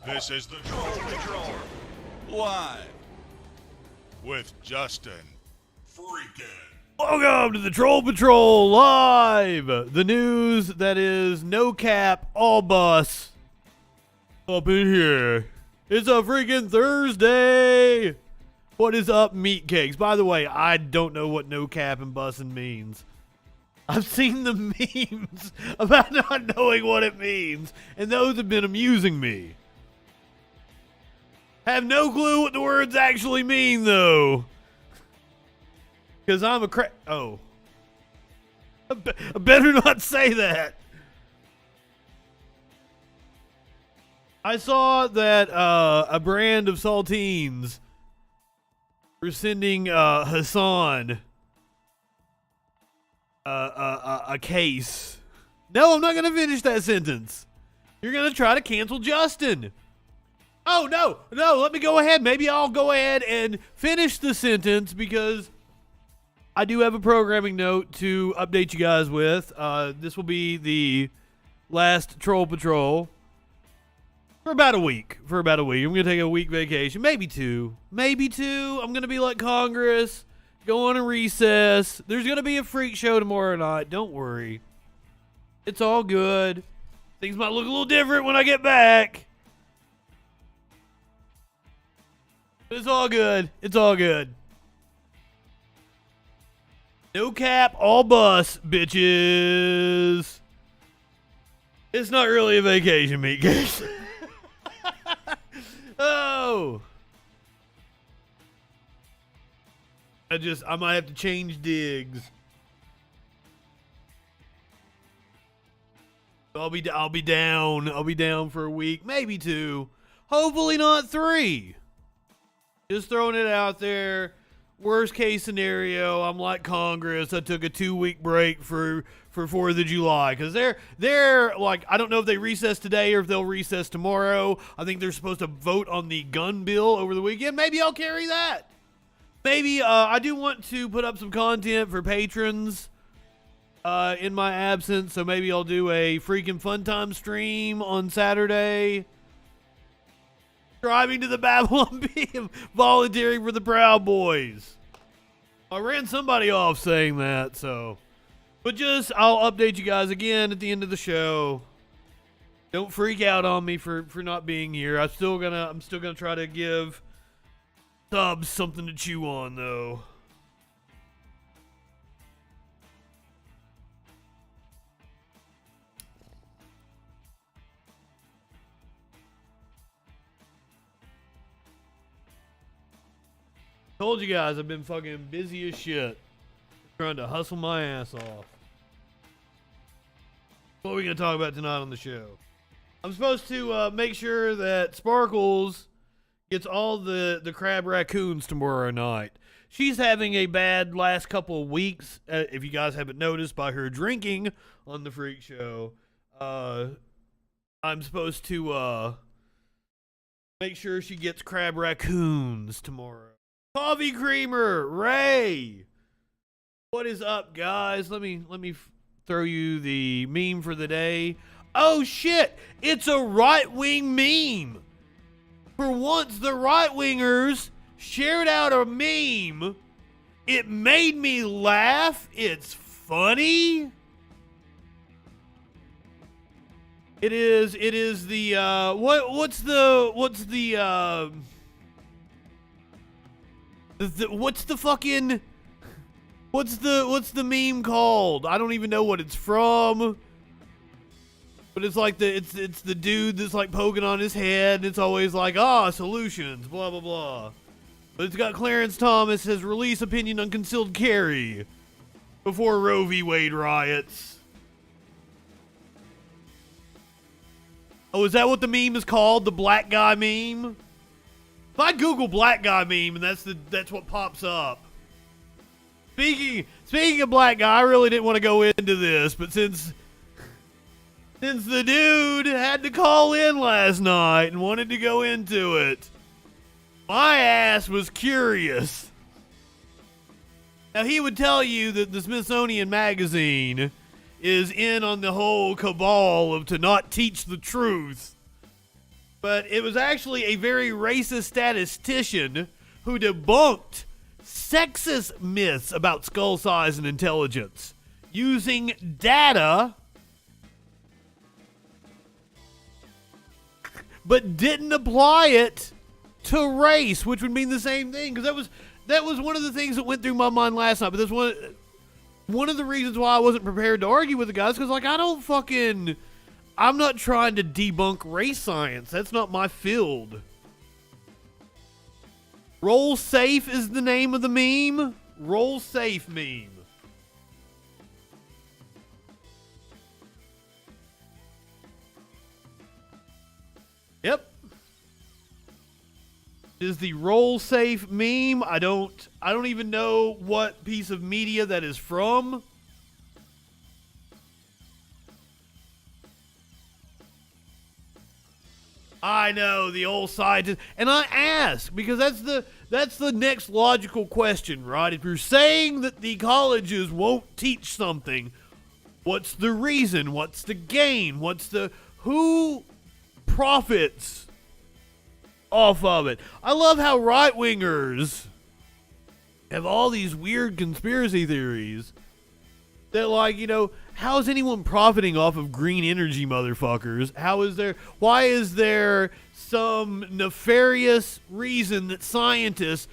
This is the Troll Patrol, live with Justin FREAKIN. Welcome to the Troll Patrol Live! The news that is no cap, all bus up in here. It's a freaking Thursday! What is up, meatcakes? By the way, I don't know what no cap and bussin' means. I've seen the memes about not knowing what it means, and those have been amusing me. Have no clue what the words actually mean, though. Because I'm a oh. I better not say that. I saw that a brand of saltines were sending Hassan a case. No, I'm not going to finish that sentence. You're going to try to cancel Justin. Oh, no, let me go ahead. Maybe I'll go ahead and finish the sentence because I do have a programming note to update you guys with. This will be the last Troll Patrol for about a week. I'm going to take a week vacation, maybe two. I'm going to be like Congress, go on a recess. There's going to be a freak show tomorrow night. Don't worry. It's all good. Things might look a little different when I get back. It's all good. No cap, all bus, bitches. It's not really a vacation, meatcakes. Oh. I might have to change digs. I'll be down for a week, maybe two. Hopefully not three. Just throwing it out there. Worst case scenario, I'm like Congress. I took a 2-week break for 4th of July because they're like, I don't know if they recess today or if they'll recess tomorrow. I think they're supposed to vote on the gun bill over the weekend. Maybe I'll carry that. Maybe I do want to put up some content for patrons in my absence, so maybe I'll do a freaking fun time stream on Saturday. Driving to the Babylon Beam, volunteering for the Proud Boys. I ran somebody off saying that, so. But I'll update you guys again at the end of the show. Don't freak out on me for not being here. I'm still gonna try to give subs something to chew on, though. Told you guys I've been fucking busy as shit. Trying to hustle my ass off. What are we going to talk about tonight on the show? I'm supposed to make sure that Sparkles gets all the crab raccoons tomorrow night. She's having a bad last couple of weeks, if you guys haven't noticed by her drinking on the Freak Show. I'm supposed to make sure she gets crab raccoons tomorrow. Coffee Creamer, Ray. What is up, guys? Let me throw you the meme for the day. Oh shit, it's a right-wing meme. For once, the right-wingers shared out a meme. It made me laugh. It's funny. It is the what's the meme called? I don't even know what it's from. But it's like it's the dude that's like poking on his head, and it's always like, solutions, blah blah blah. But it's got Clarence Thomas has released opinion on concealed carry before Roe v. Wade riots. Oh, is that what the meme is called? The black guy meme? If I Google black guy meme, and that's what pops up. Speaking of black guy, I really didn't want to go into this, but since the dude had to call in last night and wanted to go into it, my ass was curious. Now, he would tell you that the Smithsonian Magazine is in on the whole cabal of to not teach the truth. But it was actually a very racist statistician who debunked sexist myths about skull size and intelligence using data, but didn't apply it to race, which would mean the same thing. Because that was one of the things that went through my mind last night. But that's one of the reasons why I wasn't prepared to argue with the guys, because I'm not trying to debunk race science. That's not my field. Roll Safe is the name of the meme. Roll Safe meme. Yep. Is the Roll Safe meme. I don't even know what piece of media that is from. I know, the old scientist. And I ask, because that's the next logical question, right? If you're saying that the colleges won't teach something, what's the reason? What's the gain? Who profits off of it? I love how right-wingers have all these weird conspiracy theories that, like, how is anyone profiting off of green energy, motherfuckers? Why is there some nefarious reason that scientists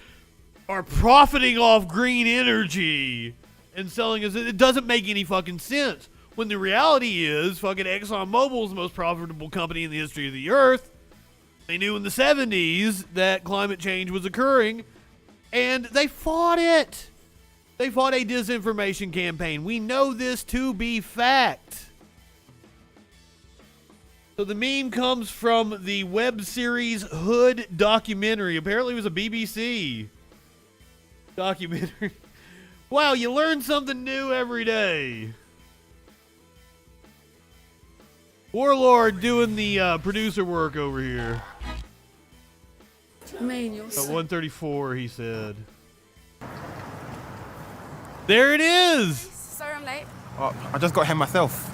are profiting off green energy and selling us? It doesn't make any fucking sense. When the reality is, fucking ExxonMobil is the most profitable company in the history of the earth. They knew in the 70s that climate change was occurring, and they fought it. They fought a disinformation campaign. We know this to be fact. So the meme comes from the web series Hood documentary. Apparently it was a BBC documentary. Wow, you learn something new every day. Warlord doing the producer work over here. I mean, you're At 134, he said. There it is! Sorry I'm late. Oh, I just got here myself.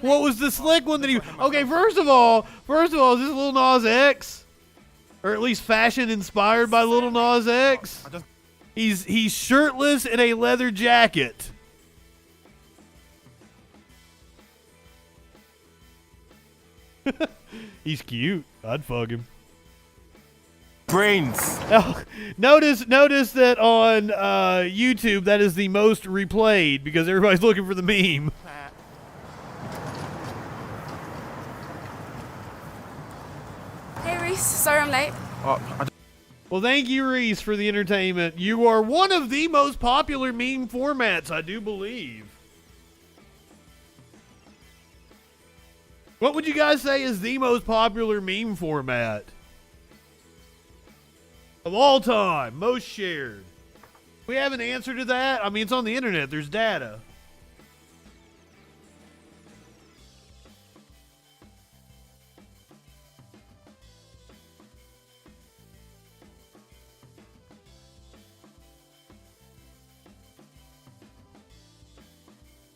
What was the slick one that he... Okay, first of all, is this Lil Nas X? Or at least fashion inspired by Lil Nas X? He's shirtless in a leather jacket. He's cute. I'd fuck him. Brains. Oh, notice that on YouTube that is the most replayed because everybody's looking for the meme. Hey Reese, sorry I'm late. Well, thank you, Reese, for the entertainment. You are one of the most popular meme formats, I do believe. What would you guys say is the most popular meme format of all time? Most shared. We have an answer to that? I mean, it's on the internet. There's data.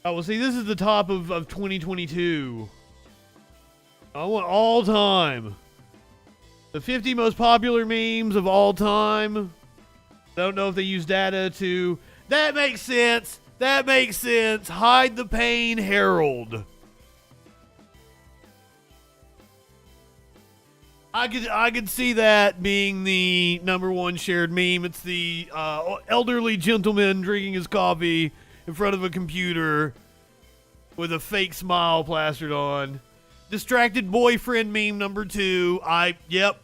Oh, well, see, this is the top of 2022. I want all time. The 50 most popular memes of all time. Don't know if they use data to... That makes sense. That makes sense. Hide the pain, Harold. I could see that being the number one shared meme. It's the elderly gentleman drinking his coffee in front of a computer with a fake smile plastered on. Distracted boyfriend meme number 2. Yep.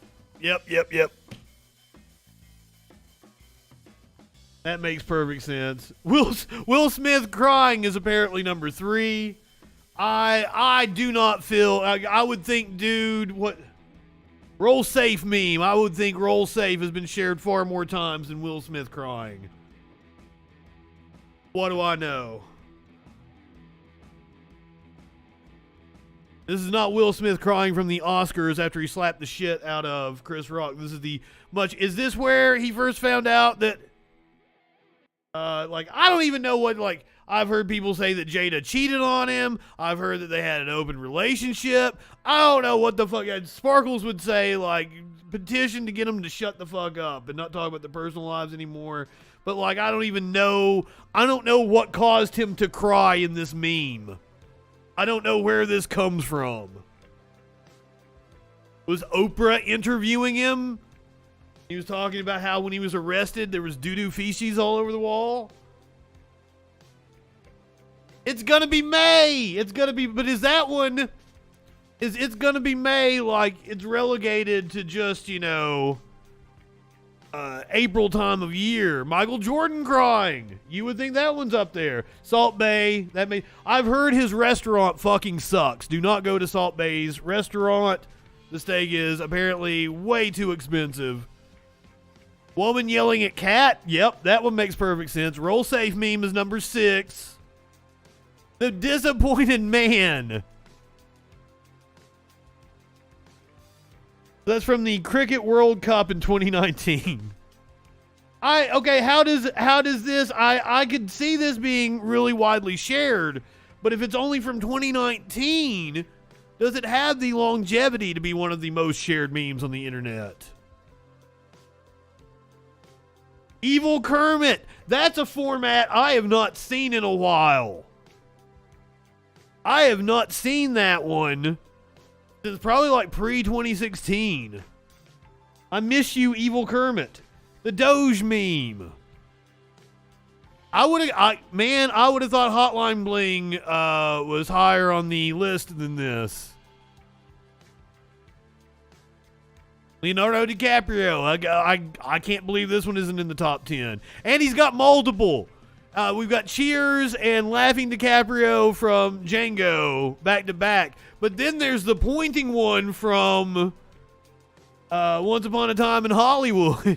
That makes perfect sense. Will Smith crying is apparently number 3. I do not feel... I would think, dude, what... Roll safe meme. I would think roll safe has been shared far more times than Will Smith crying. What do I know? This is not Will Smith crying from the Oscars after he slapped the shit out of Chris Rock. This is the much... Is this where he first found out that... I don't even know what, I've heard people say that Jada cheated on him. I've heard that they had an open relationship. I don't know what the fuck. Sparkles would say, petition to get him to shut the fuck up and not talk about their personal lives anymore. But, I don't even know. I don't know what caused him to cry in this meme. I don't know where this comes from. Was Oprah interviewing him? He was talking about how when he was arrested, there was doo-doo feces all over the wall. It's gonna be May. But is that one... It's gonna be May, it's relegated to just, April time of year. Michael Jordan crying. You would think that one's up there. Salt Bay. I've heard his restaurant fucking sucks. Do not go to Salt Bay's restaurant. The steak is apparently way too expensive. Woman yelling at cat. Yep, that one makes perfect sense. Roll safe meme is number 6. The disappointed man. That's from the Cricket World Cup in 2019. How does this... I could see this being really widely shared, but if it's only from 2019, does it have the longevity to be one of the most shared memes on the internet? Evil Kermit. That's a format I have not seen in a while. I have not seen that one since probably pre-2016. I miss you, Evil Kermit. The Doge meme. I would have thought Hotline Bling was higher on the list than this. Leonardo DiCaprio. I can't believe this one isn't in the top 10. And he's got multiple. We've got Cheers and Laughing DiCaprio from Django back to back. But then there's the pointing one from Once Upon a Time in Hollywood.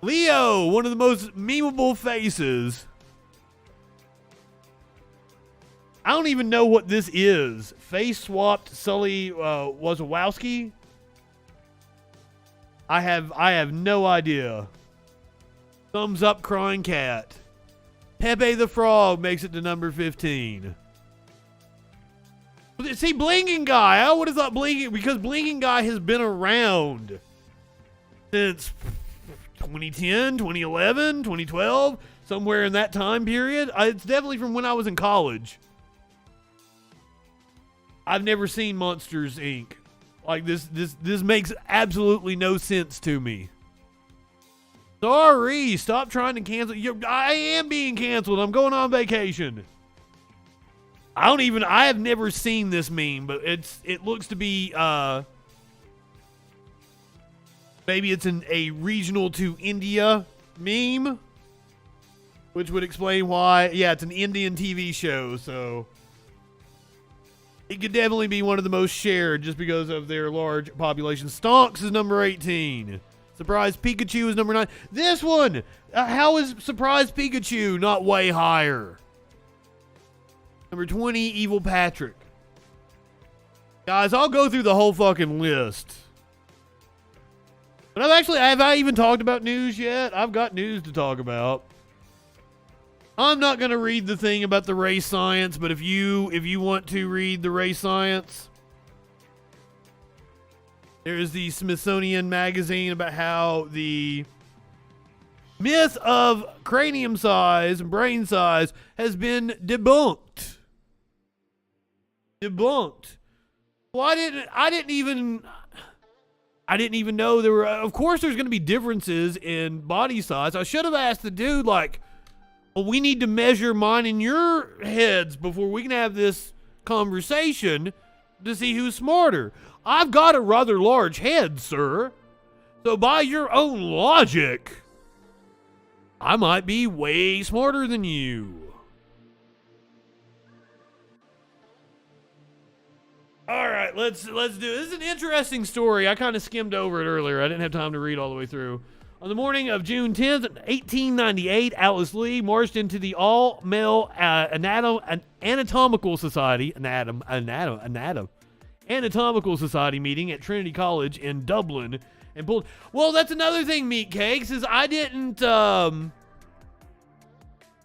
Leo, one of the most memeable faces. I don't even know what this is. Face swapped Sully Wazowski. I have no idea. Thumbs up crying cat. Pepe the Frog makes it to number 15. See, Blinking Guy. I would have thought because Blinking Guy has been around since 2010, 2011, 2012, somewhere in that time period. It's definitely from when I was in college. I've never seen Monsters, Inc. This makes absolutely no sense to me. Sorry, stop trying to cancel. I am being canceled. I'm going on vacation. I have never seen this meme, but it looks to be, maybe it's a regional to India meme, which would explain why. Yeah, it's an Indian TV show, so. It could definitely be one of the most shared just because of their large population. Stonks is number 18. Surprise Pikachu is number 9. This one, how is Surprise Pikachu not way higher? Number 20, Evil Patrick. Guys, I'll go through the whole fucking list. But have I even talked about news yet? I've got news to talk about. I'm not going to read the thing about the race science, but if you want to read the race science, there's the Smithsonian magazine about how the myth of cranium size and brain size has been debunked. Debunked. Well, I didn't even know there were, of course there's going to be differences in body size. I should have asked the dude, like, well, we need to measure mine and your heads before we can have this conversation to see who's smarter. I've got a rather large head, sir. So by your own logic, I might be way smarter than you. All right, let's do it. This is an interesting story. I kind of skimmed over it earlier. I didn't have time to read all the way through. On the morning of June 10th, 1898, Alice Lee marched into the all-male anatomical society meeting at Trinity College in Dublin and pulled. Well, that's another thing, Meat Cakes, is I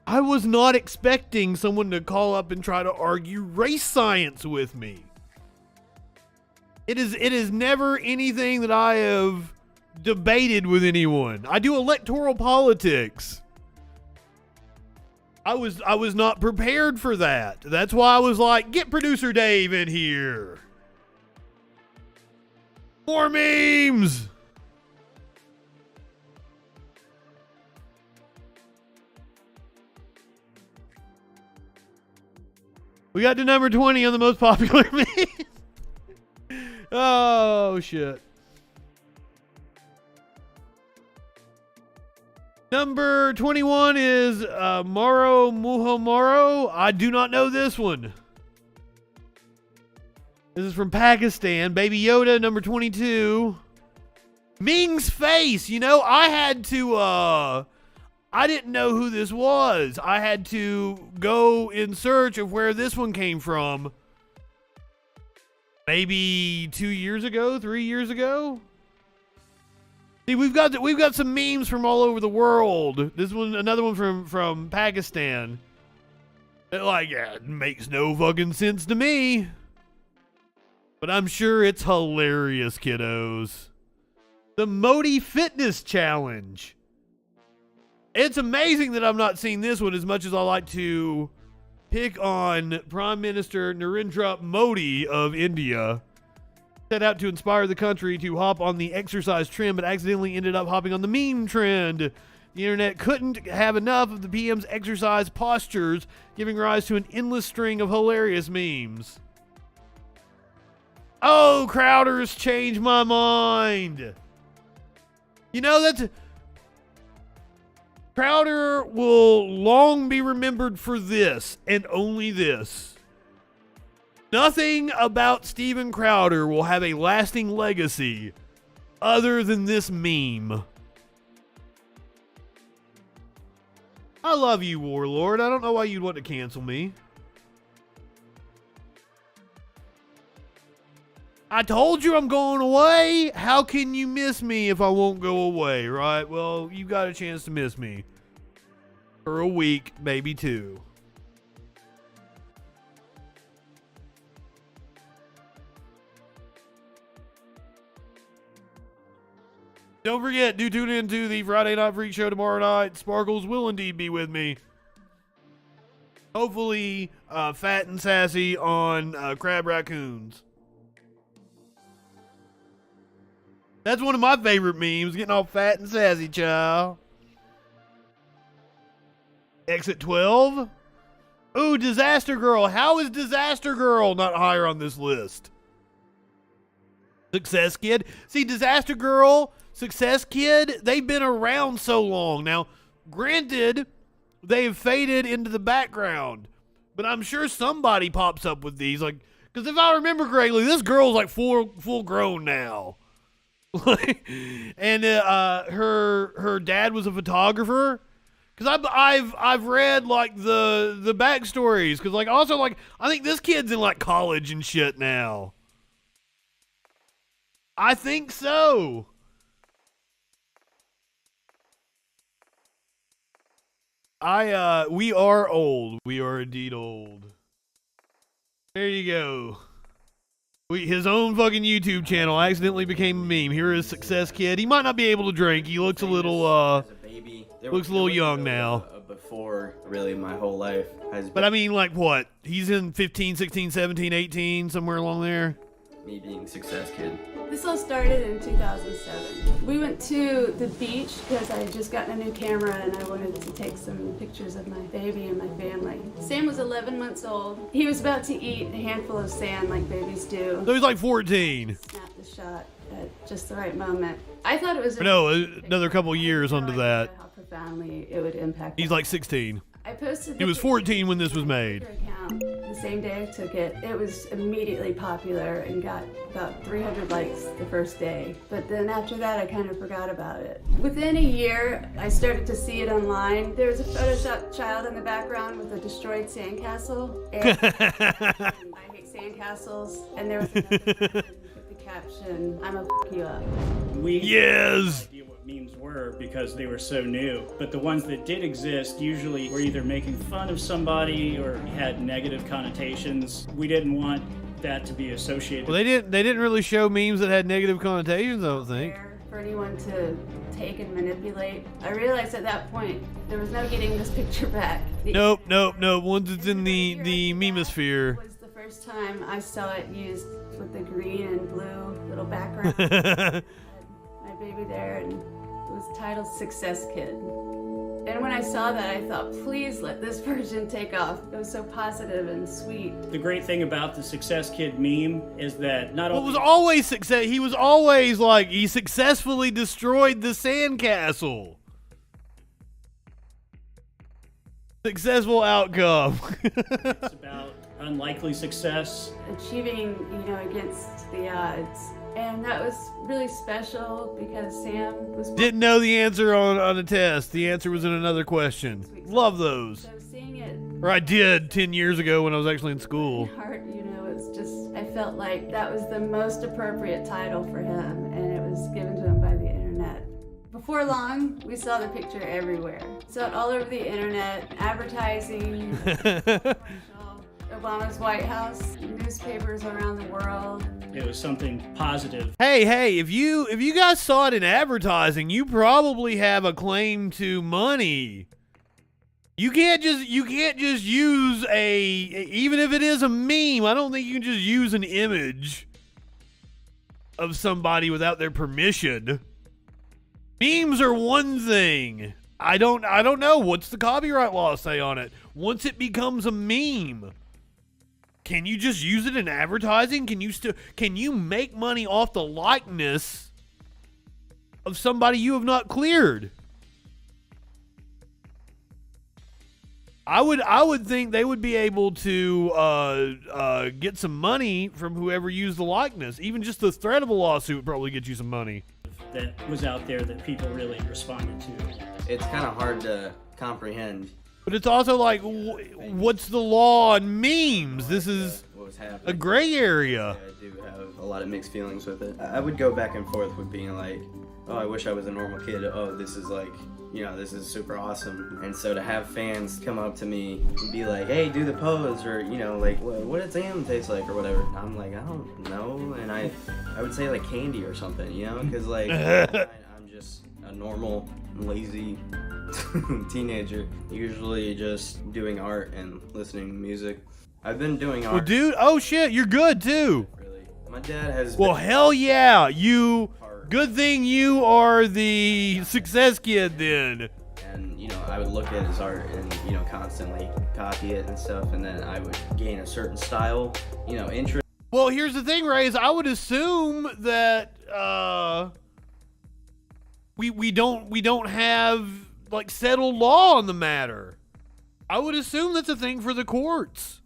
was not expecting someone to call up and try to argue race science with me. It is never anything that I have debated with anyone. I do electoral politics. I was not prepared for that. That's why I was like, get producer Dave in here. More memes. We got to number 20 on the most popular memes. Oh, shit. Number 21 is Moro Muhammaro. I do not know this one. This is from Pakistan. Baby Yoda, number 22. Ming's face. You know, I didn't know who this was. I had to go in search of where this one came from. Maybe 2 years ago, 3 years ago. See, we've got some memes from all over the world. This one, another one from Pakistan. It makes no fucking sense to me. But I'm sure it's hilarious, kiddos. The Modi Fitness Challenge. It's amazing that I've not seen this one as much as I like to pick on Prime Minister Narendra Modi of India. Set out to inspire the country to hop on the exercise trend, but accidentally ended up hopping on the meme trend. The internet couldn't have enough of the PM's exercise postures, giving rise to an endless string of hilarious memes. Oh, Crowder's changed my mind. You know, Crowder will long be remembered for this, and only this. Nothing about Steven Crowder will have a lasting legacy other than this meme. I love you, Warlord. I don't know why you'd want to cancel me. I told you I'm going away. How can you miss me if I won't go away, right? Well, you got a chance to miss me. For a week, maybe two. Don't forget, do tune in to the Friday Night Freak Show tomorrow night. Sparkles will indeed be with me. Hopefully, fat and sassy on crab raccoons. That's one of my favorite memes, getting all fat and sassy, child. Exit 12. Ooh, Disaster Girl. How is Disaster Girl not higher on this list? Success Kid. See, Disaster Girl, Success Kid, they've been around so long. Now, granted, they've faded into the background, but I'm sure somebody pops up with these. Like, Because if I remember correctly, this girl's like full grown now. And her dad was a photographer. Because I've read like the backstories. Because like also like I think this kid's in like college and shit now. I think so. We are old. We are indeed old. There you go. His own fucking YouTube channel accidentally became a meme. Here is Success Kid. He might not be able to drink. He looks a little looks a little young now. Before really my whole life has been. But I mean like what? He's in 15, 16, 17, 18, somewhere along there. Me being Success Kid. This all started in 2007. We went to the beach because I had just gotten a new camera and I wanted to take some pictures of my baby and my family. Sam was 11 months old. He was about to eat a handful of sand like babies do. So he's like 14. Snapped the shot at just the right moment. I thought it was another couple years onto that. How profoundly it would impact. He's like 16. I posted. He was 14 when this was made. Account. The same day I took it, it was immediately popular and got about 300 likes the first day. But then after that, I kind of forgot about it. Within a year, I started to see it online. There was a Photoshop child in the background with a destroyed sandcastle. And I hate sandcastles. And there was another with the caption, "I'm a f*** you up." Yes. Memes were because they were so new, but the ones that did exist usually were either making fun of somebody or had negative connotations. We didn't want that to be associated. Well, they didn't really show memes that had negative connotations, I don't think. For anyone to take and manipulate. I realized at that point there was no getting this picture back. Nope. Once it's in the memosphere. It was the first time I saw it used with the green and blue little background. My baby there, and it was titled Success Kid. And when I saw that, I thought, please let this version take off. It was so positive and sweet. The great thing about the Success Kid meme is that not only... It was always success. He was always like, he successfully destroyed the sandcastle. Successful outcome. It's about unlikely success. Achieving, against the odds. And that was really special because Sam was... Didn't know the answer on a test. The answer was in another question. Love those. So seeing it... Or I did 10 years ago when I was actually in school. Heart, it's just... I felt like that was the most appropriate title for him, and it was given to him by the internet. Before long, we saw the picture everywhere. Saw it all over the internet, advertising, Obama's White House, newspapers around the world. It was something positive. Hey, if you guys saw it in advertising, you probably have a claim to money. You can't just use even if it is a meme, I don't think you can just use an image of somebody without their permission. Memes are one thing. I don't know what's the copyright law say on it. Once it becomes a meme, can you just use it in advertising? Can you make money off the likeness of somebody you have not cleared? I would think they would be able to get some money from whoever used the likeness. Even just the threat of a lawsuit would probably get you some money. That was out there that people really responded to. It's kind of hard to comprehend. But it's also like, what's the law on memes? This is a gray area. Yeah, I do have a lot of mixed feelings with it. I would go back and forth with being like, oh, I wish I was a normal kid. Oh, this is like, this is super awesome. And so to have fans come up to me and be like, hey, do the pose, or, like, what does Sam taste like, or whatever. I'm like, I don't know. And I would say like candy or something, because like, I'm just a normal, lazy teenager, usually just doing art and listening to music. I've been doing art. Well, dude, oh shit, you're good too. Really. My dad has Well, hell yeah, good thing you are the Success Kid then. And, I would look at his art and, constantly copy it and stuff, and then I would gain a certain style, interest. Well, here's the thing, Ray, is I would assume that we don't have like settled law on the matter. I would assume that's a thing for the courts.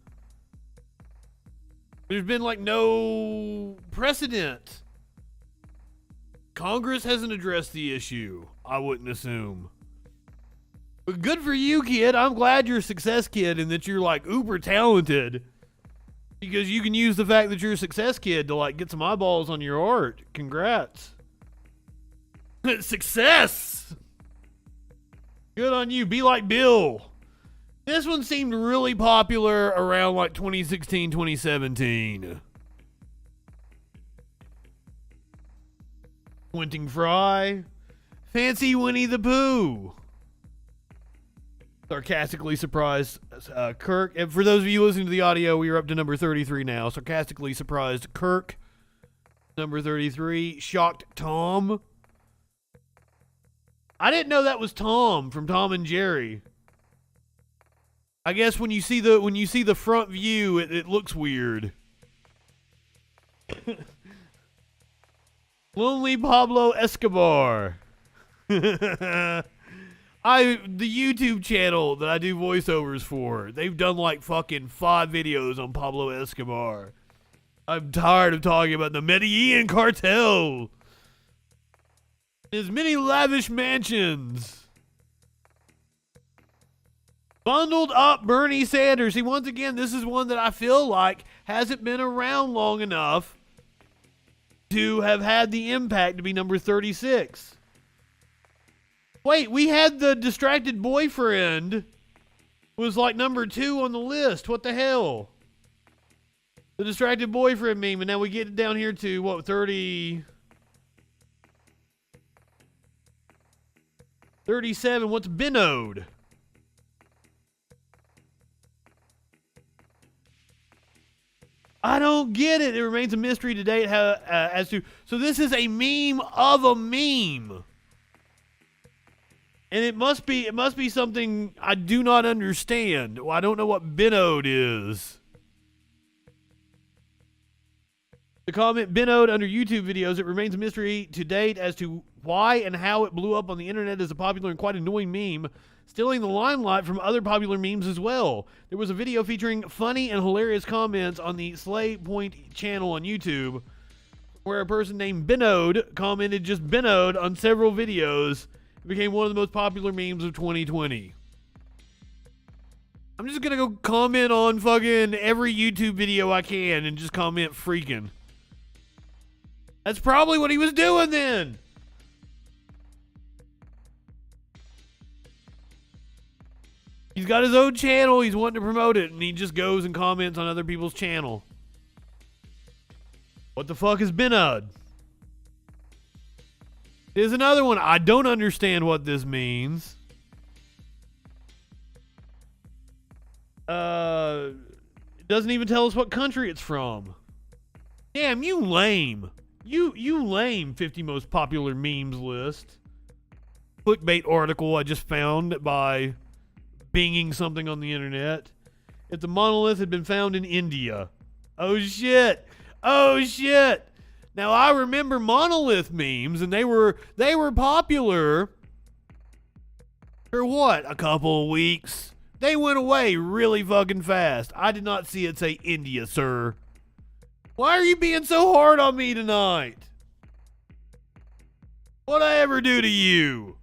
There's been like no precedent. Congress hasn't addressed the issue, I wouldn't assume. But good for you, kid. I'm glad you're a success kid and that you're like uber talented. Because you can use the fact that you're a success kid to like get some eyeballs on your art. Congrats. Success! Good on you. Be like Bill. This one seemed really popular around like 2016, 2017. Quentin Fry. Fancy Winnie the Pooh. Sarcastically surprised Kirk. And for those of you listening to the audio, we are up to number 33 now. Sarcastically surprised Kirk. Number 33. Shocked Tom. I didn't know that was Tom from Tom and Jerry. I guess when you see the front view, it looks weird. Lonely Pablo Escobar. The YouTube channel that I do voiceovers for, they've done like fucking 5 videos on Pablo Escobar. I'm tired of talking about the Medellin cartel. His many lavish mansions. Bundled up Bernie Sanders. See, once again, this is one that I feel like hasn't been around long enough to have had the impact to be number 36. Wait, we had the distracted boyfriend was like number 2 on the list. What the hell? The distracted boyfriend meme, and now we get it down here to, what, 30... 37. What's Binode? I don't get it. It remains a mystery to date how, as to... So this is a meme of a meme. And it must be something I do not understand. Well, I don't know what Binode is. The comment Binode under YouTube videos, it remains a mystery to date as to why and how it blew up on the internet as a popular and quite annoying meme, stealing the limelight from other popular memes as well. There was a video featuring funny and hilarious comments on the Slay Point channel on YouTube, where a person named Binode commented just Binode on several videos. It became one of the most popular memes of 2020. I'm just gonna go comment on fucking every YouTube video I can and just comment freaking. That's probably what he was doing then. He's got his own channel, he's wanting to promote it, and he just goes and comments on other people's channel. What the fuck is Binod? Here's another one. I don't understand what this means. It doesn't even tell us what country it's from. Damn, you lame. You lame 50 most popular memes list. Clickbait article I just found by binging something on the internet. If the monolith had been found in India. Oh shit. Oh shit. Now I remember monolith memes, and they were popular for what? A couple of weeks. They went away really fucking fast. I did not see it say India, sir. Why are you being so hard on me tonight? What'd I ever do to you?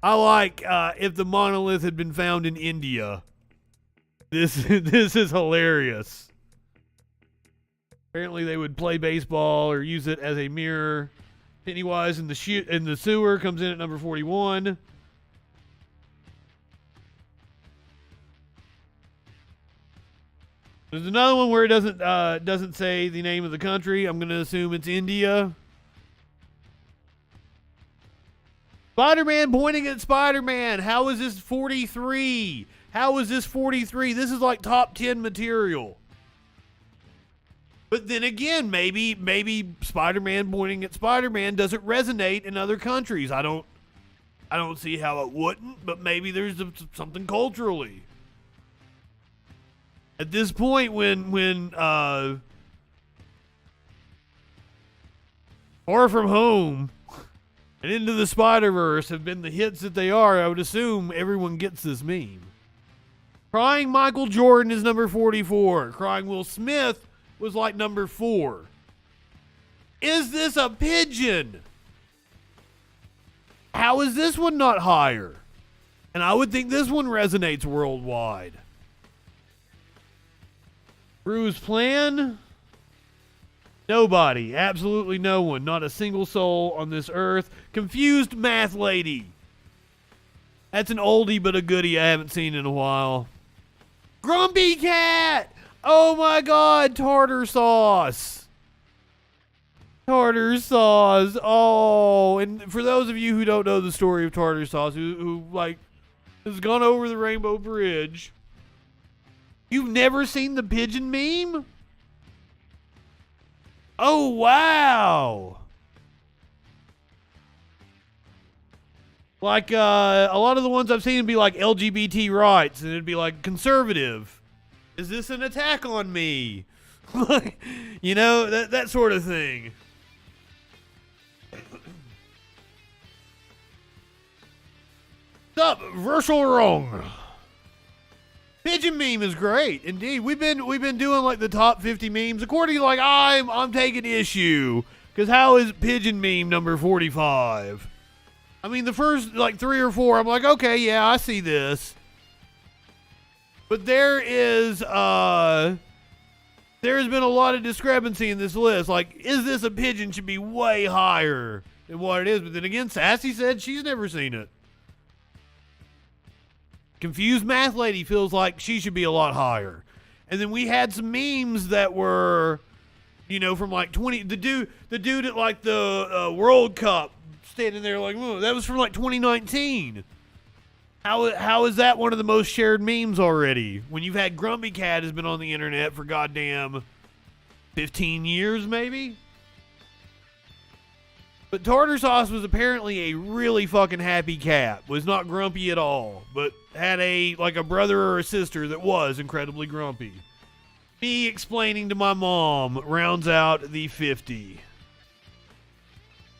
I like if the monolith had been found in India. This is hilarious. Apparently they would play baseball or use it as a mirror. Pennywise in the sewer comes in at number 41. There's another one where it doesn't say the name of the country. I'm going to assume it's India. Spider-Man pointing at Spider-Man. How is this 43? How is this 43? This is like top 10 material. But then again, maybe Spider-Man pointing at Spider-Man doesn't resonate in other countries. I don't see how it wouldn't, but maybe there's something culturally. At this point, when Far From Home and Into the Spider-Verse have been the hits that they are, I would assume everyone gets this meme. Crying Michael Jordan is number 44. Crying Will Smith was like number 4. Is this a pigeon? How is this one not higher? And I would think this one resonates worldwide. Bruce Plan? Nobody. Absolutely no one. Not a single soul on this earth. Confused Math Lady. That's an oldie but a goodie I haven't seen in a while. Grumpy Cat! Oh my god, tartar sauce. Tartar sauce. Oh, and for those of you who don't know the story of tartar sauce, who like has gone over the Rainbow Bridge, you've never seen the pigeon meme? Oh, wow. Like, a lot of the ones I've seen would be like LGBT rights, and it'd be like conservative. Is this an attack on me? You know, that sort of thing. What's up, Virtual Wrong? Pigeon meme is great, indeed. We've been doing like the top 50 memes according to like I'm taking issue because how is pigeon meme number 45? I mean the first like 3 or 4 I'm like okay yeah I see this, but there has been a lot of discrepancy in this list. Like is this a pigeon should be way higher than what it is, but then again Sassy said she's never seen it. Confused Math Lady feels like she should be a lot higher. And then we had some memes that were, you know, from like 20. The dude at like the World Cup standing there like, whoa, that was from like 2019. How is that one of the most shared memes already? When you've had Grumpy Cat has been on the internet for goddamn 15 years maybe? But tartar sauce was apparently a really fucking happy cat. Was not grumpy at all, but had a brother or a sister that was incredibly grumpy. Me explaining to my mom rounds out the 50.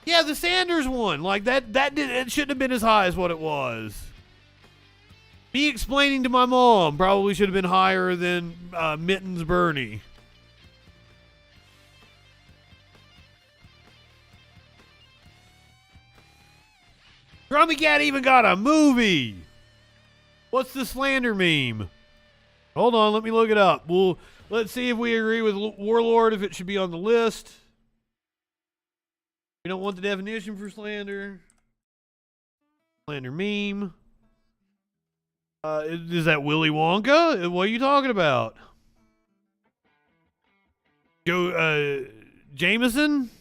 Yeah, the Sanders one, like it shouldn't have been as high as what it was. Me explaining to my mom probably should have been higher than Mittens Bernie. Grumpy Cat even got a movie. What's the slander meme? Hold on, let me look it up. Let's see if we agree with Warlord if it should be on the list. We don't want the definition for slander. Slander meme. Is that Willy Wonka? What are you talking about? Jameson?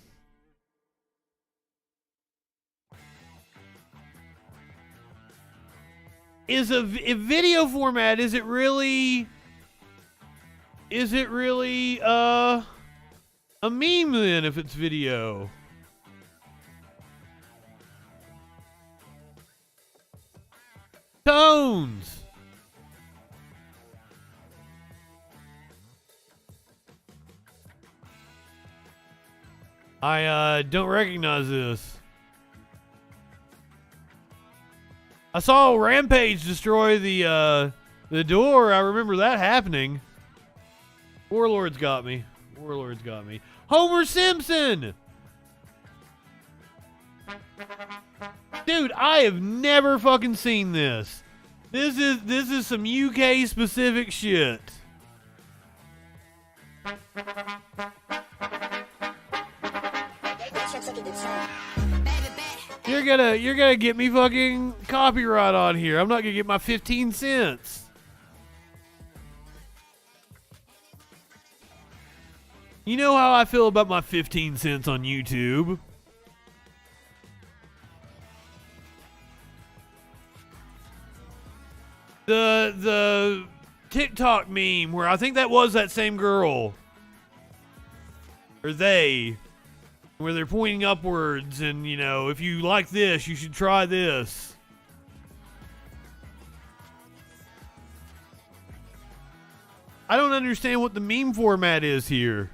Is a video format, is it really a meme then if it's video? Tones. I don't recognize this. I saw Rampage destroy the door. I remember that happening. Warlord's got me. Warlord's got me. Homer Simpson! Dude, I have never fucking seen this. This is some UK specific shit. You're gonna get me fucking copyright on here. I'm not gonna get my 15 cents. You know how I feel about my 15 cents on YouTube. The TikTok meme where I think that was that same girl. Or they. Where they're pointing upwards and, you know, if you like this, you should try this. I don't understand what the meme format is here.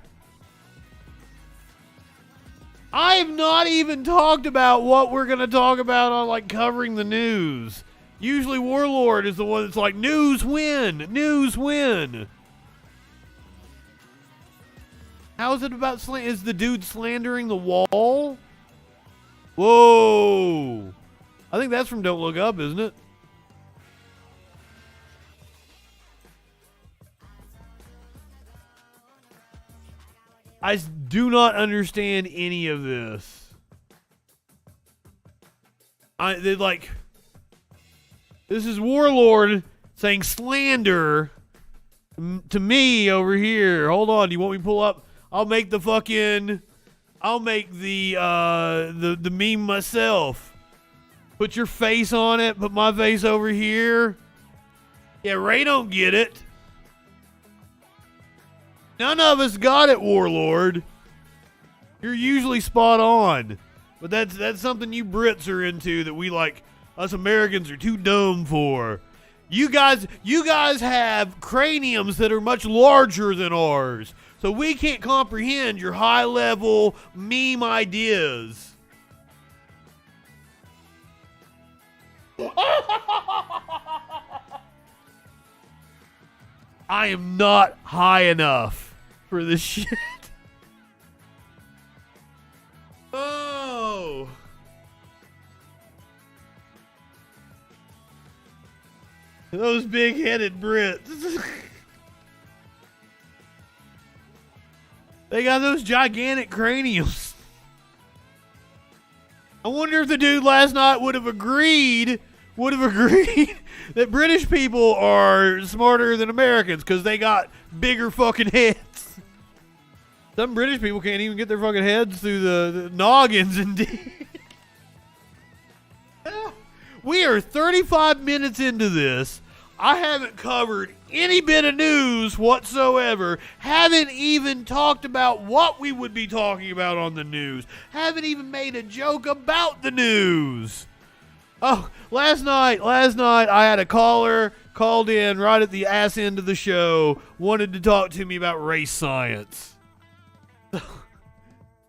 I have not even talked about what we're going to talk about on, like, covering the news. Usually Warlord is the one that's like, news win, news win. How is it about is the dude slandering the wall? Whoa. I think that's from Don't Look Up, isn't it? I do not understand any of this. This is Warlord saying slander to me over here. Hold on, do you want me to pull up? I'll make the meme myself. Put your face on it, put my face over here. Yeah, Ray don't get it. None of us got it, Warlord. You're usually spot on. But that's something you Brits are into that we like us Americans are too dumb for. You guys have craniums that are much larger than ours. So we can't comprehend your high-level meme ideas. I am not high enough for this shit. Oh. Those big-headed Brits. They got those gigantic craniums. I wonder if the dude last night would have agreed that British people are smarter than Americans because they got bigger fucking heads. Some British people can't even get their fucking heads through the noggins, indeed. We are 35 minutes into this. I haven't covered any bit of news whatsoever. Haven't even talked about what we would be talking about on the news. Haven't even made a joke about the news. Oh, last night I had a caller called in right at the ass end of the show, wanted to talk to me about race science.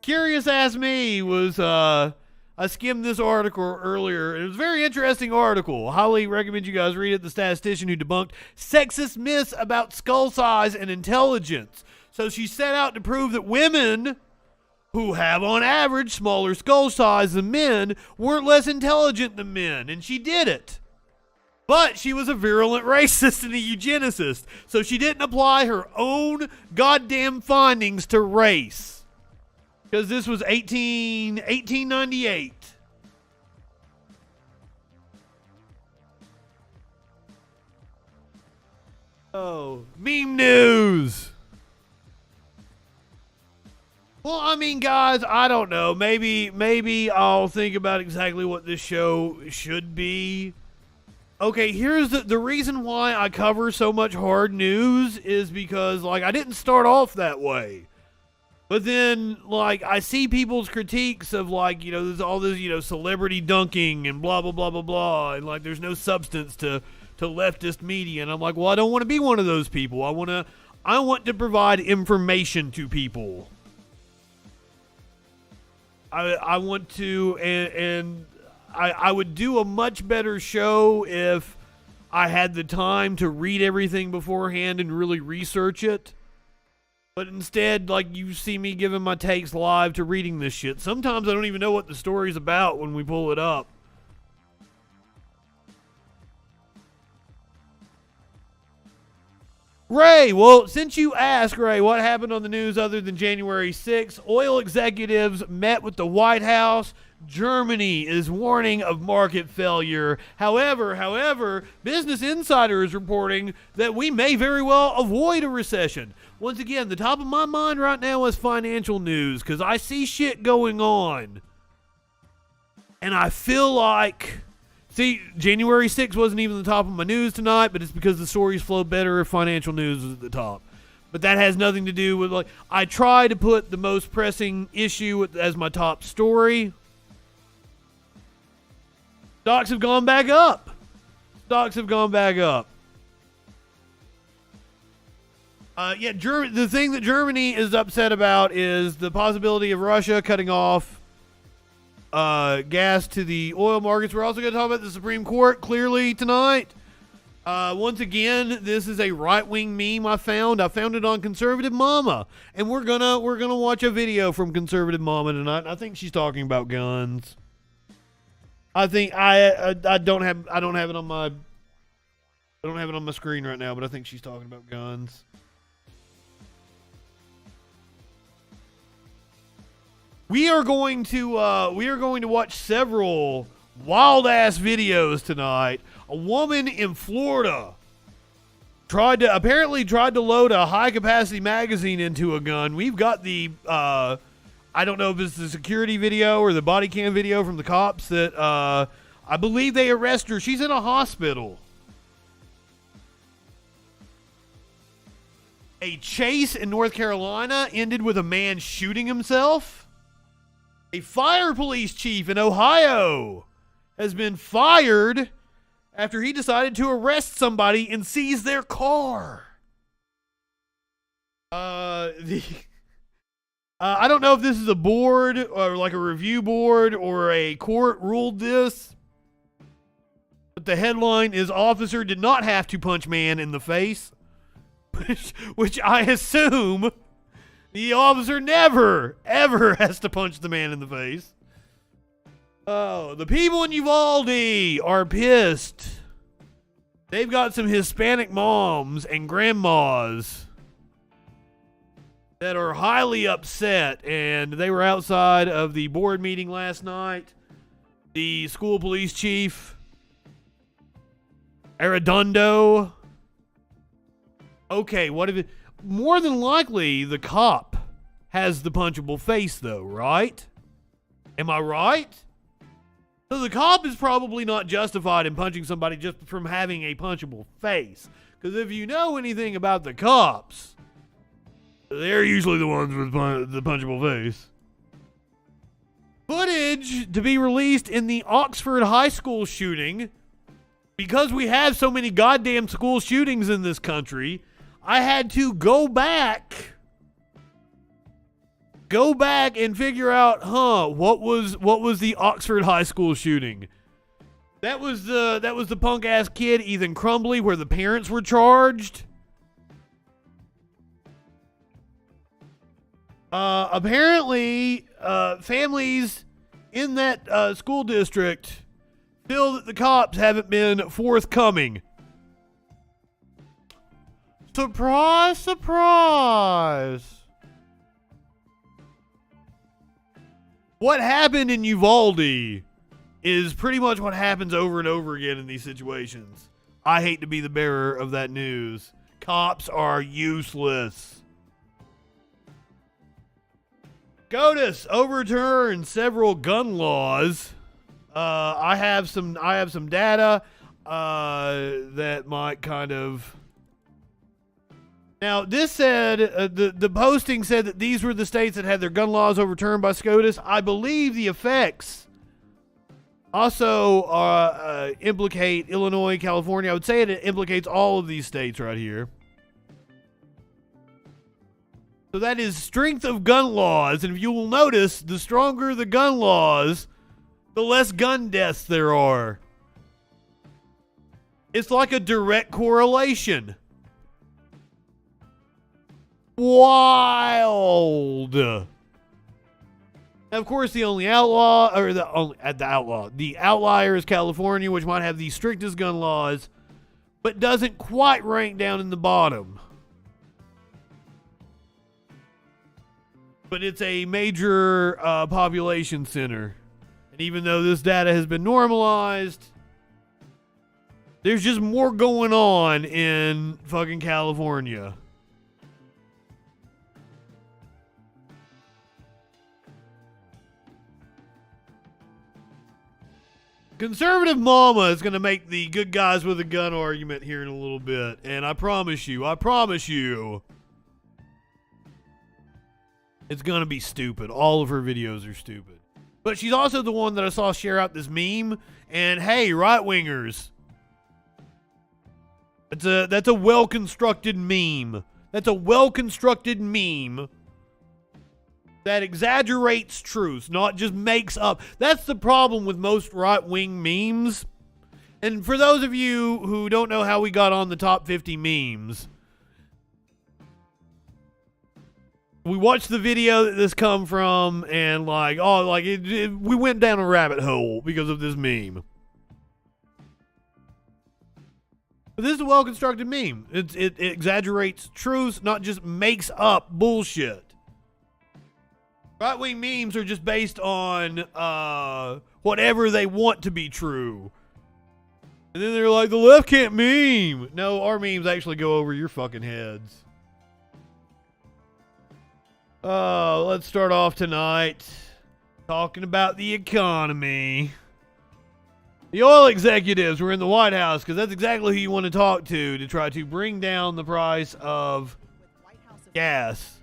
Curious ass me was, I skimmed this article earlier. It was a very interesting article. Highly recommend you guys read it. The statistician who debunked sexist myths about skull size and intelligence. So she set out to prove that women who have on average smaller skull size than men weren't less intelligent than men, and she did it. But she was a virulent racist and a eugenicist, so she didn't apply her own goddamn findings to race. Because this was 1898. Oh, meme news. Well, I mean, guys, I don't know. Maybe I'll think about exactly what this show should be. Okay, here's the reason why I cover so much hard news is because, like, I didn't start off that way. But then, like, I see people's critiques of, like, you know, there's all this, you know, celebrity dunking and blah, blah, blah, blah, blah. And, like, there's no substance to leftist media. And I'm like, well, I don't want to be one of those people. I want to provide information to people. I want to, and I would do a much better show if I had the time to read everything beforehand and really research it. But instead, like, you see me giving my takes live to reading this shit. Sometimes I don't even know what the story's about when we pull it up. Ray, well, since you asked, Ray, what happened on the news other than January 6th? Oil executives met with the White House. Germany is warning of market failure. However, Business Insider is reporting that we may very well avoid a recession. Once again, the top of my mind right now is financial news because I see shit going on. And I feel like... See, January 6th wasn't even the top of my news tonight, but it's because the stories flow better if financial news was at the top. But that has nothing to do with, like, I try to put the most pressing issue as my top story. Stocks have gone back up. The thing that Germany is upset about is the possibility of Russia cutting off gas to the oil markets. We're also going to talk about the Supreme Court clearly tonight. Once again, this is a right-wing meme I found. I found it on Conservative Mama, and we're gonna watch a video from Conservative Mama tonight. I think she's talking about guns. I think I don't have it on my screen right now, but I think she's talking about guns. We are going to watch several wild-ass videos tonight. A woman in Florida tried to load a high-capacity magazine into a gun. We've got the, I don't know if it's the security video or the body cam video from the cops that, I believe they arrest her. She's in a hospital. A chase in North Carolina ended with a man shooting himself. A fire police chief in Ohio has been fired after he decided to arrest somebody and seize their car. I don't know if this is a board or like a review board or a court ruled this, but the headline is "Officer did not have to punch man in the face," which I assume the officer never, ever has to punch the man in the face. Oh, the people in Uvalde are pissed. They've got some Hispanic moms and grandmas that are highly upset, and they were outside of the board meeting last night. The school police chief, Arredondo. Okay, what if it... More than likely, the cop has the punchable face, though, right? Am I right? So the cop is probably not justified in punching somebody just from having a punchable face. Because if you know anything about the cops, they're usually the ones with the punchable face. Footage to be released in the Oxford High School shooting. Because we have so many goddamn school shootings in this country, I had to go back and figure out, what was the Oxford High School shooting? That was the punk ass kid Ethan Crumbly, where the parents were charged. Apparently, families in that school district feel that the cops haven't been forthcoming. Surprise, surprise. What happened in Uvalde is pretty much what happens over and over again in these situations. I hate to be the bearer of that news. Cops are useless. SCOTUS overturned several gun laws. I have some data that might kind of... Now, this said, the posting said that these were the states that had their gun laws overturned by SCOTUS. I believe the effects also implicate Illinois, California. I would say it implicates all of these states right here. So that is strength of gun laws. And if you will notice, the stronger the gun laws, the less gun deaths there are. It's like a direct correlation. Wild. Now, of course, the outlier is California, which might have the strictest gun laws, but doesn't quite rank down in the bottom. But it's a major population center. And even though this data has been normalized, there's just more going on in fucking California. Conservative Mama is going to make the good guys with a gun argument here in a little bit. And I promise you, it's going to be stupid. All of her videos are stupid. But she's also the one that I saw share out this meme. And hey, right-wingers, that's a well-constructed meme. That's a well-constructed meme that exaggerates truth, not just makes up. That's the problem with most right-wing memes. And for those of you who don't know how we got on the top 50 memes, we watched the video that this come from, and we went down a rabbit hole because of this meme. But this is a well-constructed meme. It exaggerates truth, not just makes up bullshit. Right-wing memes are just based on whatever they want to be true. And then they're like, the left can't meme. No, our memes actually go over your fucking heads. Let's start off tonight talking about the economy. The oil executives were in the White House because that's exactly who you want to talk to try to bring down the price of gas.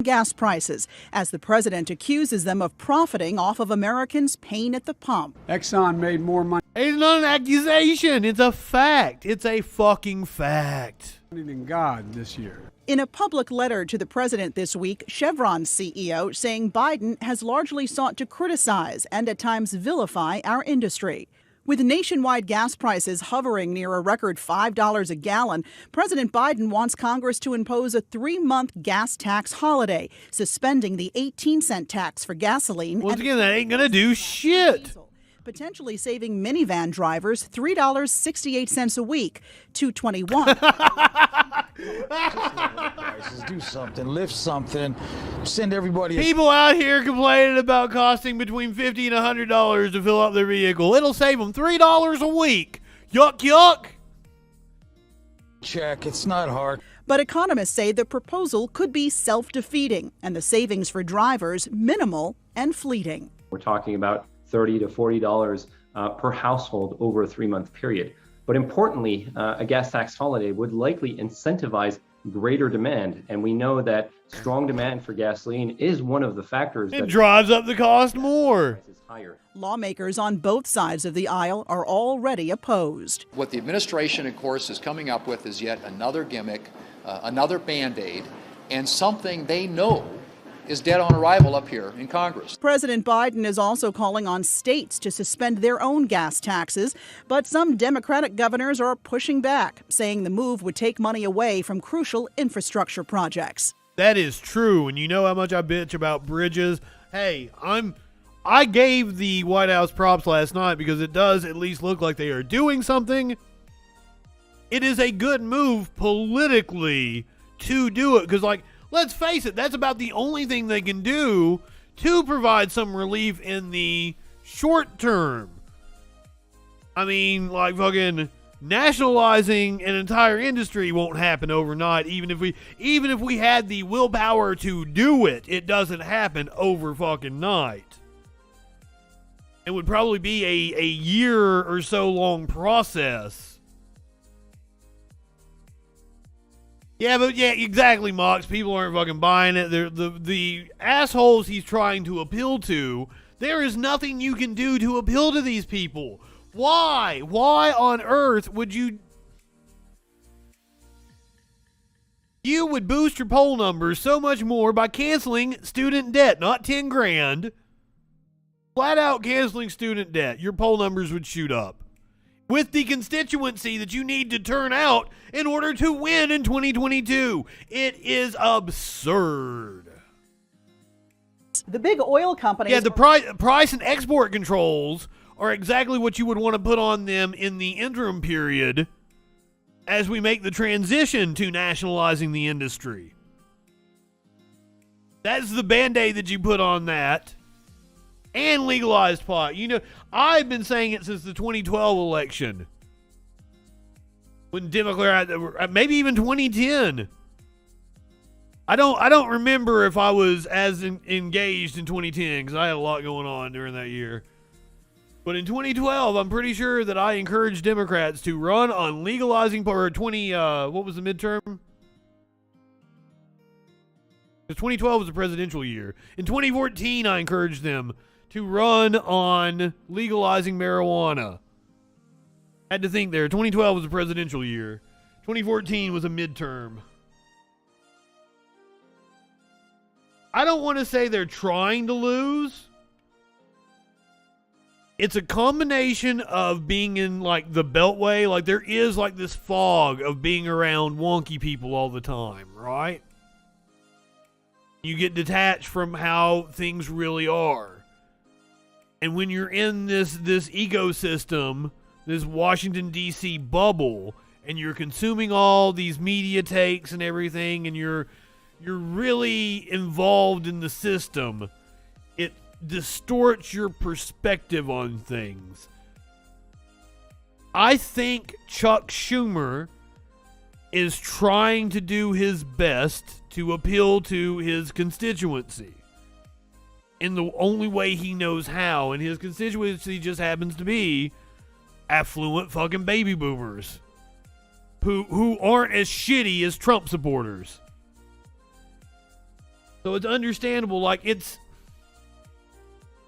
Gas prices as the president accuses them of profiting off of Americans' pain at the pump. Exxon made more money It's not an accusation. It's a fact. It's a fucking fact. than God this year. In a public letter to the president this week, Chevron's CEO saying Biden has largely sought to criticize and at times vilify our industry. With nationwide gas prices hovering near a record $5 a gallon, President Biden wants Congress to impose a 3-month gas tax holiday, suspending the 18-cent tax for gasoline. Once again, that ain't gonna do shit. Potentially saving minivan drivers $3.68 a week, $2.21. Do something, lift something, send everybody. People out here complaining about costing between $50 and $100 to fill up their vehicle. It'll save them $3 a week. Yuck, yuck. Check. It's not hard. But economists say the proposal could be self-defeating and the savings for drivers minimal and fleeting. We're talking about $30 to $40 per household over a 3-month period. But importantly, a gas tax holiday would likely incentivize greater demand. And we know that strong demand for gasoline is one of the factors that drives up the cost more. Lawmakers on both sides of the aisle are already opposed. What the administration, of course, is coming up with is yet another gimmick, another Band-Aid, and something they know is dead on arrival up here in Congress. President Biden is also calling on states to suspend their own gas taxes, but some Democratic governors are pushing back, saying the move would take money away from crucial infrastructure projects. That is true, and you know how much I bitch about bridges. Hey, I gave the White House props last night because it does at least look like they are doing something. It is a good move politically to do it, because, like, let's face it, that's about the only thing they can do to provide some relief in the short term. I mean, like, fucking nationalizing an entire industry won't happen overnight. Even if we had the willpower to do it, it doesn't happen over fucking night. It would probably be a year or so long process. Yeah, but yeah, exactly, Mox. People aren't fucking buying it. The assholes he's trying to appeal to, there is nothing you can do to appeal to these people. Why? Why on earth would you... You would boost your poll numbers so much more by canceling student debt, not 10 grand. Flat out canceling student debt. Your poll numbers would shoot up. With the constituency that you need to turn out in order to win in 2022. It is absurd. The big oil companies... Yeah, the price and export controls are exactly what you would want to put on them in the interim period as we make the transition to nationalizing the industry. That's the Band-Aid that you put on that. And legalized pot. You know, I've been saying it since the 2012 election. When Democrats, maybe even 2010. I don't remember if I was as engaged in 2010 because I had a lot going on during that year. But in 2012, I'm pretty sure that I encouraged Democrats to run on legalizing what was the midterm? 2012 was a presidential year. In 2014, I encouraged them to run on legalizing marijuana. Had to think there. 2012 was a presidential year. 2014 was a midterm. I don't want to say they're trying to lose. It's a combination of being in like the Beltway. Like there is like this fog of being around wonky people all the time, right? You get detached from how things really are. And when you're in this ecosystem, this Washington, D.C. bubble, and you're consuming all these media takes and everything, and you're really involved in the system, it distorts your perspective on things. I think Chuck Schumer is trying to do his best to appeal to his constituency in the only way he knows how, and his constituency just happens to be affluent fucking baby boomers who aren't as shitty as Trump supporters. So it's understandable. Like, it's,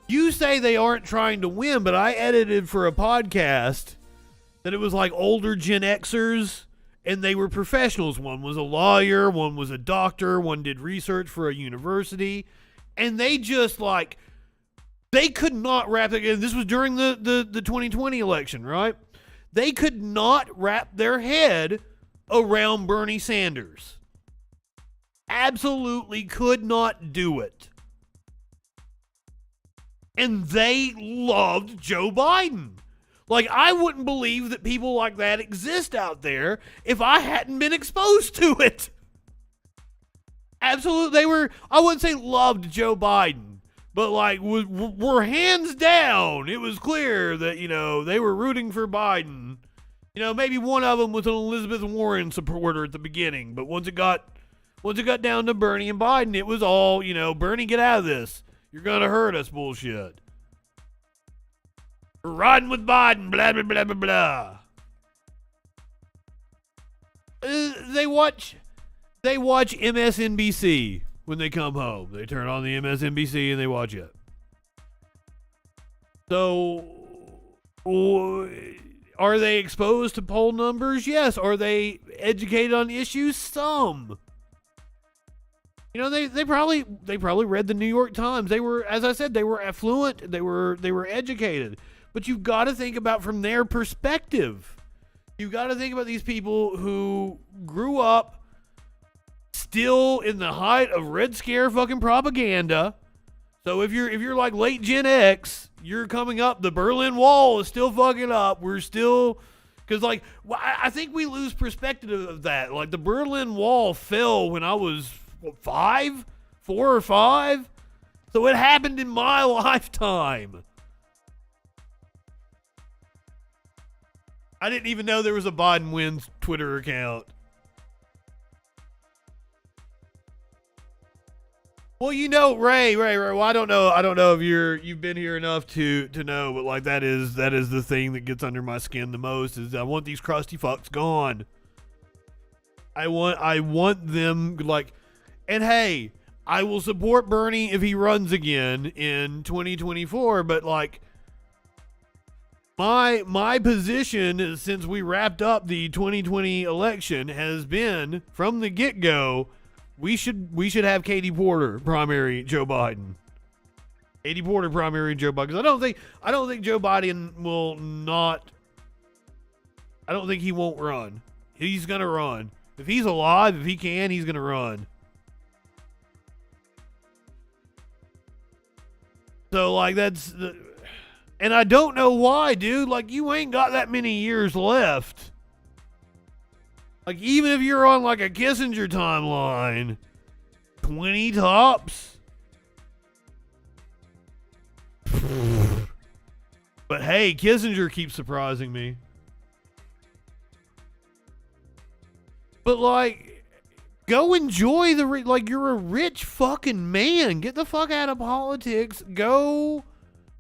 you say they aren't trying to win, but I edited for a podcast that it was like older Gen Xers, and they were professionals. One was a lawyer, one was a doctor, one did research for a university, and they just like, they could not wrap it. This was during the 2020 election, right? They could not wrap their head around Bernie Sanders. Absolutely could not do it. And they loved Joe Biden. Like, I wouldn't believe that people like that exist out there if I hadn't been exposed to it. Absolutely. They were, I wouldn't say loved Joe Biden, but like were hands down. It was clear that, you know, they were rooting for Biden. You know, maybe one of them was an Elizabeth Warren supporter at the beginning, but once it got down to Bernie and Biden, it was all, you know, Bernie, get out of this. You're going to hurt us bullshit. We're riding with Biden, blah, blah, blah, blah, blah. They watch MSNBC when they come home. They turn on the MSNBC and they watch it. So, are they exposed to poll numbers? Yes. Are they educated on issues? Some. You know, they probably read the New York Times. They were, as I said, they were affluent. They were educated. But you've got to think about from their perspective. You've got to think about these people who grew up still in the height of Red Scare fucking propaganda. So if you're like late Gen X, you're coming up. The Berlin Wall is still fucking up. We're still, because like I think we lose perspective of that. Like the Berlin Wall fell when I was 4 or 5. So it happened in my lifetime. I didn't even know there was a Biden Wins Twitter account. Well, you know, Ray. Well, I don't know if you've been here enough to know, but like that is the thing that gets under my skin the most. Is I want these crusty fucks gone. I want them like, and hey, I will support Bernie if he runs again in 2024. But like, my position since we wrapped up the 2020 election has been from the get-go. We should have Katie Porter primary Joe Biden. Katie Porter primary Joe Biden. Because I don't think Joe Biden will not. I don't think he won't run. He's gonna run. If he's alive, if he can, he's gonna run. So like that's the, and I don't know why, dude. Like you ain't got that many years left. Like, even if you're on, like, a Kissinger timeline, 20 tops. But, hey, Kissinger keeps surprising me. But, like, go enjoy the, like, you're a rich fucking man. Get the fuck out of politics. Go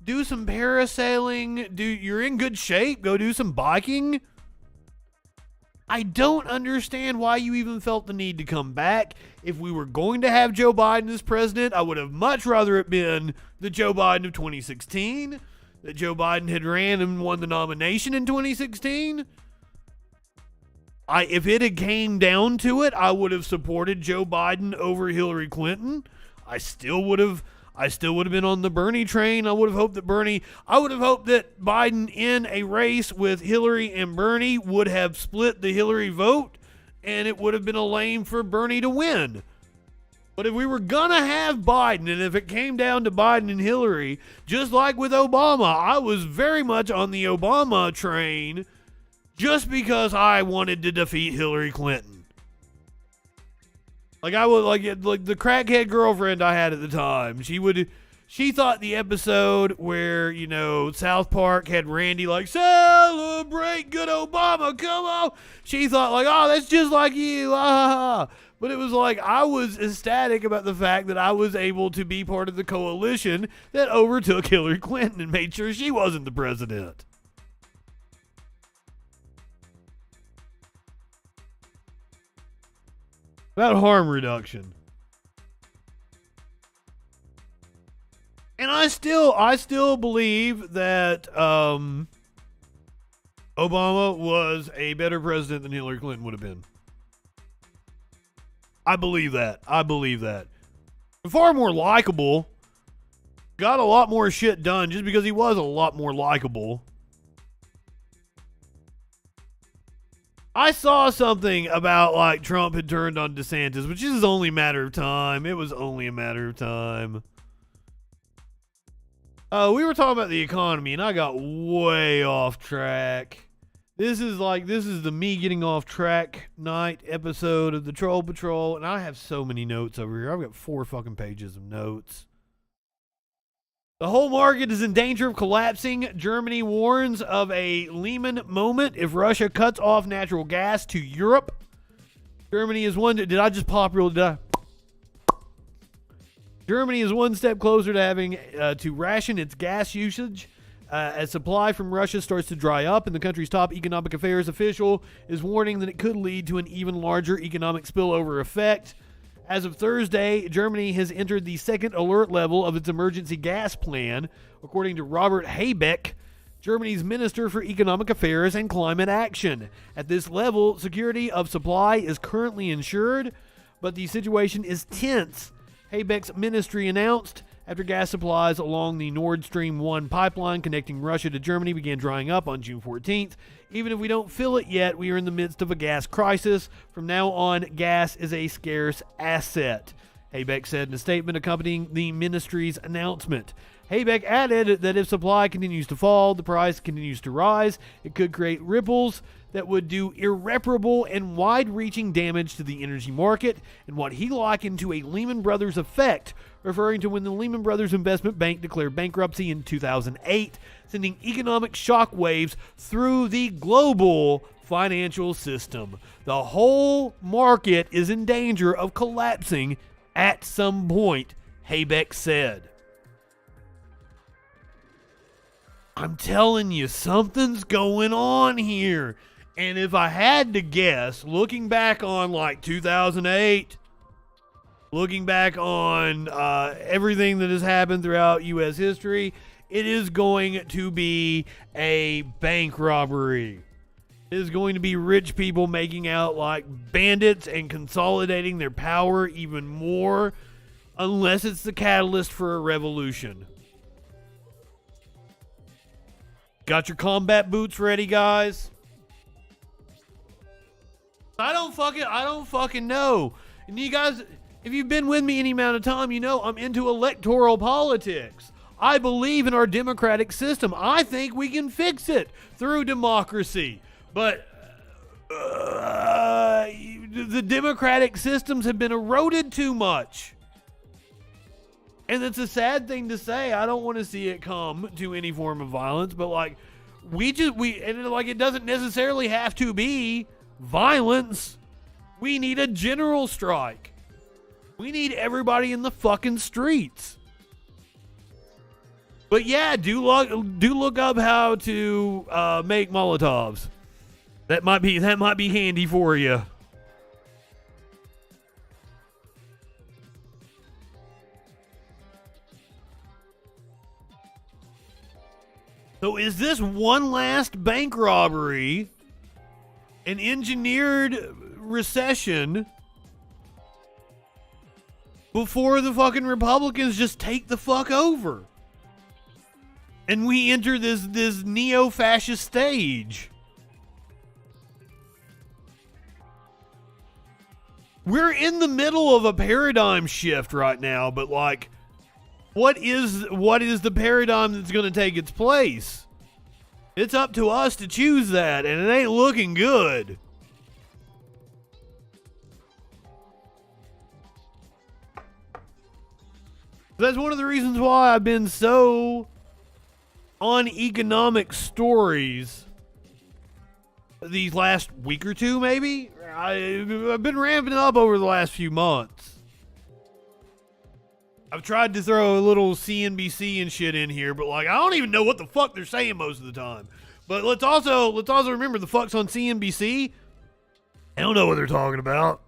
do some parasailing. You're in good shape. Go do some biking. I don't understand why you even felt the need to come back. If we were going to have Joe Biden as president, I would have much rather it been the Joe Biden of 2016, that Joe Biden had ran and won the nomination in 2016. If it had came down to it, I would have supported Joe Biden over Hillary Clinton. I still would have been on the Bernie train. I would have hoped that Biden in a race with Hillary and Bernie would have split the Hillary vote, and it would have been a lane for Bernie to win. But if we were going to have Biden, and if it came down to Biden and Hillary, just like with Obama, I was very much on the Obama train just because I wanted to defeat Hillary Clinton. Like I would like the crackhead girlfriend I had at the time. She thought the episode where, you know, South Park had Randy like, celebrate good Obama, come on. She thought like, oh, that's just like you. Ah. But it was like I was ecstatic about the fact that I was able to be part of the coalition that overtook Hillary Clinton and made sure she wasn't the president. About harm reduction. And I still believe that Obama was a better president than Hillary Clinton would have been. I believe that. Far more likable. Got a lot more shit done just because he was a lot more likable. I saw something about like Trump had turned on DeSantis, which is only a matter of time. It was only a matter of time. We were talking about the economy, and I got way off track. This is the me getting off track night episode of the Troll Patrol, and I have so many notes over here. I've got 4 fucking pages of notes. The whole market is in danger of collapsing. Germany warns of a Lehman moment if Russia cuts off natural gas to Europe. Germany is one. Did I just pop real? Did I? Germany is one step closer to having to ration its gas usage as supply from Russia starts to dry up, and the country's top economic affairs official is warning that it could lead to an even larger economic spillover effect. As of Thursday, Germany has entered the second alert level of its emergency gas plan, according to Robert Habeck, Germany's Minister for Economic Affairs and Climate Action. At this level, security of supply is currently ensured, but the situation is tense. Habeck's ministry announced after gas supplies along the Nord Stream 1 pipeline connecting Russia to Germany began drying up on June 14th. Even if we don't feel it yet, we are in the midst of a gas crisis. From now on, gas is a scarce asset, Habeck said in a statement accompanying the ministry's announcement. Habeck added that if supply continues to fall, the price continues to rise, it could create ripples that would do irreparable and wide-reaching damage to the energy market, and what he likened to a Lehman Brothers effect, referring to when the Lehman Brothers Investment Bank declared bankruptcy in 2008, sending economic shockwaves through the global financial system. The whole market is in danger of collapsing at some point, Habeck said. I'm telling you, something's going on here. And if I had to guess, looking back on like 2008, looking back on everything that has happened throughout U.S. history, it is going to be a bank robbery. It is going to be rich people making out like bandits and consolidating their power even more, unless it's the catalyst for a revolution. Got your combat boots ready, guys? I don't fucking know. And you guys, if you've been with me any amount of time, you know I'm into electoral politics. I believe in our democratic system. I think we can fix it through democracy. But the democratic systems have been eroded too much. And it's a sad thing to say. I don't want to see it come to any form of violence, but like it doesn't necessarily have to be violence. We need a general strike. We need everybody in the fucking streets. But yeah, do look up how to make Molotovs. That might be handy for you. So is this one last bank robbery, an engineered recession, before the fucking Republicans just take the fuck over. And we enter this neo-fascist stage. We're in the middle of a paradigm shift right now, but like, what is the paradigm that's going to take its place? It's up to us to choose that, and it ain't looking good. That's one of the reasons why I've been so on economic stories these last week or two, maybe. I've been ramping up over the last few months. I've tried to throw a little CNBC and shit in here, but like, I don't even know what the fuck they're saying most of the time. But let's also remember the fucks on CNBC. I don't know what they're talking about.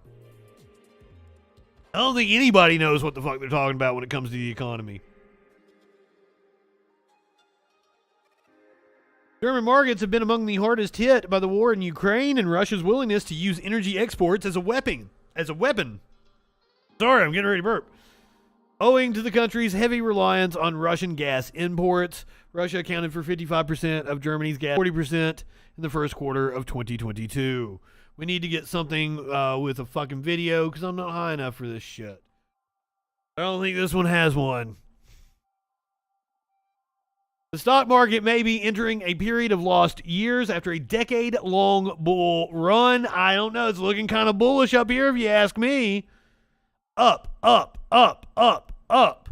I don't think anybody knows what the fuck they're talking about when it comes to the economy. German markets have been among the hardest hit by the war in Ukraine and Russia's willingness to use energy exports as a weapon. Sorry, I'm getting ready to burp. Owing to the country's heavy reliance on Russian gas imports, Russia accounted for 55% of Germany's gas, 40% in the first quarter of 2022. We need to get something with a fucking video because I'm not high enough for this shit. I don't think this one has one. The stock market may be entering a period of lost years after a decade-long bull run. I don't know. It's looking kind of bullish up here if you ask me. Up, up, up, up, up.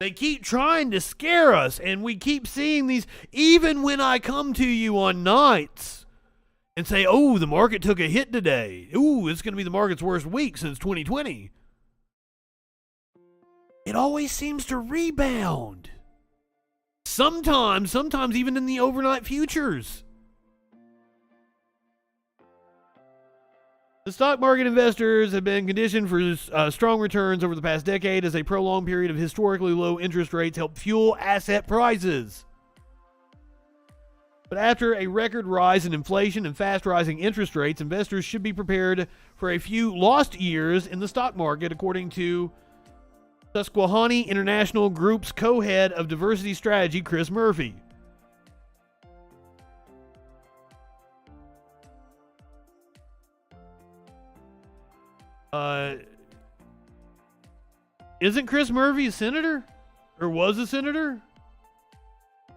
They keep trying to scare us, and we keep seeing these, even when I come to you on nights and say, oh, the market took a hit today. Ooh, it's going to be the market's worst week since 2020. It always seems to rebound. Sometimes even in the overnight futures. The stock market investors have been conditioned for strong returns over the past decade as a prolonged period of historically low interest rates help fuel asset prices. But after a record rise in inflation and fast rising interest rates, investors should be prepared for a few lost years in the stock market, according to Susquehanna International Group's co-head of diversity strategy, Chris Murphy. Isn't Chris Murphy a senator? Or was a senator?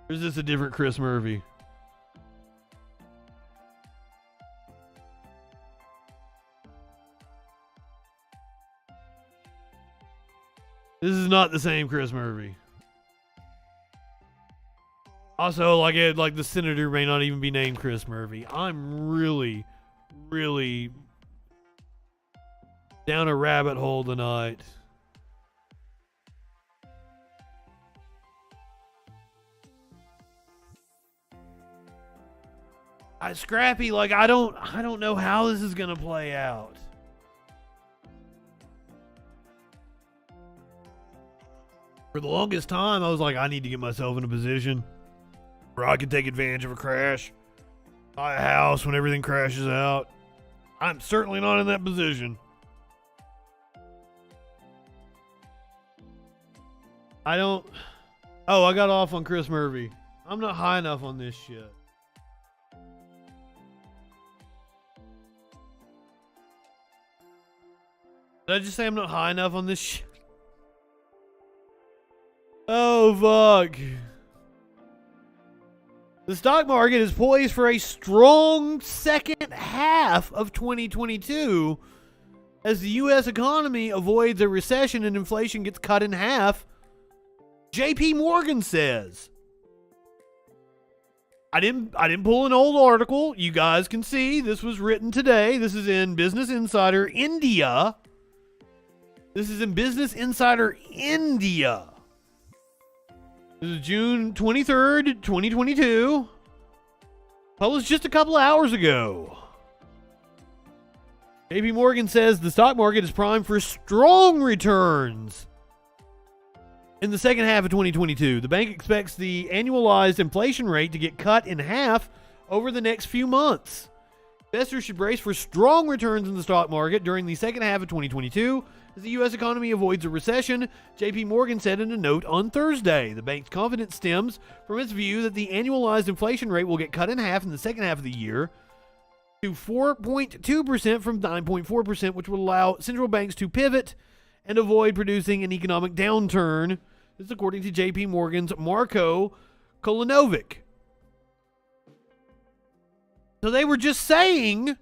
Or is this a different Chris Murphy? This is not the same Chris Murphy. Also, like the senator may not even be named Chris Murphy. I'm really, really down a rabbit hole tonight. Scrappy, like I don't know how this is gonna play out. For the longest time, I was like, I need to get myself in a position where I can take advantage of a crash, buy a house when everything crashes out. I'm certainly not in that position. I got off on Chris Murphy. I'm not high enough on this shit. Did I just say I'm not high enough on this shit? Oh, fuck. The stock market is poised for a strong second half of 2022 as the U.S. economy avoids a recession and inflation gets cut in half, J.P. Morgan says. I didn't pull an old article. You guys can see this was written today. This is in Business Insider India. This is in Business Insider India. This is June 23rd, 2022. Published just a couple of hours ago. JP Morgan says the stock market is primed for strong returns in the second half of 2022. The bank expects the annualized inflation rate to get cut in half over the next few months. Investors should brace for strong returns in the stock market during the second half of 2022 as the U.S. economy avoids a recession, J.P. Morgan said in a note on Thursday. The bank's confidence stems from its view that the annualized inflation rate will get cut in half in the second half of the year to 4.2% from 9.4%, which will allow central banks to pivot and avoid producing an economic downturn. This is according to J.P. Morgan's Marko Kolanovic. So they were just saying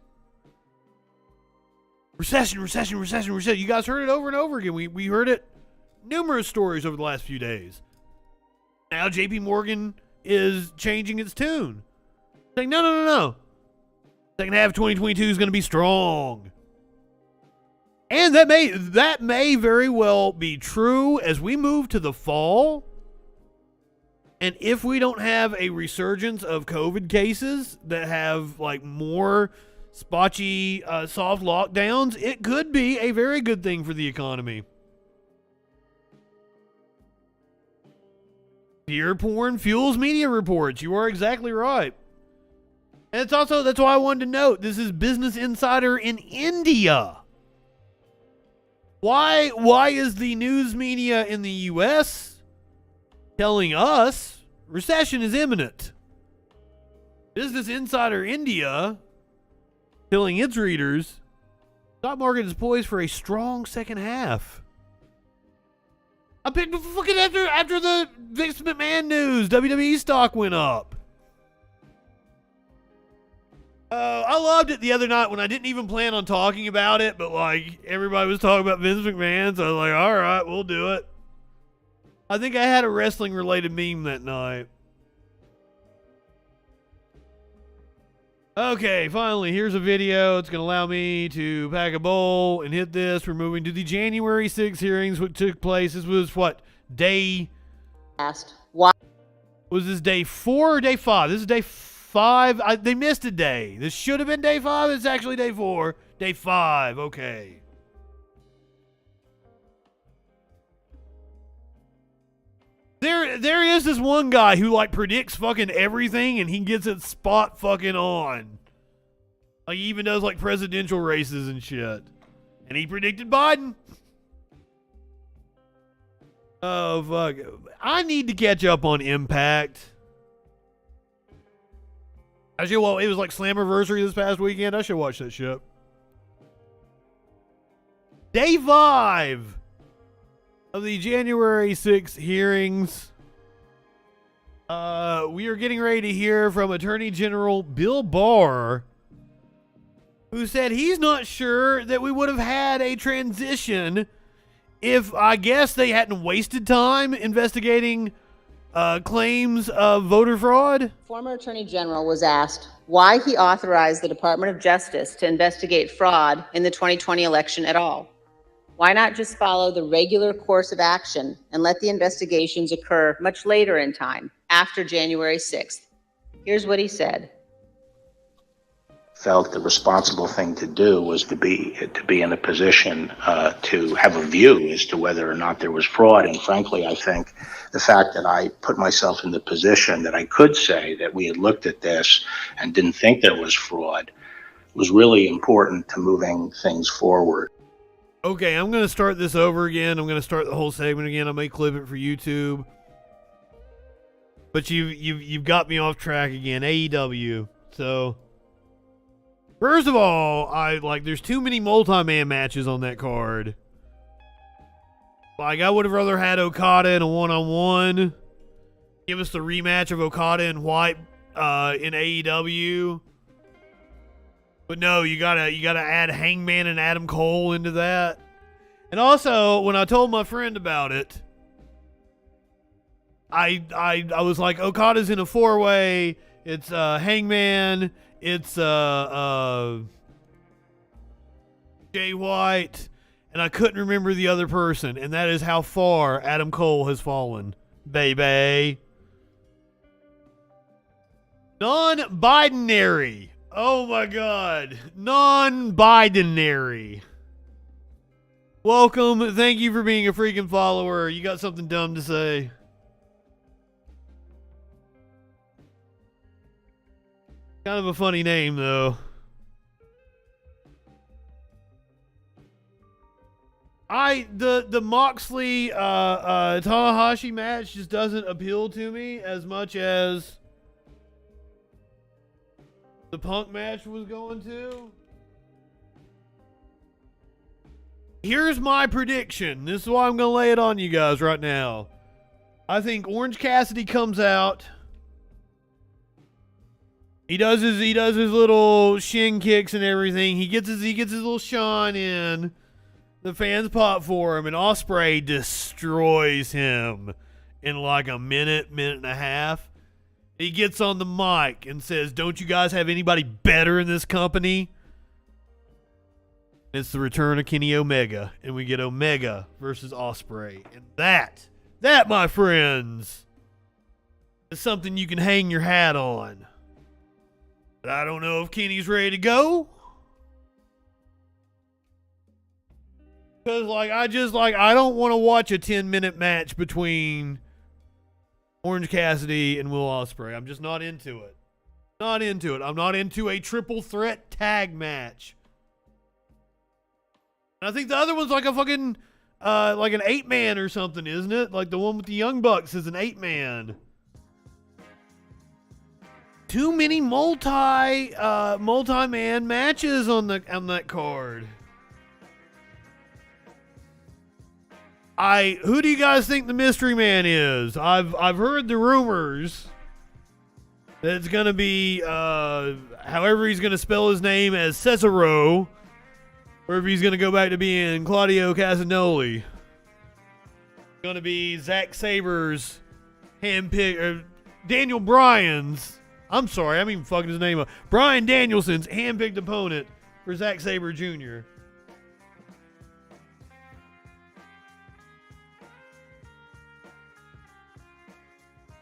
recession. You guys heard it over and over again. We heard it numerous stories over the last few days. Now JP Morgan is changing its tune. Saying, no. Second half of 2022 is going to be strong. And that may very well be true as we move to the fall. And if we don't have a resurgence of COVID cases that have like more spotchy soft lockdowns, it could be a very good thing for the economy. Fear porn fuels media reports. You are exactly right. And it's also, that's why I wanted to note, this is Business Insider in India. Why is the news media in the U.S. telling us recession is imminent? Business Insider India telling its readers stock market is poised for a strong second half. I picked fucking after the Vince McMahon news, WWE stock went up. I loved it the other night when I didn't even plan on talking about it, but like everybody was talking about Vince McMahon, so I was like, all right, we'll do it. I think I had a wrestling related meme that night. Okay, finally, here's a video. It's going to allow me to pack a bowl and hit this. We're moving to the January 6th hearings, which took place. This was what? Day... Asked why... Was this day 4 or day 5? This is day 5. They missed a day. This should have been day 5. It's actually day 4. Day 5. Okay. There is this one guy who like predicts fucking everything and he gets it spot fucking on. Like he even does like presidential races and shit. And he predicted Biden. Oh fuck. I need to catch up on Impact. It was like Slammiversary this past weekend. I should watch that shit. Day 5 of the January 6th hearings. We are getting ready to hear from Attorney General Bill Barr, who said he's not sure that we would have had a transition if, I guess, they hadn't wasted time investigating claims of voter fraud. Former Attorney General was asked why he authorized the Department of Justice to investigate fraud in the 2020 election at all. Why not just follow the regular course of action and let the investigations occur much later in time, after January 6th? Here's what he said. Felt the responsible thing to do was to be in a position to have a view as to whether or not there was fraud. And frankly, I think the fact that I put myself in the position that I could say that we had looked at this and didn't think there was fraud was really important to moving things forward. Okay, I'm going to start this over again. I'm going to start the whole segment again. I may clip it for YouTube. But you've got me off track again. AEW. So, first of all, there's too many multi-man matches on that card. Like, I would have rather had Okada in a one-on-one. Give us the rematch of Okada and White in AEW. But no, you gotta add Hangman and Adam Cole into that. And also, when I told my friend about it, I was like, Okada's in a 4-way. It's Hangman. It's Jay White, and I couldn't remember the other person, and that is how far Adam Cole has fallen, baby. Non-binary. Oh my God. Non-binary. Welcome. Thank you for being a freaking follower. You got something dumb to say? Kind of a funny name, though. why the Moxley Tanahashi match just doesn't appeal to me as much as the Punk match was going to. Here's my prediction. This is why I'm going to lay it on you guys right now. I think Orange Cassidy comes out. He does his little shin kicks and everything. He gets his little shine in. The fans pop for him, and Ospreay destroys him in like a minute and a half. He gets on the mic and says, "Don't you guys have anybody better in this company?" It's the return of Kenny Omega, and we get Omega versus Ospreay. And that, my friends, is something you can hang your hat on. But I don't know if Kenny's ready to go. Because, I don't want to watch a 10-minute match between Orange Cassidy and Will Ospreay. I'm just not into it. I'm not into a triple threat tag match. And I think the other one's like a fucking, like an 8-man or something, isn't it? Like the one with the Young Bucks is an 8-man. Too many multi-man matches on that card. Who do you guys think the mystery man is? I've heard the rumors that it's gonna be however he's gonna spell his name as Cesaro, or if he's gonna go back to being Claudio Castagnoli. It's gonna be Zack Saber's handpicked, or Daniel Bryan's. I'm sorry, I'm even fucking his name up. Bryan Danielson's handpicked opponent for Zack Saber Jr.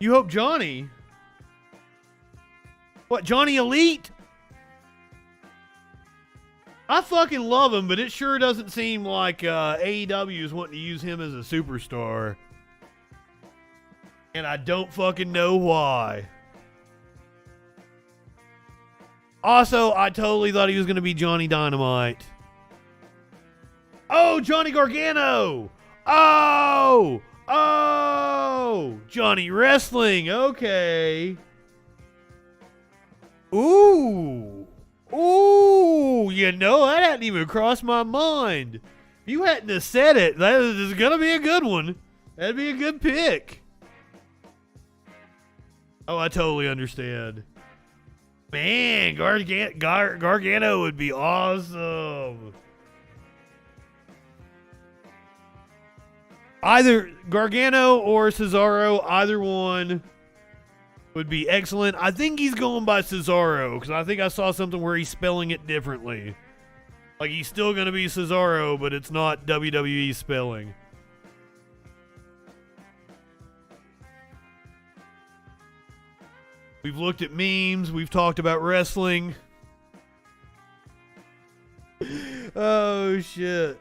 You hope Johnny? What, Johnny Elite? I fucking love him, but it sure doesn't seem like AEW is wanting to use him as a superstar. And I don't fucking know why. Also, I totally thought he was going to be Johnny Dynamite. Oh, Johnny Gargano! Oh! Johnny Wrestling, okay. Ooh, you know, that hadn't even crossed my mind. If you hadn't have said it, that is going to be a good one. That'd be a good pick. Oh, I totally understand. Man, Gargano would be awesome. Either Gargano or Cesaro, either one would be excellent. I think he's going by Cesaro because I think I saw something where he's spelling it differently. Like he's still going to be Cesaro, but it's not WWE spelling. We've looked at memes. We've talked about wrestling. Oh, shit.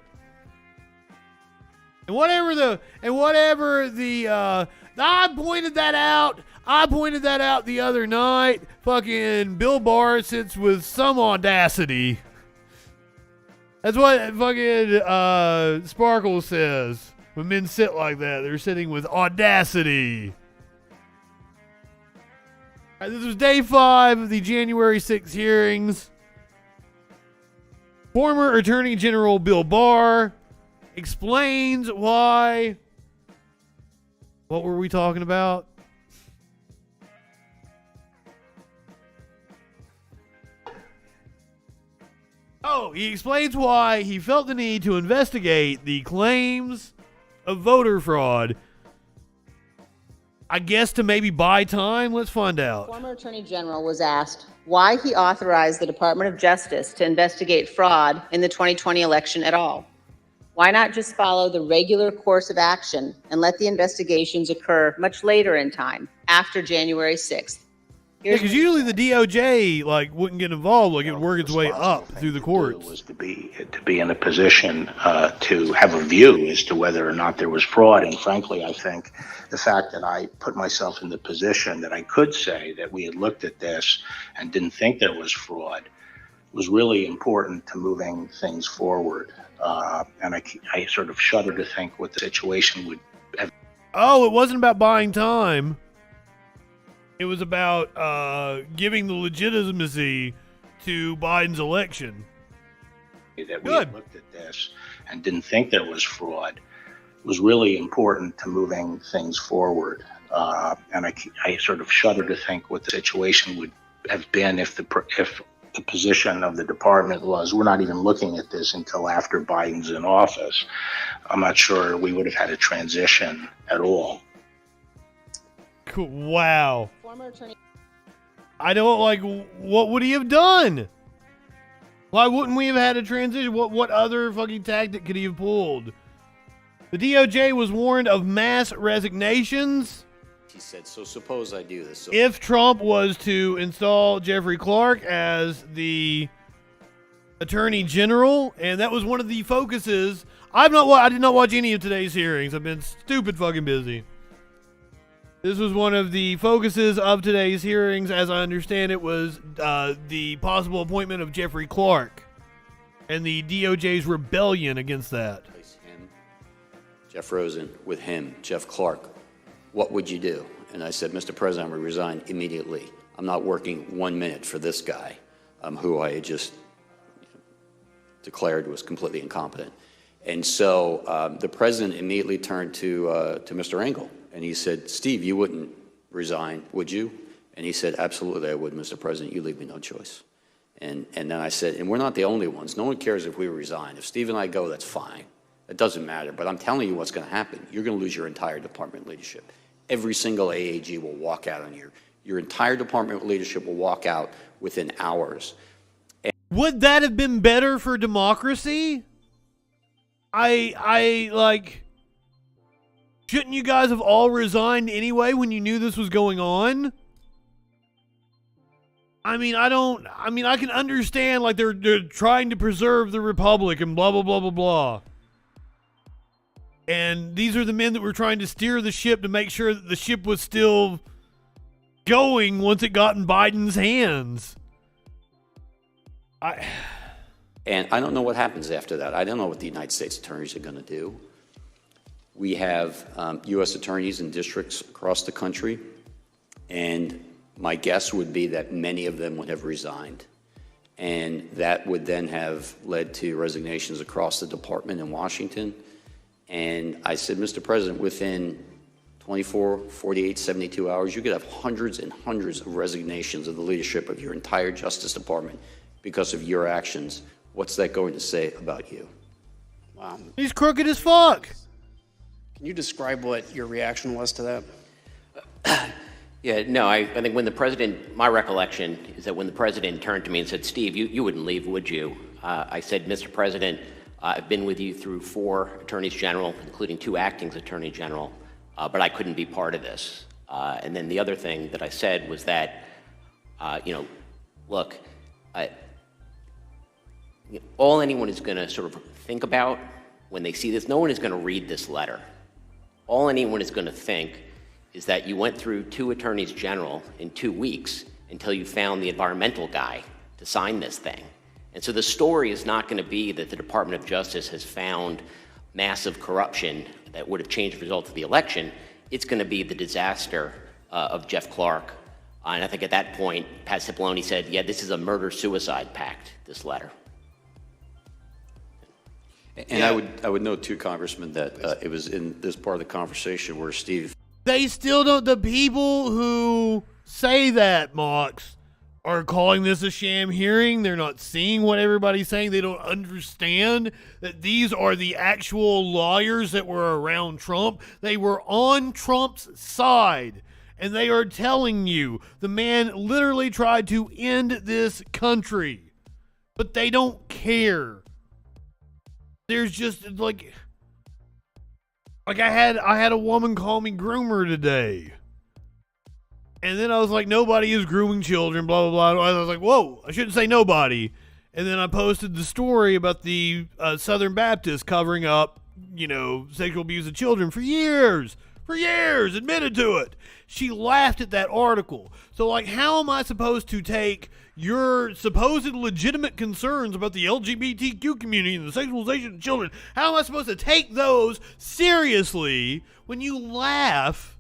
And whatever the I pointed that out the other night. Fucking Bill Barr sits with some audacity. That's what fucking Sparkle says. When men sit like that, they're sitting with audacity. All right, this was day 5 of the January 6th hearings. Former Attorney General Bill Barr explains why. What were we talking about? Oh, he explains why he felt the need to investigate the claims of voter fraud. I guess to maybe buy time. Let's find out. Former Attorney General was asked why he authorized the Department of Justice to investigate fraud in the 2020 election at all. Why not just follow the regular course of action and let the investigations occur much later in time, after January 6th? Yeah, because usually the DOJ wouldn't get involved. It would work its way up through the courts. Was to be in a position to have a view as to whether or not there was fraud. And frankly, I think the fact that I put myself in the position that I could say that we had looked at this and didn't think there was fraud was really important to moving things forward. And I sort of shudder to think what the situation would have. Oh, it wasn't about buying time. It was about giving the legitimacy to Biden's election. That we looked at this and didn't think there was fraud was really important to moving things forward. And I sort of shudder to think what the situation would have been if the position of the department was, we're not even looking at this until after Biden's in office. I'm not sure we would have had a transition at all. Cool. Wow. Former attorney. I don't what would he have done? Why wouldn't we have had a transition? What other fucking tactic could he have pulled? The DOJ was warned of mass resignations. He said, so suppose I do this. So if Trump was to install Jeffrey Clark as the Attorney General, and that was one of the focuses. I did not watch any of today's hearings. I've been stupid fucking busy. This was one of the focuses of today's hearings, as I understand it, was the possible appointment of Jeffrey Clark and the DOJ's rebellion against that. Him, Jeff Rosen, with him, Jeff Clark. What would you do? And I said, Mr. President, I would resign immediately. I'm not working 1 minute for this guy, who I had just declared was completely incompetent. And so the president immediately turned to Mr. Engel, and he said, Steve, you wouldn't resign, would you? And he said, absolutely I would, Mr. President. You leave me no choice. And then I said, and we're not the only ones. No one cares if we resign. If Steve and I go, that's fine. It doesn't matter. But I'm telling you what's going to happen. You're going to lose your entire department leadership. Every single AAG will walk out on you. Your entire department leadership will walk out within hours. Would that have been better for democracy? Shouldn't you guys have all resigned anyway when you knew this was going on? I can understand they're trying to preserve the republic and blah, blah, blah, blah, blah. And these are the men that were trying to steer the ship to make sure that the ship was still going once it got in Biden's hands. And I don't know what happens after that. I don't know what the United States attorneys are going to do. We have U.S. attorneys in districts across the country, and my guess would be that many of them would have resigned. And that would then have led to resignations across the department in Washington. And I said, Mr. President, within 24, 48, 72 hours, you could have hundreds and hundreds of resignations of the leadership of your entire Justice Department because of your actions. What's that going to say about you? Wow. He's crooked as fuck. Can you describe what your reaction was to that? Yeah, no, I think when the president, my recollection is that when the president turned to me and said, Steve, you wouldn't leave, would you? I said, Mr. President, I've been with you through 4 attorneys general, including 2 acting attorney general, but I couldn't be part of this. And then the other thing that I said was that, look, all anyone is going to sort of think about when they see this, no one is going to read this letter. All anyone is going to think is that you went through 2 attorneys general in 2 weeks until you found the environmental guy to sign this thing. And so the story is not going to be that the Department of Justice has found massive corruption that would have changed the result of the election. It's going to be the disaster of Jeff Clark. And I think at that point, Pat Cipollone said, yeah, this is a murder-suicide pact, this letter. And I would note too, Congressman, that it was in this part of the conversation where Steve. They still don't. The people who say that, Mox, are calling this a sham hearing. They're not seeing what everybody's saying. They don't understand that these are the actual lawyers that were around Trump. They were on Trump's side. And they are telling you the man literally tried to end this country. But they don't care. There's just like I had a woman call me groomer today. And then I was like, nobody is grooming children, blah, blah, blah. I was like, whoa, I shouldn't say nobody. And then I posted the story about the Southern Baptists covering up, sexual abuse of children for years. for years, admitted to it. She laughed at that article. So, like, how am I supposed to take your supposed legitimate concerns about the LGBTQ community and the sexualization of children? How am I supposed to take those seriously when you laugh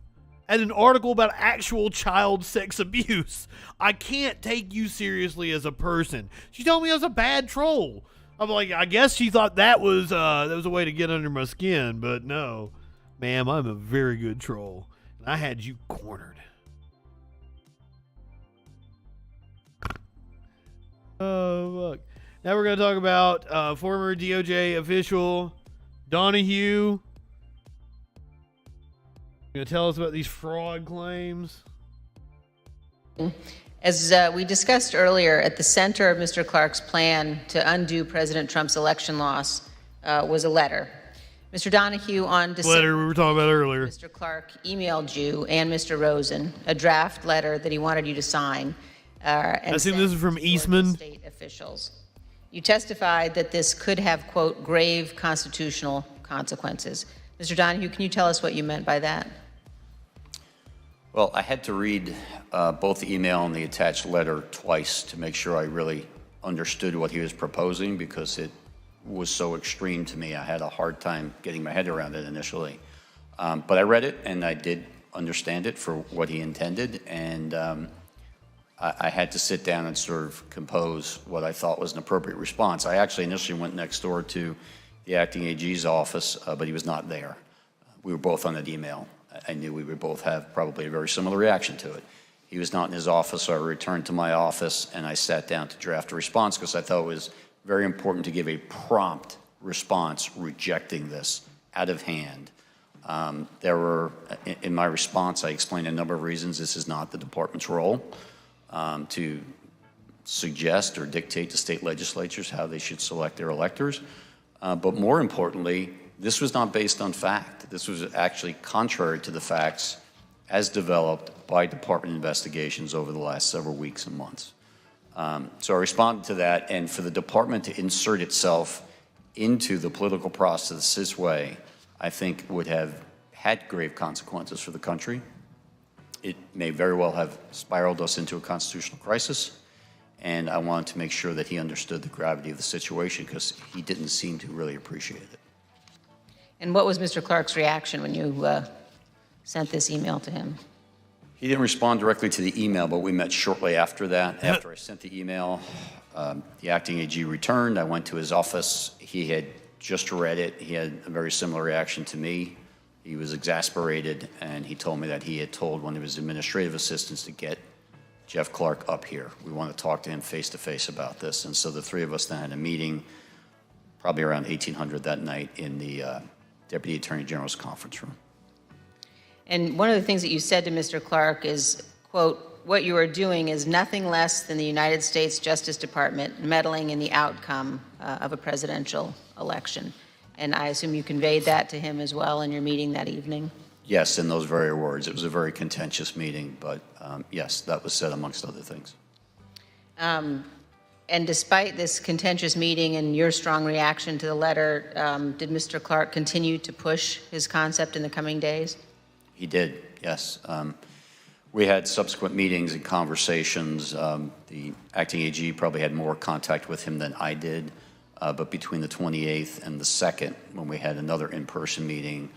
at an article about actual child sex abuse? I can't take you seriously as a person. She told me I was a bad troll. I'm like, I guess she thought that was a way to get under my skin, but no. Ma'am, I'm a very good troll. And I had you cornered. Oh, fuck. Now we're going to talk about former DOJ official Donahue. You going to tell us about these fraud claims? As we discussed earlier, at the center of Mr. Clark's plan to undo President Trump's election loss was a letter. Mr. Donahue, on December, letter we were talking about earlier, Mr. Clark emailed you and Mr. Rosen a draft letter that he wanted you to sign. I assume this is from Eastman. State officials. You testified that this could have, quote, grave constitutional consequences. Mr. Donahue, can you tell us what you meant by that? Well, I had to read both the email and the attached letter twice to make sure I really understood what he was proposing, because it was so extreme to me. I had a hard time getting my head around it initially. But I read it, and I did understand it for what he intended, and I had to sit down and sort of compose what I thought was an appropriate response. I actually initially went next door to the acting AG's office, but he was not there. We were both on that email. I knew we would both have probably a very similar reaction to it. He was not in his office, so I returned to my office, and I sat down to draft a response because I thought it was very important to give a prompt response rejecting this out of hand. There were, in my response, I explained a number of reasons this is not the department's role to suggest or dictate to state legislatures how they should select their electors. But more importantly, this was not based on fact. This was actually contrary to the facts as developed by department investigations over the last several weeks and months. So I responded to that, and for the department to insert itself into the political process this way, I think would have had grave consequences for the country. It may very well have spiraled us into a constitutional crisis, and I wanted to make sure that he understood the gravity of the situation because he didn't seem to really appreciate it. And what was Mr. Clark's reaction when you sent this email to him? He didn't respond directly to the email, but we met shortly after that. After I sent the email, the acting AG returned. I went to his office. He had just read it. He had a very similar reaction to me. He was exasperated, and he told me that he had told one of his administrative assistants to get Jeff Clark up here. We want to talk to him face-to-face about this. And so the three of us then had a meeting probably around 1800 that night in the Deputy Attorney General's conference room. And one of the things that you said to Mr. Clark is, quote, what you are doing is nothing less than the United States Justice Department meddling in the outcome of a presidential election. And I assume you conveyed that to him as well in your meeting that evening? Yes, in those very words. It was a very contentious meeting, but yes, that was said amongst other things. And despite this contentious meeting and your strong reaction to the letter, did Mr. Clark continue to push his concept in the coming days? He did, yes. We had subsequent meetings and conversations. The acting AG probably had more contact with him than I did, but between the 28th and the 2nd, when we had another in-person meeting,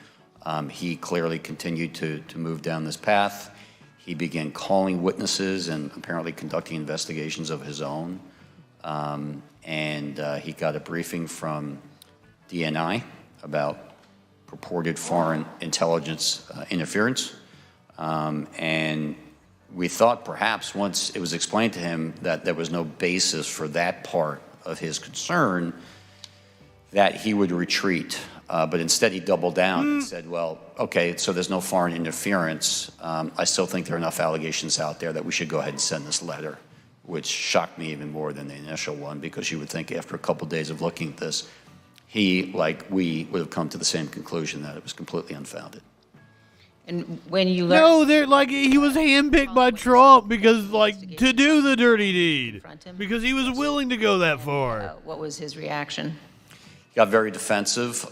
he clearly continued to move down this path. He began calling witnesses and apparently conducting investigations of his own. And he got a briefing from DNI about purported foreign intelligence interference. And we thought perhaps once it was explained to him that there was no basis for that part of his concern, that he would retreat. But instead he doubled down and said, well, okay, so there's no foreign interference. I still think there are enough allegations out there that we should go ahead and send this letter, which shocked me even more than the initial one, because you would think after a couple of days of looking at this, he, like we, would have come to the same conclusion that it was completely unfounded. And when you learned... No, they're like, he was handpicked by Trump because, like, to do the dirty deed. Because he was willing to go that far. What was his reaction? He got very defensive.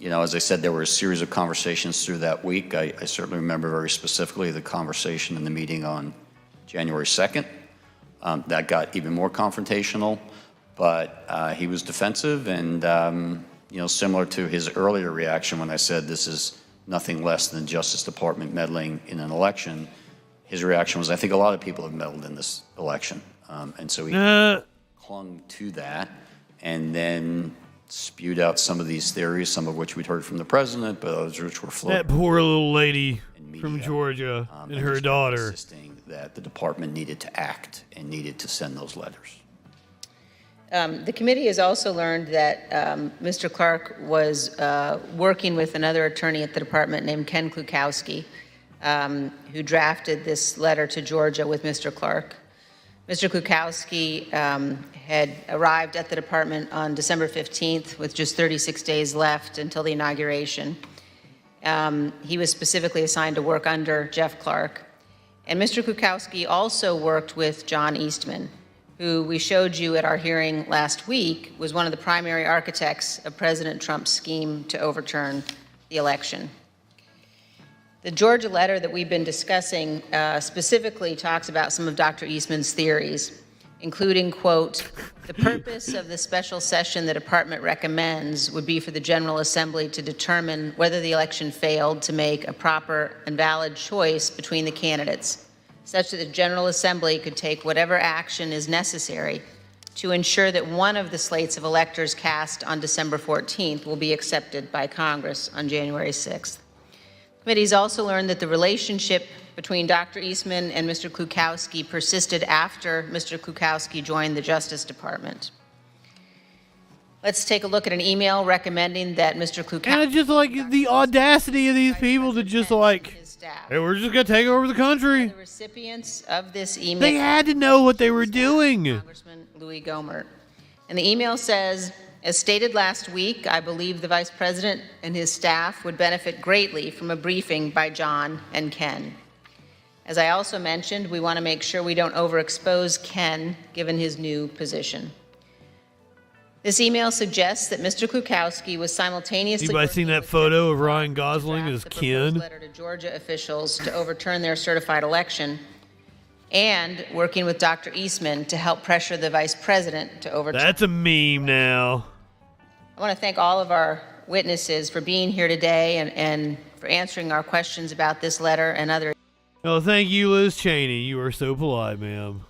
You know, as I said, there were a series of conversations through that week. I certainly remember very specifically the conversation in the meeting on January 2nd. That got even more confrontational, but he was defensive and, you know, similar to his earlier reaction when I said this is nothing less than Justice Department meddling in an election, his reaction was, I think a lot of people have meddled in this election. And so he clung to that and then spewed out some of these theories, some of which we'd heard from the president, but others which were floated. That poor little lady from Georgia and her daughter. Insisting that the department needed to act and needed to send those letters. The committee has also learned that Mr. Clark was working with another attorney at the department named Ken Klukowski, who drafted this letter to Georgia with Mr. Clark. Mr. Klukowski had arrived at the department on December 15th with just 36 days left until the inauguration. He was specifically assigned to work under Jeff Clark. And Mr. Klukowski also worked with John Eastman, who we showed you at our hearing last week was one of the primary architects of President Trump's scheme to overturn the election. The Georgia letter that we've been discussing specifically talks about some of Dr. Eastman's theories, including, quote, the purpose of the special session the department recommends would be for the General Assembly to determine whether the election failed to make a proper and valid choice between the candidates, such that the General Assembly could take whatever action is necessary to ensure that one of the slates of electors cast on December 14th will be accepted by Congress on January 6th. Committees also learned that the relationship between Dr. Eastman and Mr. Klukowski persisted after Mr. Klukowski joined the Justice Department. Let's take a look at an email recommending that Mr. Klukowski... And it's just like the audacity of these people to just like, hey, we're just going to take over the country. The recipients of this email... They had to know what they were doing. Congressman Louis Gohmert. And the email says, as stated last week, I believe the Vice President and his staff would benefit greatly from a briefing by John and Ken. As I also mentioned, we want to make sure we don't overexpose Ken given his new position. This email suggests that Mr. Klukowski was simultaneously... Anybody seen that photo of Ryan Gosling as Ken? ...letter to Georgia officials to overturn their certified election and working with Dr. Eastman to help pressure the Vice President to overturn... That's a meme now. I want to thank all of our witnesses for being here today and for answering our questions about this letter and other... Oh, thank you, Liz Cheney. You are so polite, ma'am.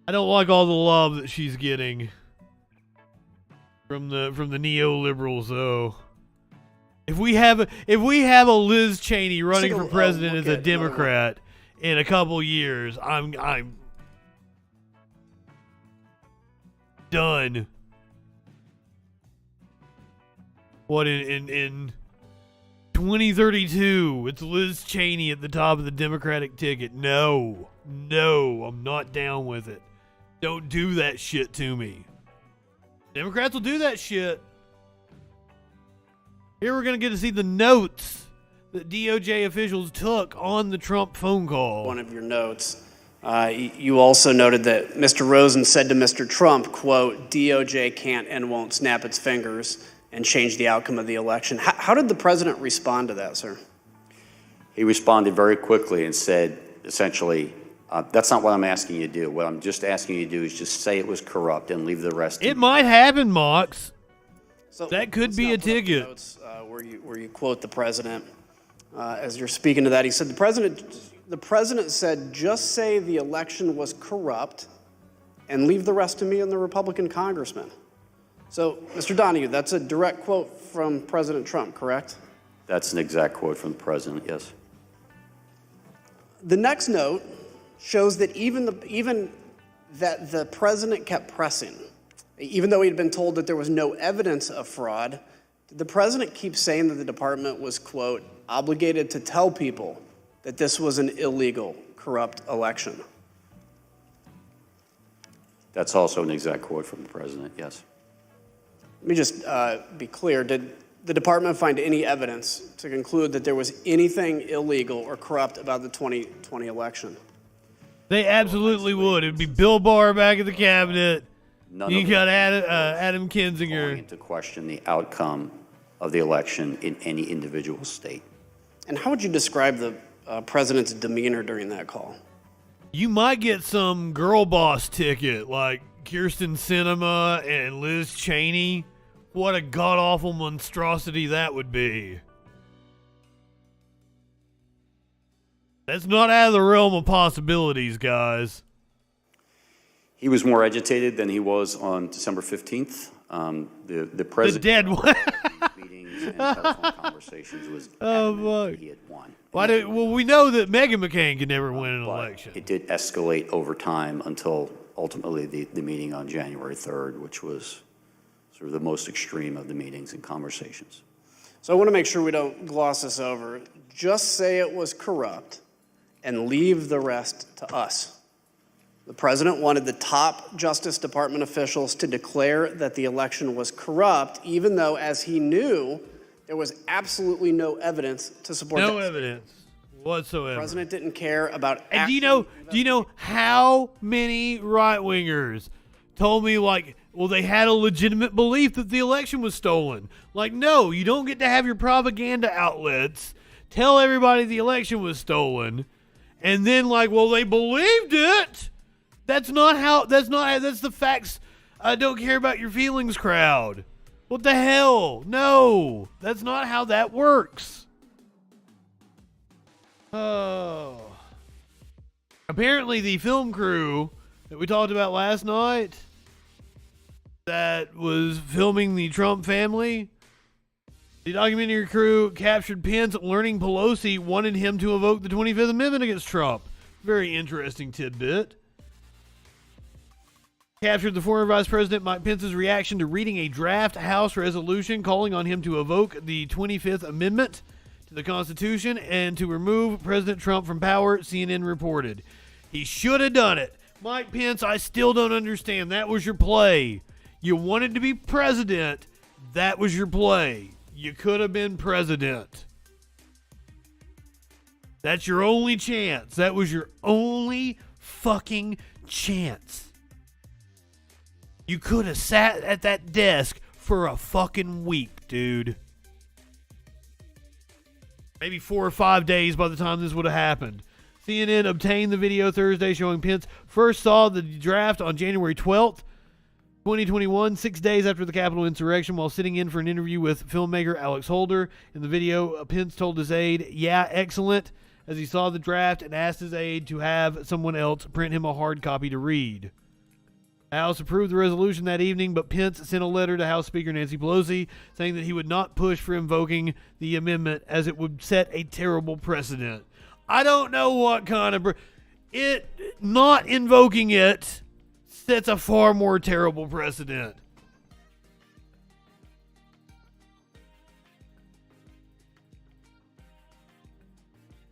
I don't like all the love that she's getting from the neoliberals, though. If we have a Liz Cheney running for president as a Democrat in a couple years, I'm done. What in 2032, it's Liz Cheney at the top of the Democratic ticket. No, I'm not down with it. Don't do that shit to me. Democrats will do that shit. Here we're going to get to see the notes that DOJ officials took on the Trump phone call. One of your notes. You also noted that Mr. Rosen said to Mr. Trump, quote, DOJ can't and won't snap its fingers and change the outcome of the election. How did the president respond to that, sir? He responded very quickly and said, essentially, that's not what I'm asking you to do. What I'm just asking you to do is just say it was corrupt and leave the rest. It might happen, Mox. So that could be a ticket. Notes, where you quote the president as you're speaking to that. He said the president said, just say the election was corrupt and leave the rest to me and the Republican congressman. So, Mr. Donahue, that's a direct quote from President Trump, correct? That's an exact quote from the president, yes. The next note shows that even that the president kept pressing. Even though he had been told that there was no evidence of fraud, the president keeps saying that the department was, quote, obligated to tell people that this was an illegal, corrupt election. That's also an exact quote from the president, yes. Let me just be clear. Did the department find any evidence to conclude that there was anything illegal or corrupt about the 2020 election? They absolutely would. It would be Bill Barr back at the cabinet. You got Adam Kinzinger. Calling into question the outcome of the election in any individual state. And how would you describe the president's demeanor during that call? You might get some girl boss ticket like Kirsten Sinema and Liz Cheney. What a god-awful monstrosity that would be. That's not out of the realm of possibilities, guys. He was more agitated than he was on December 15th. The president... The dead one. meetings and telephone conversations was fuck. He had won. Well, we know that Meghan McCain could never win an election. It did escalate over time until ultimately the meeting on January 3rd, which was sort of the most extreme of the meetings and conversations. So I want to make sure we don't gloss this over. Just say it was corrupt and leave the rest to us. The president wanted the top Justice Department officials to declare that the election was corrupt, even though, as he knew, there was absolutely no evidence to support No that. evidence whatsoever. The president didn't care about. And do you know how many right-wingers told me, like, well, they had a legitimate belief that the election was stolen? Like, no, you don't get to have your propaganda outlets tell everybody the election was stolen, and then, like, well, they believed it. That's the facts. I don't care about your feelings crowd. What the hell? No, that's not how that works. Oh. Apparently the film crew that we talked about last night that was filming the Trump family, the documentary crew captured Pence learning Pelosi wanted him to invoke the 25th Amendment against Trump. Very interesting tidbit. Captured the former Vice President Mike Pence's reaction to reading a draft House resolution calling on him to evoke the 25th Amendment to the Constitution and to remove President Trump from power, CNN reported. He should have done it. Mike Pence, I still don't understand. That was your play. You wanted to be president. That was your play. You could have been president. That's your only chance. That was your only fucking chance. You could have sat at that desk for a fucking week, dude. Maybe 4 or 5 days by the time this would have happened. CNN obtained the video Thursday showing Pence first saw the draft on January 12th, 2021, 6 days after the Capitol insurrection, while sitting in for an interview with filmmaker Alex Holder. In the video, Pence told his aide, "Yeah, excellent," as he saw the draft and asked his aide to have someone else print him a hard copy to read. The House approved the resolution that evening, but Pence sent a letter to House Speaker Nancy Pelosi saying that he would not push for invoking the amendment as it would set a terrible precedent. I don't know what kind of... not invoking it sets a far more terrible precedent.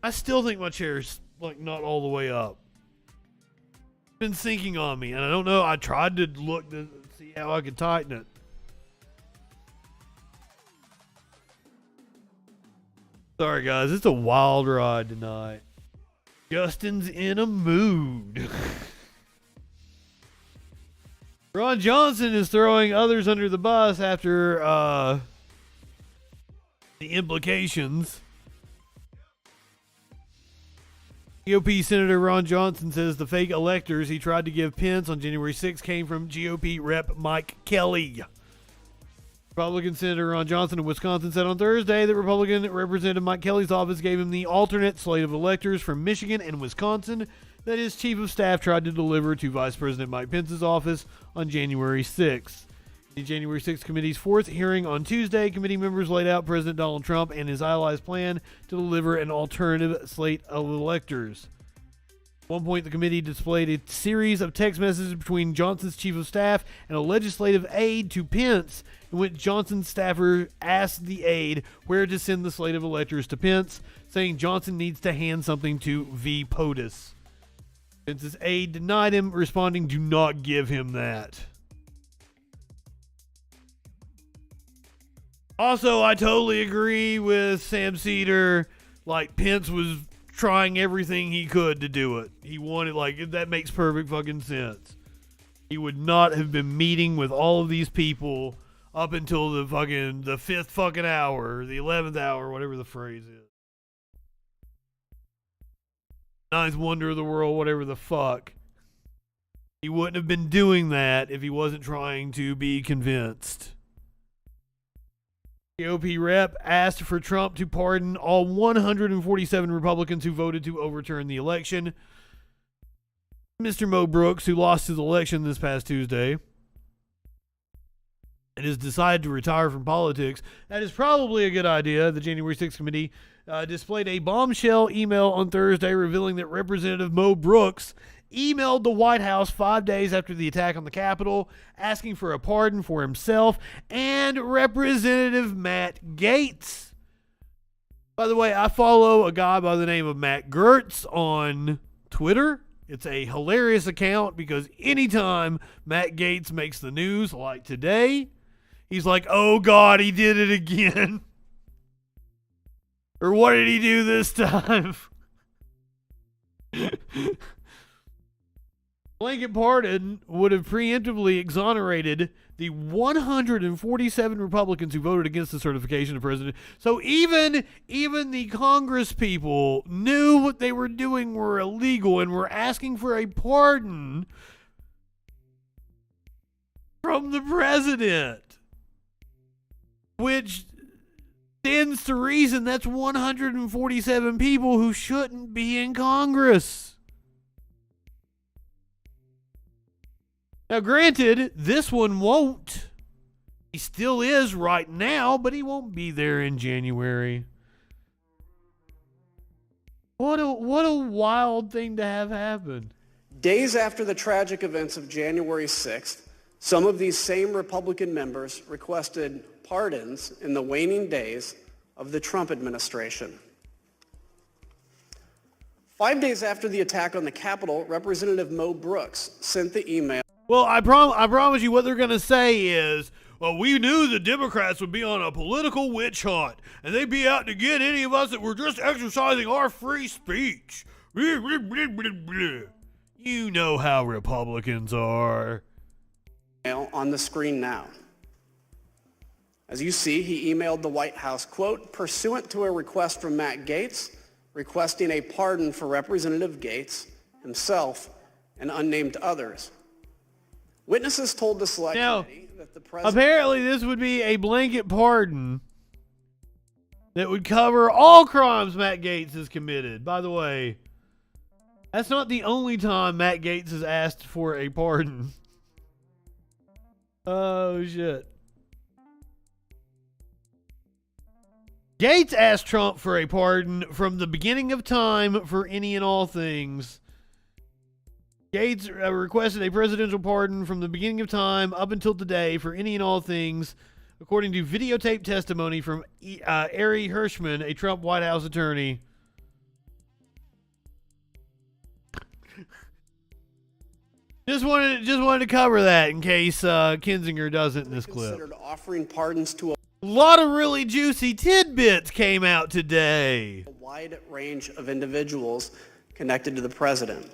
I still think my chair's, like, not all the way up. Been sinking on me, and I don't know. I tried to look to see how I could tighten it. Sorry, guys. It's a wild ride tonight. Justin's in a mood. Ron Johnson is throwing others under the bus after the implications. GOP Senator Ron Johnson says the fake electors he tried to give Pence on January 6th came from GOP Rep. Mike Kelly. Republican Senator Ron Johnson of Wisconsin said on Thursday that Republican Representative Mike Kelly's office gave him the alternate slate of electors from Michigan and Wisconsin that his chief of staff tried to deliver to Vice President Mike Pence's office on January 6th. The January 6th committee's fourth hearing on Tuesday, committee members laid out President Donald Trump and his allies' plan to deliver an alternative slate of electors. At one point, the committee displayed a series of text messages between Johnson's chief of staff and a legislative aide to Pence, in which Johnson's staffer asked the aide where to send the slate of electors to Pence, saying Johnson needs to hand something to V. POTUS. Pence's aide denied him, responding, "Do not give him that." Also, I totally agree with Sam Cedar. Like, Pence was trying everything he could to do it. He wanted, like, that makes perfect fucking sense. He would not have been meeting with all of these people up until the fifth fucking hour, or the 11th hour, whatever the phrase is. Ninth wonder of the world, whatever the fuck. He wouldn't have been doing that if he wasn't trying to be convinced. GOP rep asked for Trump to pardon all 147 Republicans who voted to overturn the election. Mr. Mo Brooks, who lost his election this past Tuesday and has decided to retire from politics. That is probably a good idea. The January 6th committee displayed a bombshell email on Thursday revealing that Representative Mo Brooks emailed the White House 5 days after the attack on the Capitol, asking for a pardon for himself and Representative Matt Gaetz. By the way, I follow a guy by the name of Matt Gertz on Twitter. It's a hilarious account because anytime Matt Gaetz makes the news, like today, he's like, oh God, he did it again. Or what did he do this time? Blanket pardon would have preemptively exonerated the 147 Republicans who voted against the certification of president. So even the Congress people knew what they were doing were illegal and were asking for a pardon from the president, which stands to reason that's 147 people who shouldn't be in Congress. Now, granted, this one won't. He still is right now, but he won't be there in January. What a wild thing to have happen. Days after the tragic events of January 6th, some of these same Republican members requested pardons in the waning days of the Trump administration. 5 days after the attack on the Capitol, Representative Mo Brooks sent the email. Well, I promise you what they're going to say is, well, we knew the Democrats would be on a political witch hunt, and they'd be out to get any of us that were just exercising our free speech. You know how Republicans are. On the screen now. As you see, he emailed the White House, quote, pursuant to a request from Matt Gaetz, requesting a pardon for Representative Gaetz, himself, and unnamed others. Witnesses told the Select Committee that the president... Apparently this would be a blanket pardon that would cover all crimes Matt Gaetz has committed. By the way, that's not the only time Matt Gaetz has asked for a pardon. Oh, shit. Gaetz asked Trump for a pardon from the beginning of time for any and all things. Gaetz requested a presidential pardon from the beginning of time up until today for any and all things, according to videotaped testimony from Ari Hirschman, a Trump White House attorney. Just wanted to cover that in case Kinzinger doesn't in this clip. Considered offering pardons to A lot of really juicy tidbits came out today. a wide range of individuals connected to the president.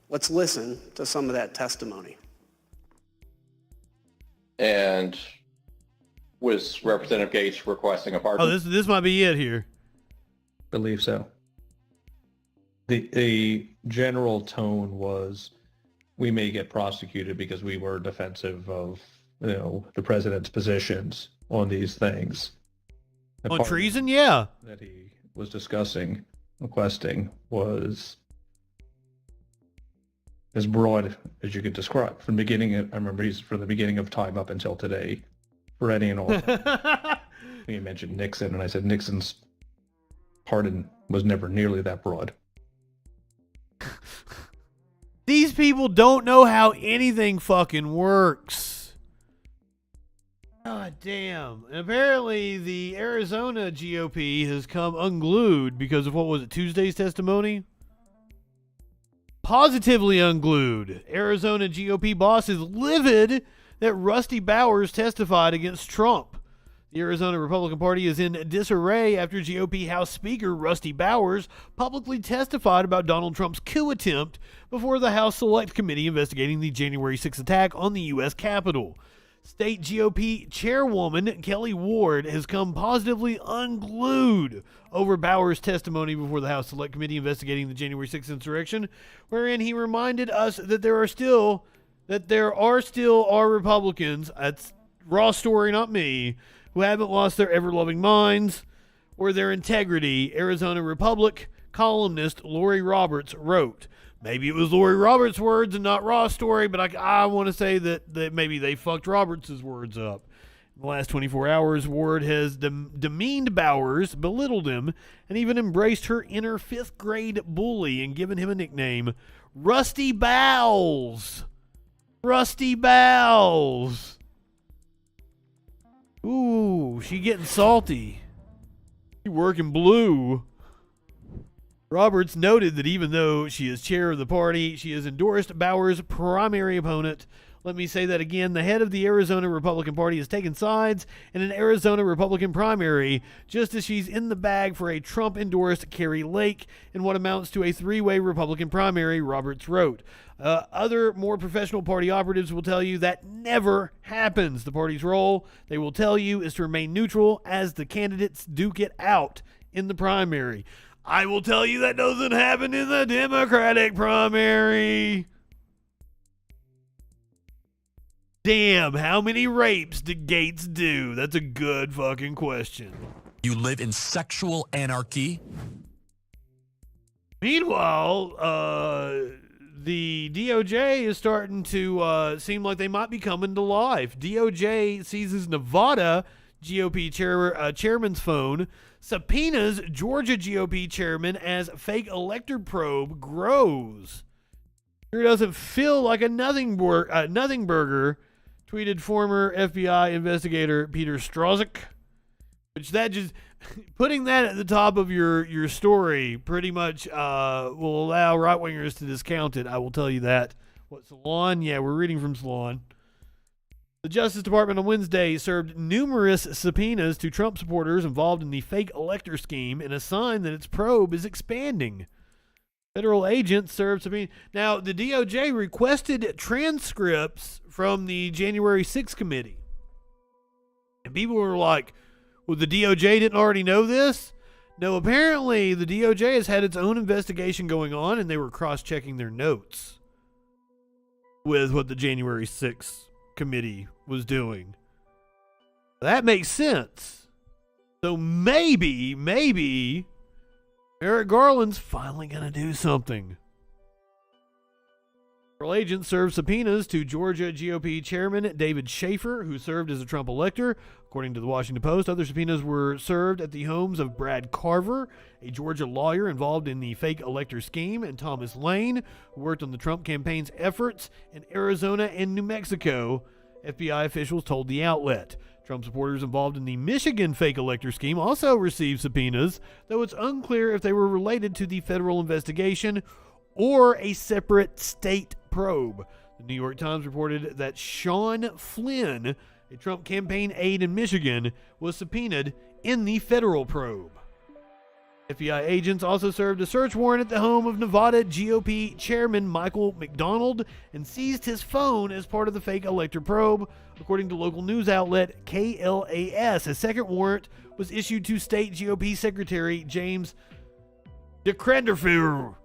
Let's listen to some of that testimony. And was Representative Gaetz requesting a pardon? Oh, this might be it here. Believe so. The general tone was, we may get prosecuted because we were defensive of, the president's positions on these things. On treason, yeah. That he was requesting was as broad as you could describe. From the beginning, I remember he's from the beginning of time up until today, for any and all. You mentioned Nixon, and I said Nixon's pardon was never nearly that broad. These people don't know how anything fucking works. God damn. And apparently the Arizona GOP has come unglued because of, what was it, Tuesday's testimony? Positively unglued. Arizona GOP boss is livid that Rusty Bowers testified against Trump. The Arizona Republican Party is in disarray after GOP House Speaker Rusty Bowers publicly testified about Donald Trump's coup attempt before the House Select Committee investigating the January 6th attack on the U.S. Capitol. State GOP chairwoman Kelly Ward has come positively unglued over Bauer's testimony before the House Select Committee investigating the January 6th insurrection, wherein he reminded us that there are still Republicans, that's raw story, not me, who haven't lost their ever-loving minds or their integrity, Arizona Republic columnist Lori Roberts wrote. Maybe it was Lori Roberts' words and not Raw story, but I want to say that maybe they fucked Roberts' words up. In the last 24 hours, Ward has demeaned Bowers, belittled him, and even embraced her inner fifth-grade bully and given him a nickname, Rusty Bowles. Rusty Bowles. Ooh, she getting salty. She working blue. Roberts noted that even though she is chair of the party, she has endorsed Bauer's primary opponent. Let me say that again. The head of the Arizona Republican Party has taken sides in an Arizona Republican primary, just as she's in the bag for a Trump-endorsed Carrie Lake in what amounts to a three-way Republican primary, Roberts wrote. Other more professional party operatives will tell you that never happens. The party's role, they will tell you, is to remain neutral as the candidates duke it out in the primary. I will tell you that doesn't happen in the Democratic primary. Damn, how many rapes did Gates do? That's a good fucking question. You live in sexual anarchy? Meanwhile, the DOJ is starting to seem like they might be coming to life. DOJ seizes Nevada GOP chairman's phone, subpoenas Georgia GOP chairman as fake elector probe grows. Sure doesn't feel like a nothing burger, tweeted former FBI investigator Peter Strzok. Which that just putting that at the top of your story pretty much will allow right wingers to discount it. I will tell you that. What, Salon? Yeah, we're reading from Salon. The Justice Department on Wednesday served numerous subpoenas to Trump supporters involved in the fake elector scheme and a sign that its probe is expanding. Federal agents served subpoenas. Now, the DOJ requested transcripts from the January 6th committee. And people were like, well, the DOJ didn't already know this? No, apparently the DOJ has had its own investigation going on, and they were cross-checking their notes with what the January 6th committee was doing. That makes sense. So maybe Merrick Garland's finally going to do something. Federal agents served subpoenas to Georgia GOP chairman David Schaefer, who served as a Trump elector. According to the Washington Post, other subpoenas were served at the homes of Brad Carver, a Georgia lawyer involved in the fake elector scheme, and Thomas Lane, who worked on the Trump campaign's efforts in Arizona and New Mexico, FBI officials told the outlet. Trump supporters involved in the Michigan fake elector scheme also received subpoenas, though it's unclear if they were related to the federal investigation or a separate state probe. The New York Times reported that Sean Flynn, a Trump campaign aide in Michigan, was subpoenaed in the federal probe. FBI agents also served a search warrant at the home of Nevada GOP chairman Michael McDonald and seized his phone as part of the fake elector probe, according to local news outlet KLAS. A second warrant was issued to state GOP secretary James DeGravenfenred.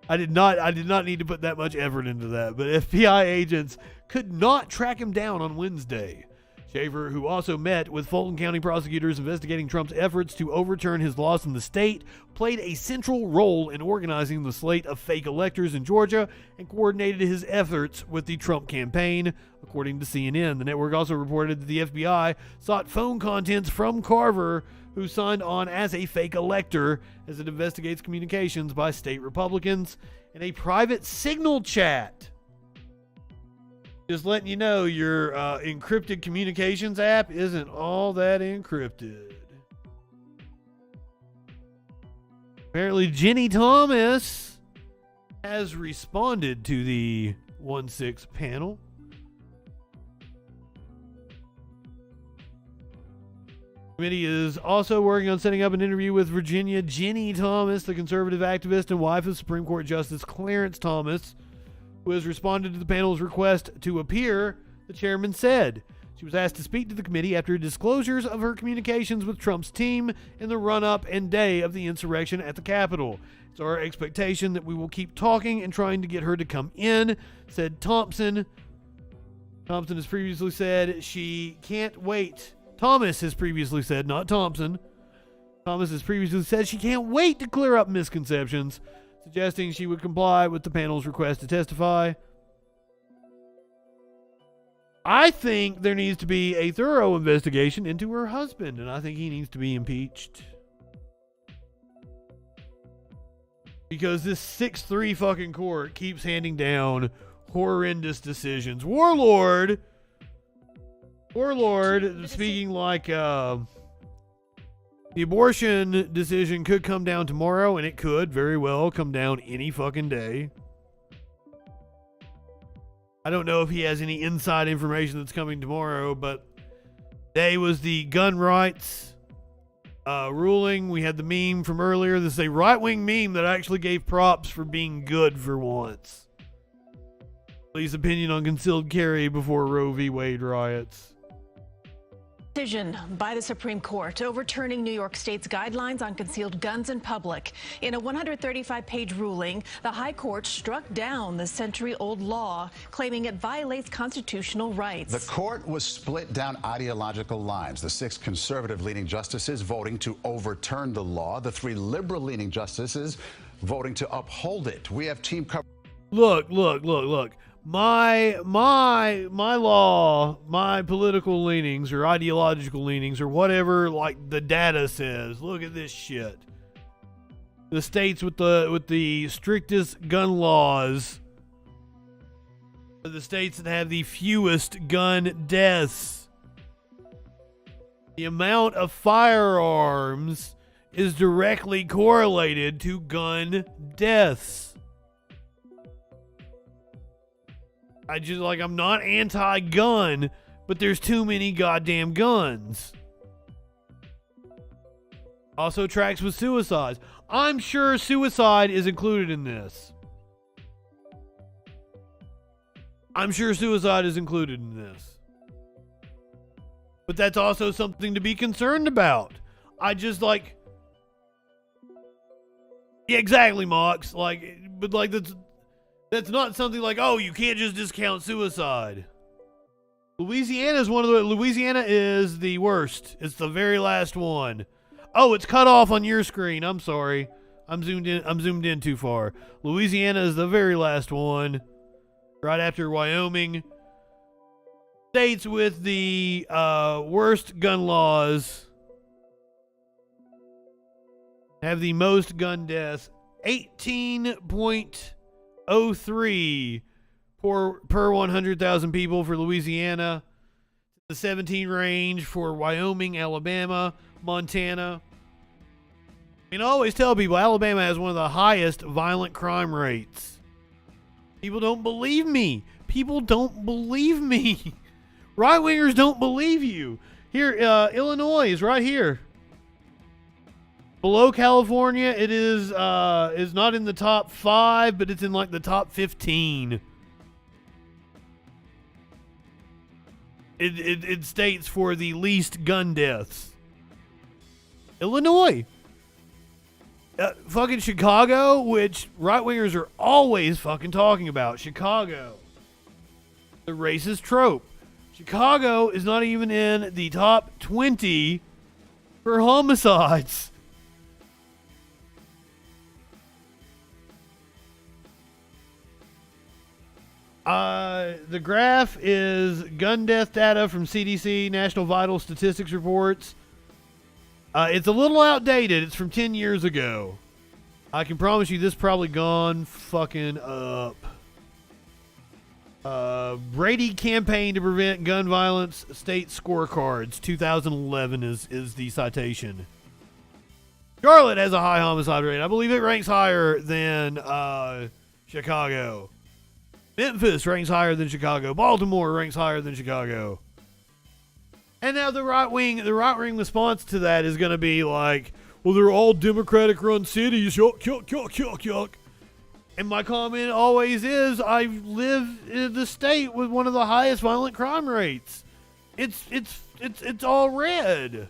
I did not need to put that much effort into that, but FBI agents could not track him down on Wednesday. Schaefer, who also met with Fulton County prosecutors investigating Trump's efforts to overturn his loss in the state, played a central role in organizing the slate of fake electors in Georgia and coordinated his efforts with the Trump campaign, according to CNN. The network also reported that the FBI sought phone contents from Carver, who signed on as a fake elector, as it investigates communications by state Republicans in a private Signal chat. Just letting you know, your encrypted communications app isn't all that encrypted. Apparently, Jenny Thomas has responded to the 1-6 panel. Committee is also working on setting up an interview with Virginia Ginny Thomas, the conservative activist and wife of Supreme Court Justice Clarence Thomas, who has responded to the panel's request to appear, the chairman said. She was asked to speak to the committee after disclosures of her communications with Trump's team in the run-up and day of the insurrection at the Capitol. It's our expectation that we will keep talking and trying to get her to come in, said Thompson. Thompson has previously said she can't wait. Thomas has previously said, not Thompson. Thomas has previously said she can't wait to clear up misconceptions, suggesting she would comply with the panel's request to testify. I think there needs to be a thorough investigation into her husband, and I think he needs to be impeached. Because this 6-3 fucking court keeps handing down horrendous decisions. Warlord, speaking like the abortion decision could come down tomorrow, and it could very well come down any fucking day. I don't know if he has any inside information that's coming tomorrow, but today was the gun rights ruling. We had the meme from earlier. This is a right-wing meme that actually gave props for being good for once. Please opinion on concealed carry before Roe v. Wade riots. Decision by the Supreme Court overturning New York State's guidelines on concealed guns in public. In a 135-page ruling, the High Court struck down the century-old law, claiming it violates constitutional rights. The court was split down ideological lines. The 6 conservative-leaning justices voting to overturn the law, the 3 liberal-leaning justices voting to uphold it. We have team coverage. Look. My law, my political leanings or ideological leanings or whatever, like the data says. Look at this shit. The states with the strictest gun laws are the states that have the fewest gun deaths. The amount of firearms is directly correlated to gun deaths. I'm not anti-gun, but there's too many goddamn guns. Also tracks with suicides. I'm sure suicide is included in this. But that's also something to be concerned about. Yeah, exactly, Mox. That's not something like, oh, you can't just discount suicide. Louisiana is the worst. It's the very last one. Oh, it's cut off on your screen. I'm sorry. I'm zoomed in too far. Louisiana is the very last one. Right after Wyoming. States with the worst gun laws have the most gun deaths. 18.03 per 100,000 people for Louisiana. The 17 range for Wyoming, Alabama, Montana. I always tell people Alabama has one of the highest violent crime rates. People don't believe me. Right-wingers don't believe you. Here, Illinois is right here. Below California, it is not in the top 5, but it's in like the top 15. It states for the least gun deaths. Illinois. Fucking Chicago, which right-wingers are always fucking talking about. Chicago. The racist trope. Chicago is not even in the top 20 for homicides. The graph is gun death data from CDC, National Vital Statistics reports. It's a little outdated. It's from 10 years ago. I can promise you this probably gone fucking up. Brady campaign to prevent gun violence state scorecards. 2011 is the citation. Charlotte has a high homicide rate. I believe it ranks higher than Chicago. Memphis ranks higher than Chicago. Baltimore ranks higher than Chicago. And now the right wing response to that is going to be like, well, they're all Democratic-run cities. Yuck, yuck, yuck, yuck, yuck. And my comment always is, I live in the state with one of the highest violent crime rates. It's all red.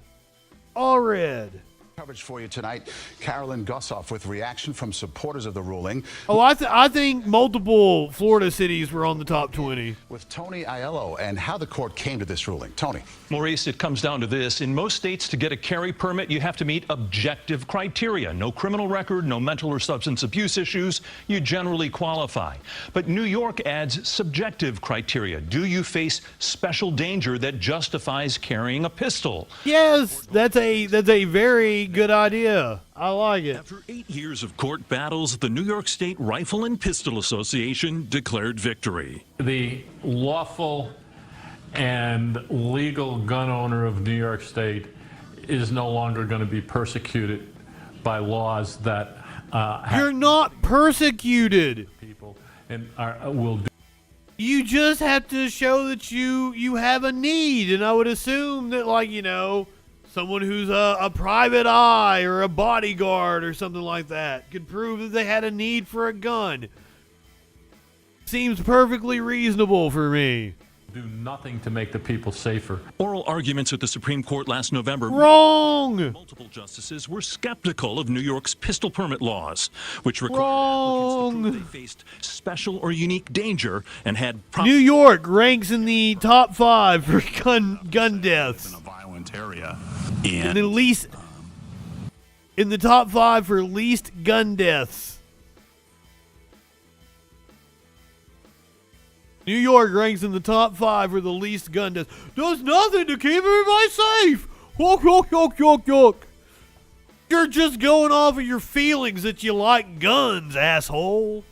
All red. Coverage for you tonight. Carolyn Gussoff with reaction from supporters of the ruling. Oh, I think multiple Florida cities were on the top 20. With Tony Aiello and how the court came to this ruling. Tony. Maurice, it comes down to this. In most states, to get a carry permit, you have to meet objective criteria. No criminal record, no mental or substance abuse issues. You generally qualify. But New York adds subjective criteria. Do you face special danger that justifies carrying a pistol? Yes, that's a very good idea. I like it. After 8 years of court battles, the New York State Rifle and Pistol Association declared victory. The lawful and legal gun owner of New York State is no longer going to be persecuted by laws that You're not persecuted. People and will do. You just have to show that you have a need, and I would assume that, like, you know, someone who's a private eye or a bodyguard or something like that could prove that they had a need for a gun. Seems perfectly reasonable for me. Do nothing to make the people safer. Oral arguments at the Supreme Court last November. Wrong! Multiple justices were skeptical of New York's pistol permit laws, which required Wrong. applicants to prove they faced special or unique danger and had New York ranks in the top 5 for gun deaths. In a violent area. And at least in the top 5 for least gun deaths. New York ranks in the top 5 for the least gun deaths. Does nothing to keep everybody safe. Yuck, yuck, yuck, yuck, yuck. You're just going off of your feelings that you like guns, asshole.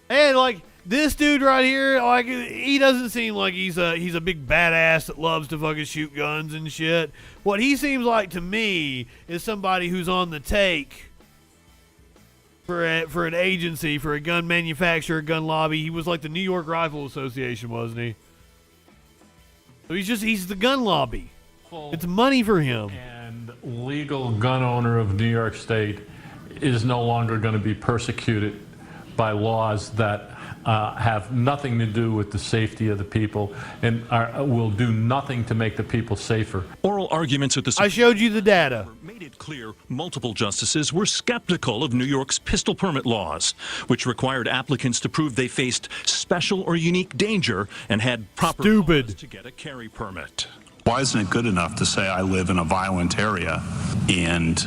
And like this dude right here, like, he doesn't seem like he's a big badass that loves to fucking shoot guns and shit. What he seems like to me is somebody who's on the take for an agency, for a gun manufacturer, gun lobby. He was like the New York Rifle Association, wasn't he? So he's the gun lobby. It's money for him. And legal gun owner of New York State is no longer going to be persecuted by laws that have nothing to do with the safety of the people and will do nothing to make the people safer. Oral arguments at the I showed you the data. Made it clear multiple justices were skeptical of New York's pistol permit laws, which required applicants to prove they faced special or unique danger and had proper cause to get a carry permit. Why isn't it good enough to say I live in a violent area and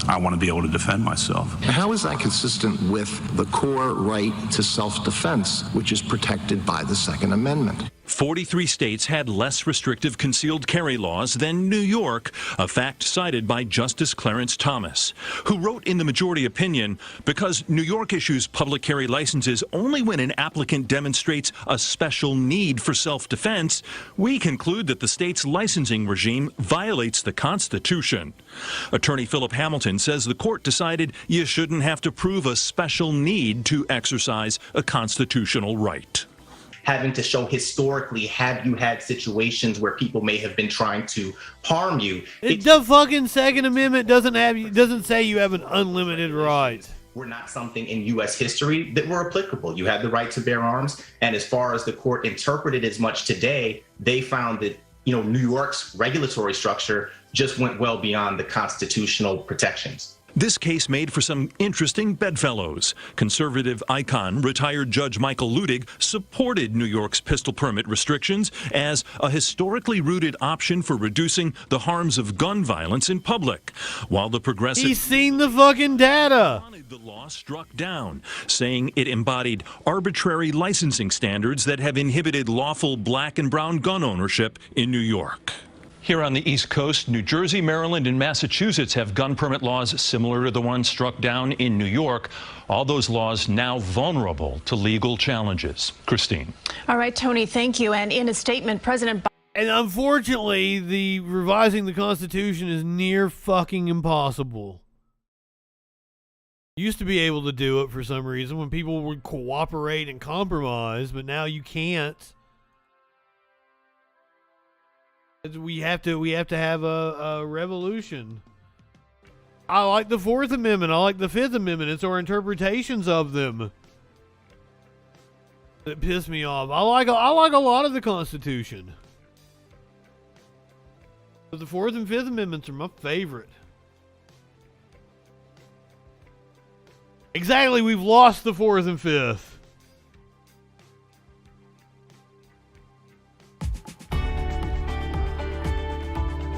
I want to be able to defend myself? How is that consistent with the core right to self-defense, which is protected by the Second Amendment? 43 states had less restrictive concealed carry laws than New York, a fact cited by Justice Clarence Thomas, who wrote in the majority opinion, because New York issues public carry licenses only when an applicant demonstrates a special need for self-defense, we conclude that the state's licensing regime violates the Constitution. Attorney Philip Hamilton says the court decided you shouldn't have to prove a special need to exercise a constitutional right. Having to show historically, have you had situations where people may have been trying to harm you? The fucking Second Amendment doesn't say you have an unlimited right. Were not something in U.S. history that were applicable. You had the right to bear arms, and as far as the court interpreted as much today, they found that, you know, New York's regulatory structure just went well beyond the constitutional protections. This case made for some interesting bedfellows. Conservative icon, retired Judge Michael Ludig, supported New York's pistol permit restrictions as a historically rooted option for reducing the harms of gun violence in public. While the progressive... He's seen the fucking data. The law struck down, saying it embodied arbitrary licensing standards that have inhibited lawful black and brown gun ownership in New York. Here on the East Coast, New Jersey, Maryland, and Massachusetts have gun permit laws similar to the ones struck down in New York. All those laws now vulnerable to legal challenges. Christine. All right, Tony, thank you. And in a statement, President Biden... And unfortunately, the revising the Constitution is near fucking impossible. Used to be able to do it for some reason when people would cooperate and compromise, but now you can't. We have to have a revolution. I like the Fourth Amendment. I like the Fifth Amendment. It's our interpretations of them that piss me off. I like a lot of the Constitution, but the Fourth and Fifth Amendments are my favorite. Exactly, we've lost the Fourth and Fifth.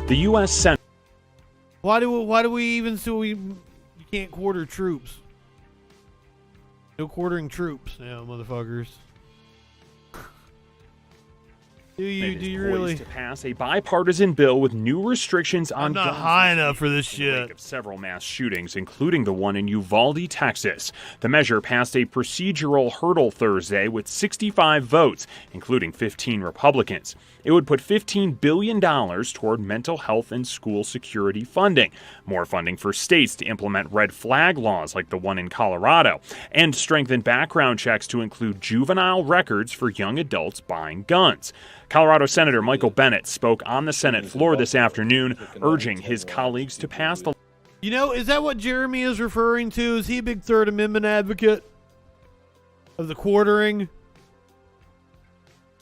The U.S. Senate. Why do we even you can't quarter troops? No quartering troops now, motherfuckers. Do you really to pass a bipartisan bill with new restrictions on I'm not guns high enough for this in the wake shit. of several mass shootings, including the one in Uvalde, Texas. The measure passed a procedural hurdle Thursday with 65 votes, including 15 Republicans. It would put $15 billion toward mental health and school security funding, more funding for states to implement red flag laws like the one in Colorado, and strengthen background checks to include juvenile records for young adults buying guns. Colorado Senator Michael Bennet spoke on the Senate floor this afternoon, urging his colleagues to pass the... You know, is that what Jeremy is referring to? Is he a big Third Amendment advocate of the quartering?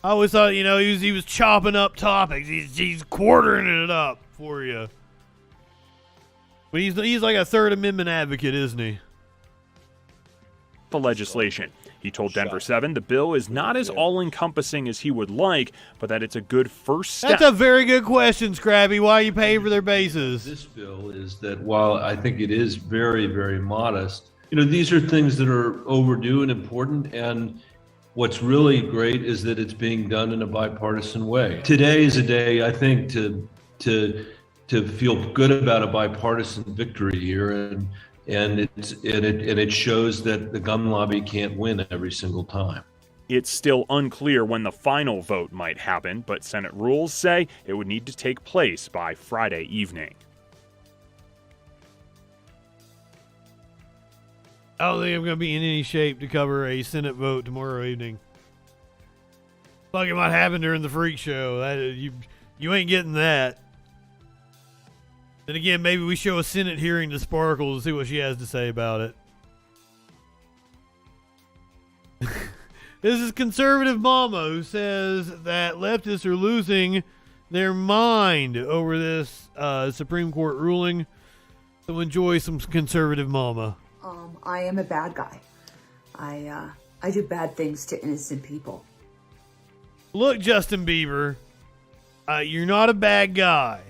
I always thought, you know, he was chopping up topics. He's quartering it up for you. But he's like a Third Amendment advocate, isn't he? The legislation. He told Denver 7 the bill is not as all-encompassing as he would like, but that it's a good first step. That's a very good question, Scrappy. Why you pay for their bases? This bill is that while I think it is very, very modest, you know, these are things that are overdue and important, and what's really great is that it's being done in a bipartisan way. Today is a day, I think, to feel good about a bipartisan victory here, and it shows that the gun lobby can't win every single time. It's still unclear when the final vote might happen, but Senate rules say it would need to take place by Friday evening. I don't think I'm going to be in any shape to cover a Senate vote tomorrow evening. Like it might happen during the Freak Show. You ain't getting that. Then again, maybe we show a Senate hearing to Sparkle to see what she has to say about it. This is Conservative Mama, who says that leftists are losing their mind over this Supreme Court ruling. So enjoy some Conservative Mama. I am a bad guy. I do bad things to innocent people. Look, Justin Bieber, you're not a bad guy.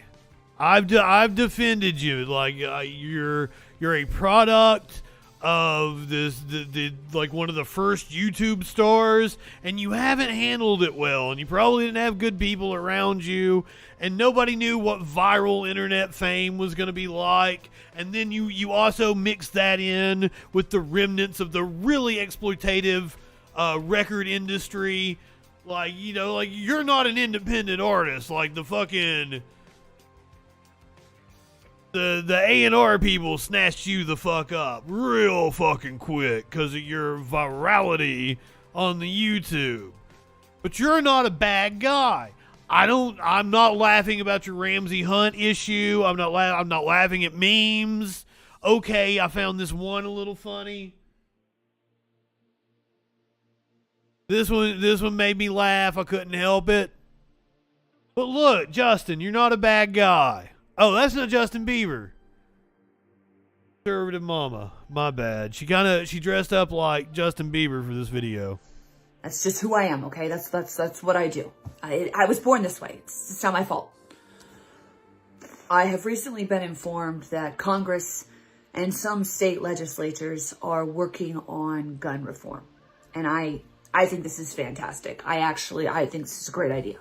I've defended you. Like you're a product of the like one of the first YouTube stars, and you haven't handled it well, and you probably didn't have good people around you, and nobody knew what viral internet fame was going to be like. And then you also mix that in with the remnants of the really exploitative record industry. Like, you know, like you're not an independent artist. Like the fucking the A&R people snatched you the fuck up real fucking quick because of your virality on the YouTube. But you're not a bad guy. I'm not laughing about your Ramsey Hunt issue. I'm not laughing at memes. Okay, I found this one a little funny. This one made me laugh. I couldn't help it. But look, Justin, you're not a bad guy. Oh, that's not Justin Bieber. Conservative Mama. My bad. She dressed up like Justin Bieber for this video. That's just who I am, okay? That's what I do. I was born this way. It's not my fault. I have recently been informed that Congress and some state legislatures are working on gun reform. And I think this is fantastic. I think this is a great idea.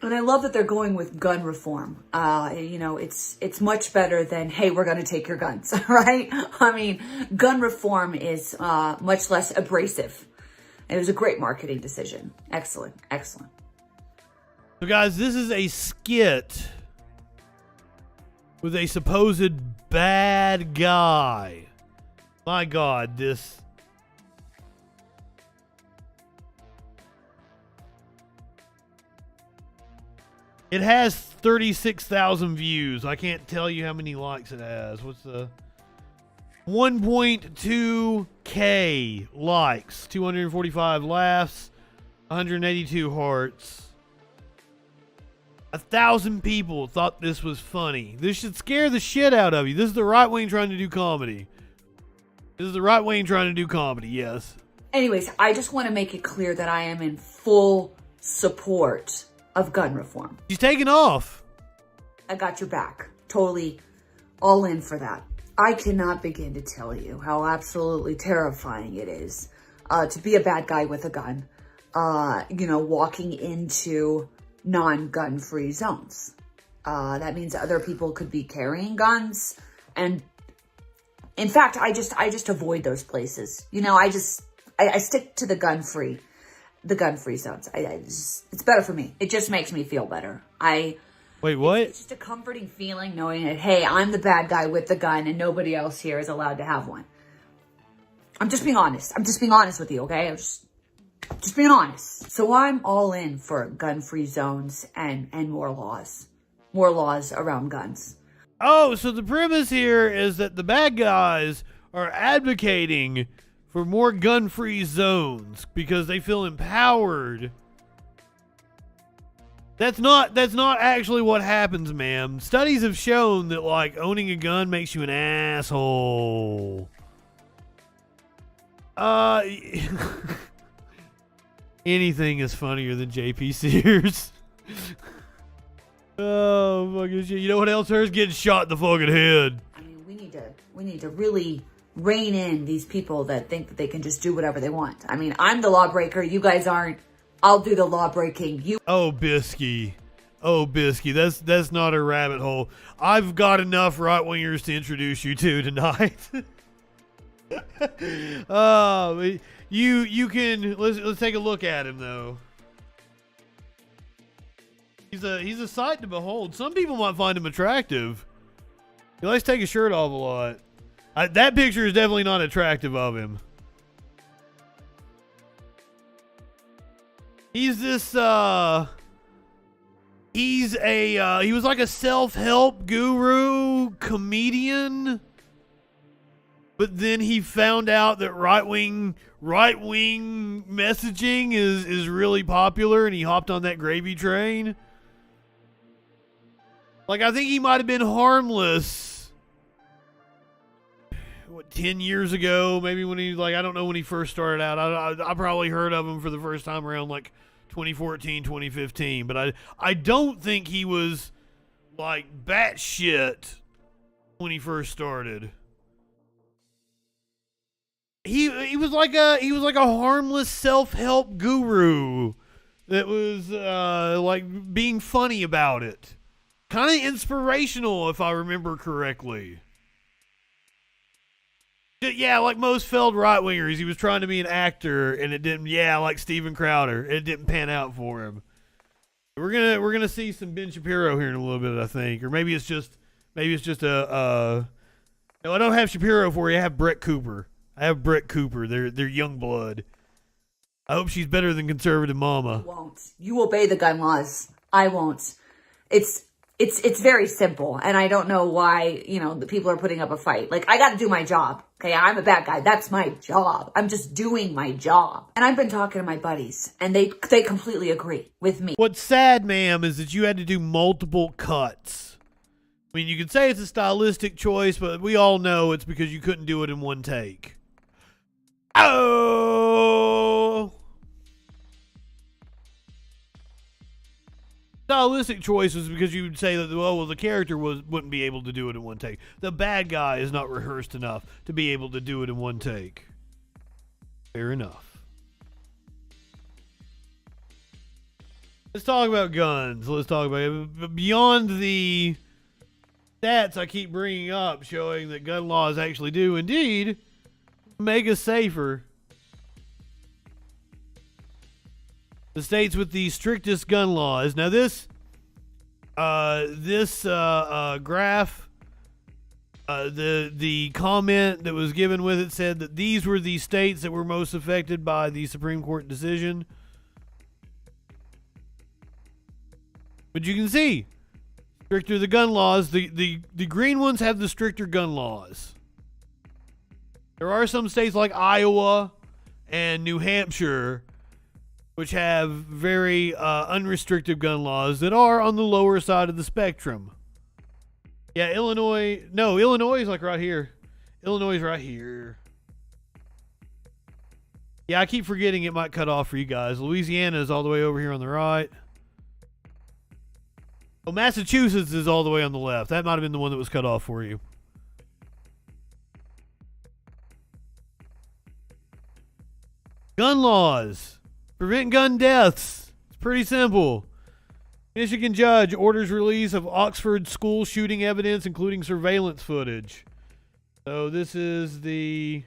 And I love that they're going with gun reform. You know, it's much better than, hey, we're going to take your guns, right? I mean, gun reform is much less abrasive. It was a great marketing decision. Excellent, excellent. So, guys, this is a skit with a supposed bad guy. My God, this... It has 36,000 views. I can't tell you how many likes it has. What's the 1.2K likes, 245 laughs, 182 hearts. 1,000 people thought this was funny. This should scare the shit out of you. This is the right wing trying to do comedy. Yes. Anyways, I just want to make it clear that I am in full support of gun reform. She's taking off. I got your back. Totally all in for that. I cannot begin to tell you how absolutely terrifying it is to be a bad guy with a gun, walking into non-gun free zones. That means other people could be carrying guns. And in fact, I just avoid those places. I stick to the gun free zones. It's better for me. It just makes me feel better. Wait, what? It's just a comforting feeling knowing that, hey, I'm the bad guy with the gun and nobody else here is allowed to have one. I'm just being honest. I'm just being honest with you, okay? I'm just being honest. So I'm all in for gun-free zones and more laws. More laws around guns. Oh, so the premise here is that the bad guys are advocating for more gun-free zones because they feel empowered. That's not actually what happens, ma'am. Studies have shown that, like, owning a gun makes you an asshole. Anything is funnier than JP Sears. Oh, fucking shit. You know what else hurts? Getting shot in the fucking head. I mean, we need to really rein in these people that think that they can just do whatever they want. I mean, I'm the lawbreaker. You guys aren't. I'll do the law breaking. Oh, Bisky. That's not a rabbit hole. I've got enough right wingers to introduce you to tonight. You can let's take a look at him though. He's a sight to behold. Some people might find him attractive. He likes to take his shirt off a lot. That picture is definitely not attractive of him. He's this, he was like a self-help guru comedian, but then he found out that right-wing messaging is really popular and he hopped on that gravy train. Like, I think he might have been harmless, 10 years ago, maybe when he, I don't know when he first started out. I probably heard of him for the first time around, 2014, 2015. But I don't think he was, batshit when he first started. He was like a harmless self-help guru that was, being funny about it. Kind of inspirational, if I remember correctly. Yeah, like most failed right-wingers, he was trying to be an actor, and it didn't. Yeah, like Steven Crowder, it didn't pan out for him. We're gonna see some Ben Shapiro here in a little bit, I think, or maybe it's just a. No, I don't have Shapiro for you. I have Brett Cooper. They're young blood. I hope she's better than conservative mama. You won't. You obey the gun laws. I won't. It's very simple, and I don't know why, the people are putting up a fight. I got to do my job, okay? I'm a bad guy. That's my job. I'm just doing my job. And I've been talking to my buddies, and they completely agree with me. What's sad, ma'am, is that you had to do multiple cuts. I mean, you could say it's a stylistic choice, but we all know it's because you couldn't do it in one take. Oh! Stylistic choice was because you would say that, the character wouldn't be able to do it in one take. The bad guy is not rehearsed enough to be able to do it in one take. Fair enough. Let's talk about guns. Let's talk about it. Beyond the stats I keep bringing up showing that gun laws actually do indeed make us safer. The states with the strictest gun laws. Now this graph, the comment that was given with it said that these were the states that were most affected by the Supreme Court decision. But you can see Stricter the gun laws. The green ones have the stricter gun laws. There are some states like Iowa and New Hampshire which have very unrestricted gun laws that are on the lower side of the spectrum. Yeah, Illinois is like right here. Illinois is right here. Yeah, I keep forgetting it might cut off for you guys. Louisiana is all the way over here on the right. Oh, Massachusetts is all the way on the left. That might have been the one that was cut off for you. Gun laws. Prevent gun deaths. It's pretty simple. Michigan judge orders release of Oxford school shooting evidence, including surveillance footage. So this is the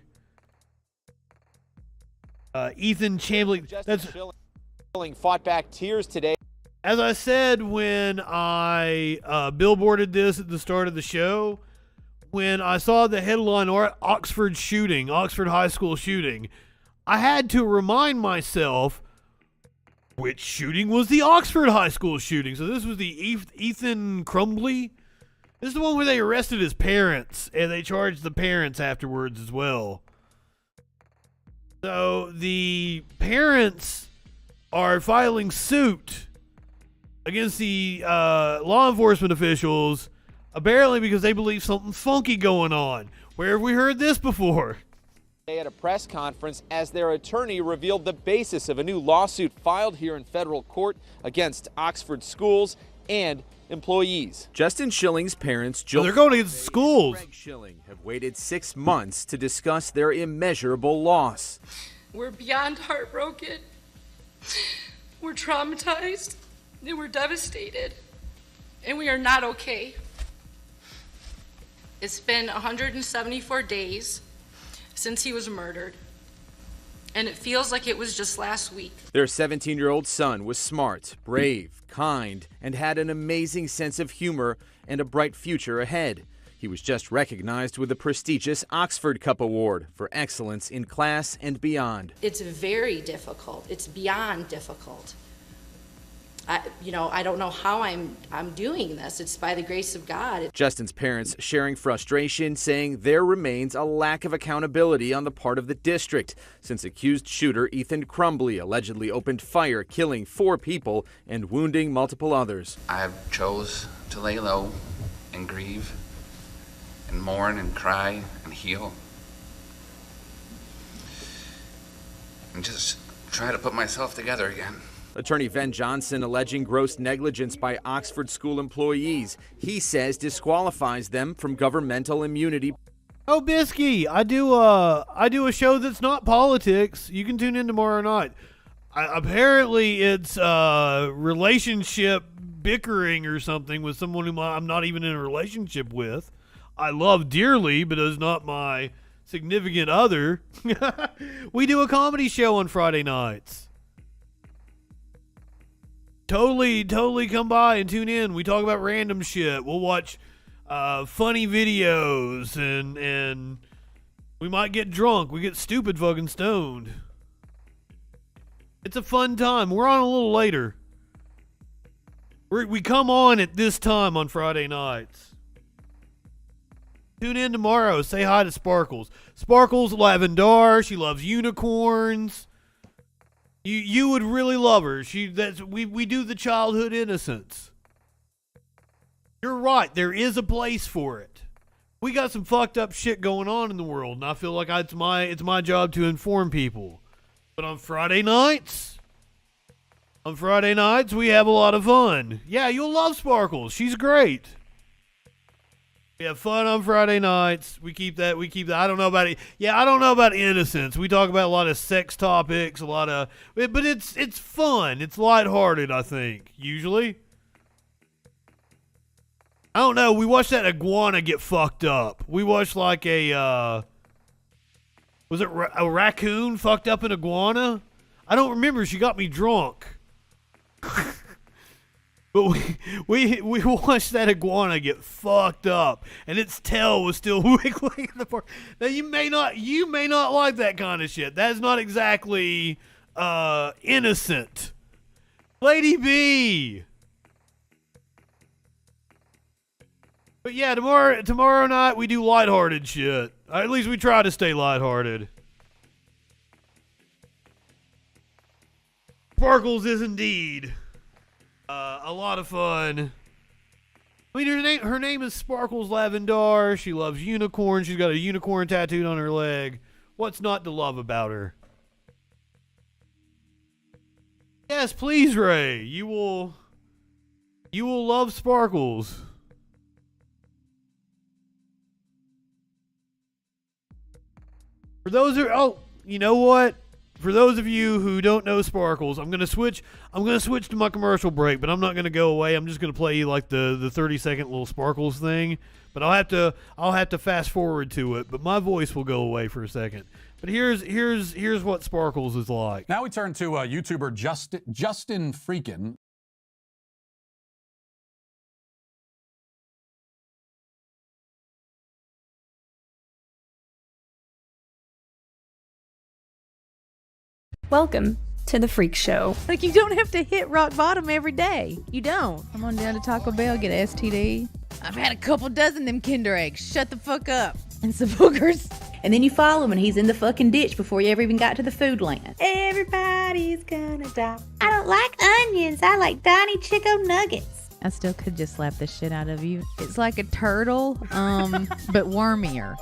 Ethan Chambliss. That's fought back tears today. As I said when I billboarded this at the start of the show, when I saw the headline Oxford High School shooting, I had to remind myself which shooting was the Oxford High School shooting. So this was the Ethan Crumbley. This is the one where they arrested his parents, and they charged the parents afterwards as well. So the parents are filing suit against the law enforcement officials, apparently because they believe something funky going on. Where have we heard this before? At a press conference as their attorney revealed the basis of a new lawsuit filed here in federal court against Oxford schools and employees. Justin Schilling's parents, they're going against schools. Greg Schilling, have waited 6 months to discuss their immeasurable loss. We're beyond heartbroken. We're traumatized. And we're devastated. And we are not okay. It's been 174 days since he was murdered. And it feels like it was just last week. Their 17-year-old son was smart, brave, kind, and had an amazing sense of humor and a bright future ahead. He was just recognized with the prestigious Oxford Cup Award for excellence in class and beyond. It's very difficult. It's beyond difficult. I don't know how I'm doing this. It's by the grace of God. Justin's parents sharing frustration, saying there remains a lack of accountability on the part of the district since accused shooter Ethan Crumbley allegedly opened fire, killing 4 people and wounding multiple others. I chose to lay low and grieve and mourn and cry and heal and just try to put myself together again. Attorney Ven Johnson alleging gross negligence by Oxford school employees. He says disqualifies them from governmental immunity. Oh, Bisky, I do a show that's not politics. You can tune in tomorrow night. Apparently, it's relationship bickering or something with someone whom I'm not even in a relationship with. I love dearly, but is not my significant other. We do a comedy show on Friday nights. Totally come by and tune in. We talk about random shit. We'll watch funny videos and we might get drunk. We get stupid fucking stoned. It's a fun time. We're on a little later. We come on at this time on Friday nights. Tune in tomorrow. Say hi to Sparkles. Sparkles Lavendar. She loves unicorns. You would really love her. We do the childhood innocence. You're right. There is a place for it. We got some fucked up shit going on in the world, and I feel like it's my job to inform people. But on Friday nights, we have a lot of fun. Yeah, you'll love Sparkles. She's great. We have fun on Friday nights. We keep that. I don't know about it. Yeah, I don't know about innocence. We talk about a lot of sex topics, but it's fun. It's lighthearted, I think, usually. I don't know. We watched that iguana get fucked up. We watched like was it a raccoon fucked up an iguana? I don't remember. She got me drunk. But we watched that iguana get fucked up, and its tail was still wiggling in the park. Now you may not like that kind of shit. That's not exactly innocent. Lady B. But yeah, tomorrow night we do lighthearted shit. At least we try to stay lighthearted. Sparkles is indeed a lot of fun. I mean, her name is Sparkles Lavendar. She loves unicorns. She's got a unicorn tattooed on her leg. What's not to love about her? Yes, please, Ray. You will love Sparkles. For those you know what? For those of you who don't know Sparkles, I'm gonna switch to my commercial break, but I'm not gonna go away. I'm just gonna play you like the 30-second little Sparkles thing. But I'll have to fast forward to it. But my voice will go away for a second. But here's what Sparkles is like. Now we turn to YouTuber Justin FREAKIN. Welcome to the Freak Show. Like, you don't have to hit rock bottom every day. You don't. Come on down to Taco Bell, get an STD. I've had a couple dozen them Kinder Eggs. Shut the fuck up. And some boogers. And then you follow him and he's in the fucking ditch before you ever even got to the food land. Everybody's gonna die. I don't like onions. I like tiny Chico nuggets. I still could just slap the shit out of you. It's like a turtle, but wormier.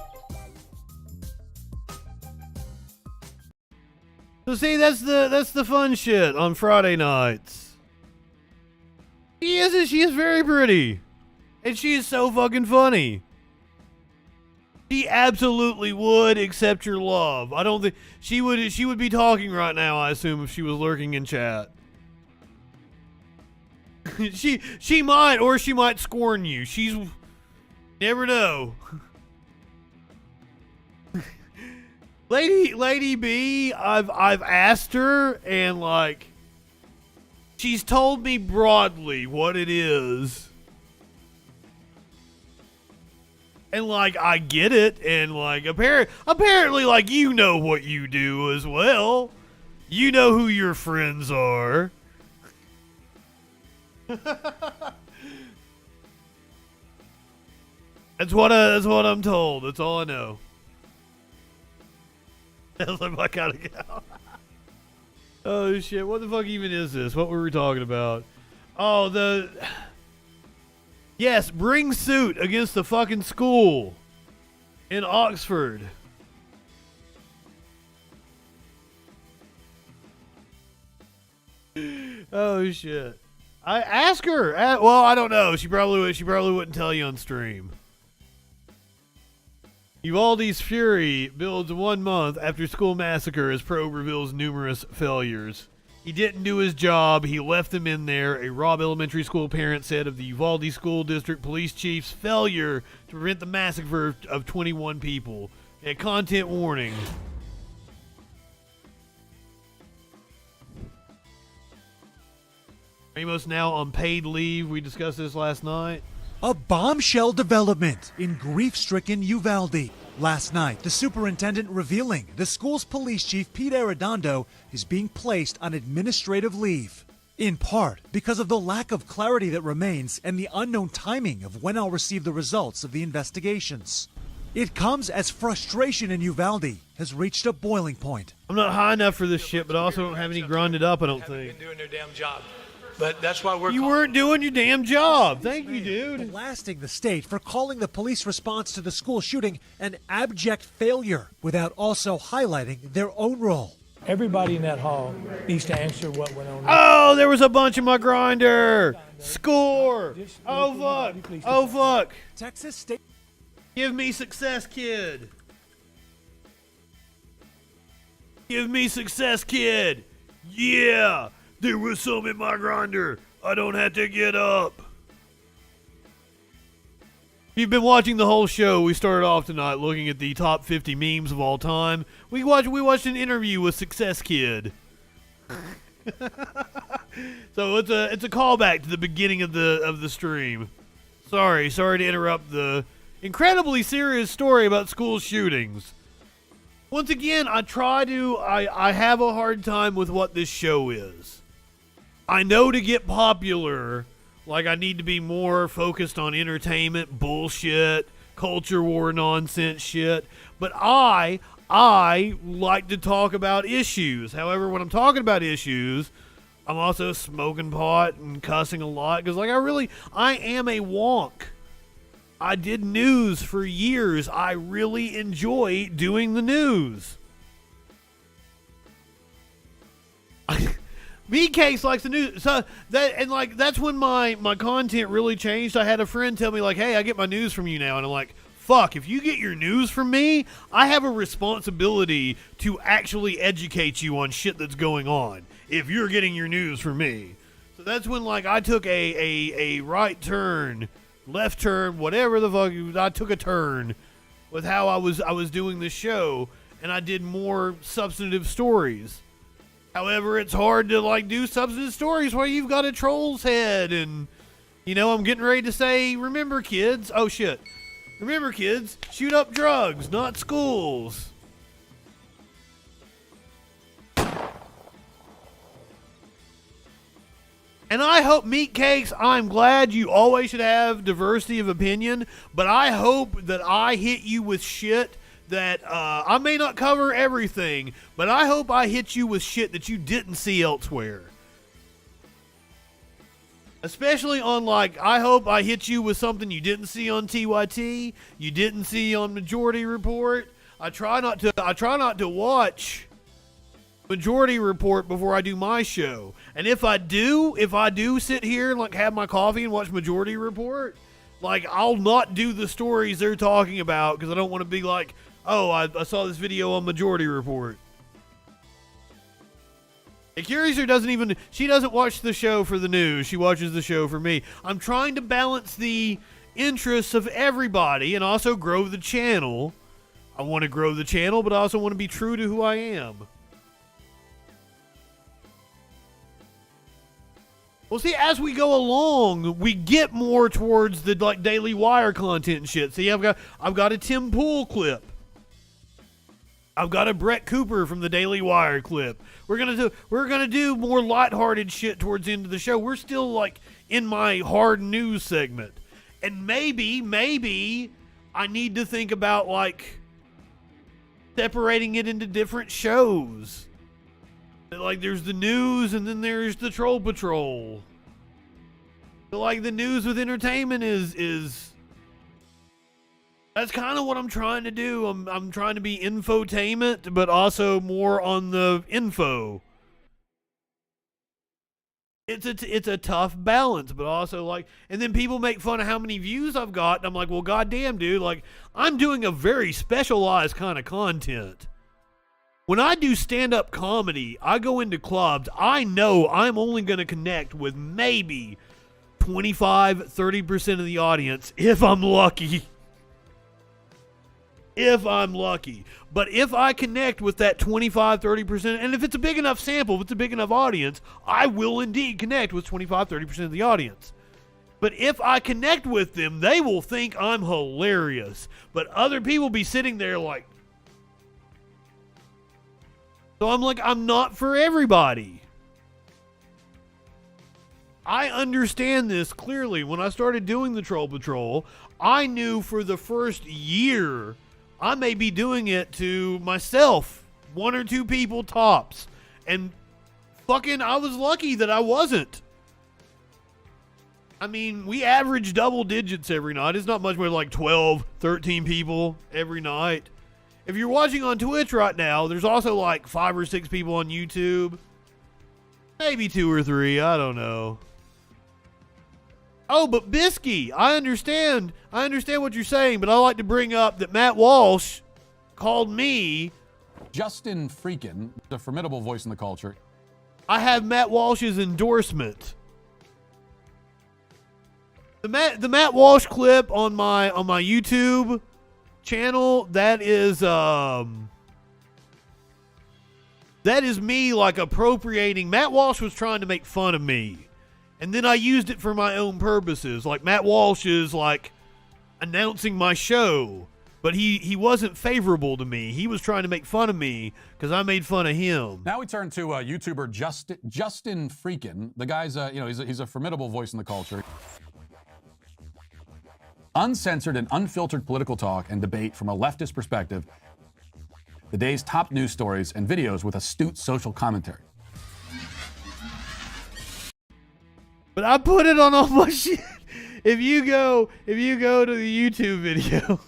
So see, that's the fun shit on Friday nights. She is very pretty. And she is so fucking funny. She absolutely would accept your love. I don't think she would be talking right now, I assume, if she was lurking in chat. she might, or she might scorn you. She's never know. Lady B, I've asked her, and like she's told me broadly what it is. And like I get it, and like apparently like you know what you do as well. You know who your friends are. That's what I'm told. That's all I know. Sounds like my kind of gal. Oh shit! What the fuck even is this? What were we talking about? Oh, yes, bring suit against the fucking school in Oxford. Oh shit! I ask her. Well, I don't know. She probably wouldn't tell you on stream. Uvalde's fury builds 1 month after school massacre as probe reveals numerous failures. He didn't do his job. He left them in there. A Robb Elementary School parent said of the Uvalde School District Police Chief's failure to prevent the massacre of 21 people. A content warning. Ramos now on paid leave. We discussed this last night. A bombshell development in grief-stricken Uvalde. Last night, the superintendent revealing the school's police chief, Pete Arredondo, is being placed on administrative leave. In part because of the lack of clarity that remains and the unknown timing of when I'll receive the results of the investigations. It comes as frustration in Uvalde has reached a boiling point. I'm not high enough for this shit, but I also don't have any grinded up, I don't think. Been doing their damn job. But that's why You weren't doing your damn job. Thank you, dude. Blasting the state for calling the police response to the school shooting an abject failure without also highlighting their own role. Everybody in that hall needs to answer what went on. Oh, there was a bunch in my grinder. Score. Oh, fuck. Oh, fuck. Texas State. Give me success, kid. Give me success, kid. Yeah. There was some in my grinder. I don't have to get up. If you've been watching the whole show, we started off tonight looking at the top 50 memes of all time. We watched an interview with Success Kid. So it's a callback to the beginning of the stream. Sorry to interrupt the incredibly serious story about school shootings. Once again, I have a hard time with what this show is. I know to get popular, Like, I need to be more focused on entertainment, bullshit, culture war nonsense shit. But I like to talk about issues. However, when I'm talking about issues, I'm also smoking pot and cussing a lot. Because, like, I am a wonk. I did news for years. I really enjoy doing the news. Meat Cakes likes the news. So that's when my content really changed. I had a friend tell me, like, hey, I get my news from you now. And I'm like, fuck, if you get your news from me, I have a responsibility to actually educate you on shit that's going on if you're getting your news from me. So that's when, like, I took a right turn, left turn, whatever the fuck. I took a turn with how I was doing this show, and I did more substantive stories. However, it's hard to, like, do substantive stories while you've got a troll's head. And, you know, I'm getting ready to say, remember, kids. Oh, shit. Remember, kids, shoot up drugs, not schools. And I hope, Meat Cakes, I'm glad you always should have diversity of opinion, but I hope that I hit you with shit that I may not cover everything, but I hope I hit you with shit that you didn't see elsewhere. Especially on, like, I hope I hit you with something you didn't see on TYT, you didn't see on Majority Report. I try not to watch Majority Report before I do my show. And if I do sit here and, like, have my coffee and watch Majority Report, like, I'll not do the stories they're talking about because I don't want to be like, oh, I saw this video on Majority Report. Curiouser she doesn't watch the show for the news. She watches the show for me. I'm trying to balance the interests of everybody and also grow the channel. I want to grow the channel, but I also want to be true to who I am. Well, see, as we go along, we get more towards the, like, Daily Wire content and shit. See, I've got a Tim Pool clip. I've got a Brett Cooper from the Daily Wire clip. We're gonna do more lighthearted shit towards the end of the show. We're still, like, in my hard news segment. And maybe I need to think about, like, separating it into different shows. Like, there's the news and then there's the Troll Patrol. So, like, the news with entertainment is that's kind of what I'm trying to do. I'm trying to be infotainment, but also more on the info. It's a tough balance, but also, like, and then people make fun of how many views I've got, and I'm like, well, goddamn, dude, like, I'm doing a very specialized kind of content. When I do stand-up comedy, I go into clubs, I know I'm only going to connect with maybe 25-30% of the audience if I'm lucky. If I'm lucky. But if I connect with that 25-30%, and if it's a big enough sample, if it's a big enough audience, I will indeed connect with 25-30% of the audience. But if I connect with them, they will think I'm hilarious. But other people be sitting there like, so I'm like, I'm not for everybody. I understand this clearly. When I started doing the Troll Patrol, I knew for the first year I may be doing it to myself, one or two people tops. And fucking, I was lucky that I wasn't. I mean, we average double digits every night. It's not much more like 12, 13 people every night. If you're watching on Twitch right now, there's also like 5 or 6 people on YouTube. Maybe 2 or 3, I don't know. Oh, but Bisky, I understand what you're saying, but I like to bring up that Matt Walsh called me Justin Freakin, the formidable voice in the culture. I have Matt Walsh's endorsement. The Matt Walsh clip on my YouTube channel, that is me, like, appropriating. Matt Walsh was trying to make fun of me, and then I used it for my own purposes. Like, Matt Walsh is, like, announcing my show, but he wasn't favorable to me. He was trying to make fun of me because I made fun of him. Now we turn to YouTuber Justin FREAKIN. The guy's he's a formidable voice in the culture. Uncensored and unfiltered political talk and debate from a leftist perspective. The day's top news stories and videos with astute social commentary. But I put it on all my shit. If you go to the YouTube video,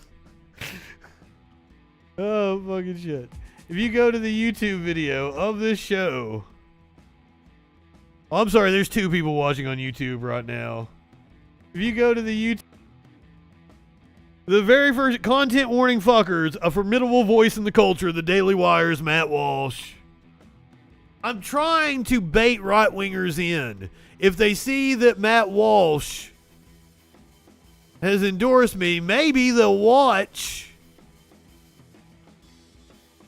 oh fucking shit! If you go to the YouTube video of this show, oh, I'm sorry, there's 2 people watching on YouTube right now. If you go to the YouTube, the very first content warning fuckers, a formidable voice in the culture, the Daily Wire's Matt Walsh. I'm trying to bait right-wingers in. If they see that Matt Walsh has endorsed me, maybe they'll watch.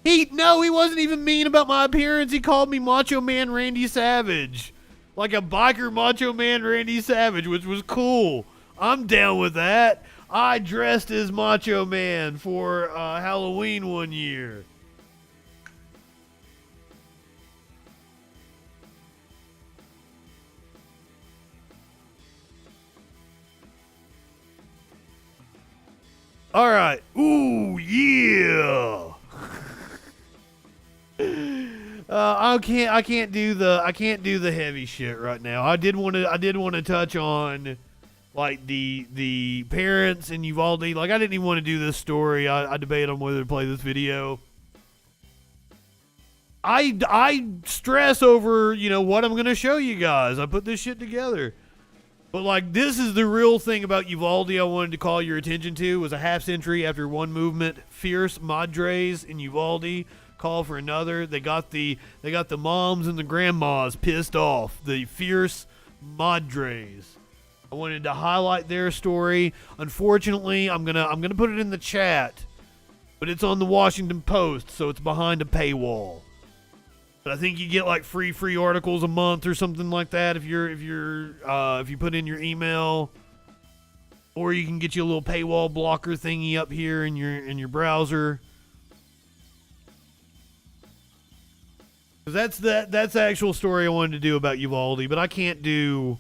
He wasn't even mean about my appearance. He called me Macho Man Randy Savage. Like a biker Macho Man Randy Savage, which was cool. I'm down with that. I dressed as Macho Man for Halloween one year. All right. Ooh, yeah. I can't do the heavy shit right now. I did want to touch on like the parents and Uvalde. Like I didn't even want to do this story. I debated on whether to play this video. I stress over, what I'm going to show you guys. I put this shit together. But, like, this is the real thing about Uvalde I wanted to call your attention to. Was a half century after one movement, fierce madres in Uvalde call for another. They got the moms and the grandmas pissed off. The fierce madres. I wanted to highlight their story. Unfortunately, I'm gonna put it in the chat, but it's on the Washington Post, so it's behind a paywall. But I think you get like free articles a month or something like that if you put in your email, or you can get you a little paywall blocker thingy up here in your browser. Because that's the actual story I wanted to do about Uvalde, but I can't do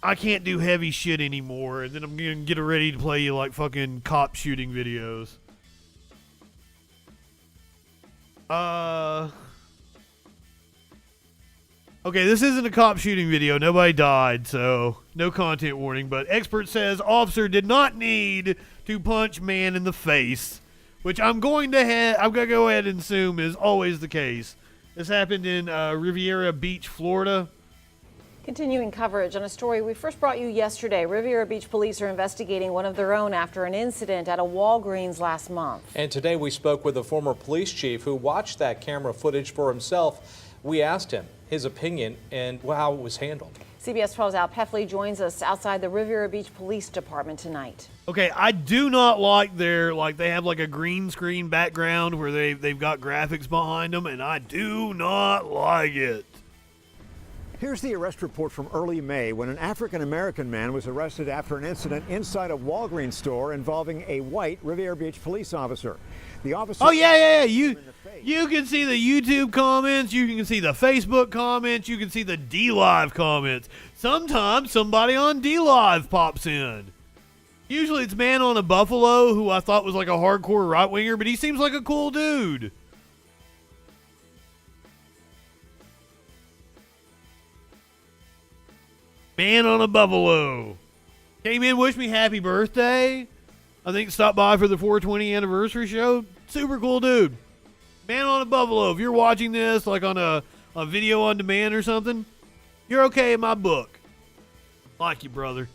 heavy shit anymore, and then I'm gonna get ready to play you like fucking cop shooting videos. Okay, this isn't a cop shooting video. Nobody died, so no content warning. But expert says officer did not need to punch man in the face, which I'm gonna go ahead and assume is always the case. This happened in Riviera Beach, Florida. Continuing coverage on a story we first brought you yesterday. Riviera Beach police are investigating one of their own after an incident at a Walgreens last month. And today we spoke with a former police chief who watched that camera footage for himself. We asked him his opinion and how it was handled. CBS 12's Al Peffley joins us outside the Riviera Beach Police Department tonight. Okay, I do not like they have like a green screen background where they've got graphics behind them, and I do not like it. Here's the arrest report from early May when an African-American man was arrested after an incident inside a Walgreens store involving a white Riviera Beach police officer. The officer... Oh, yeah. You can see the YouTube comments. You can see the Facebook comments. You can see the D-Live comments. Sometimes somebody on D-Live pops in. Usually it's Man on a Buffalo, who I thought was like a hardcore right-winger, but he seems like a cool dude. Man on a Buffalo. Came in, wished me happy birthday. I think stopped by for the 420 anniversary show. Super cool dude. Man on a Buffalo. If you're watching this like on a video on demand or something, you're okay in my book. Like you, brother.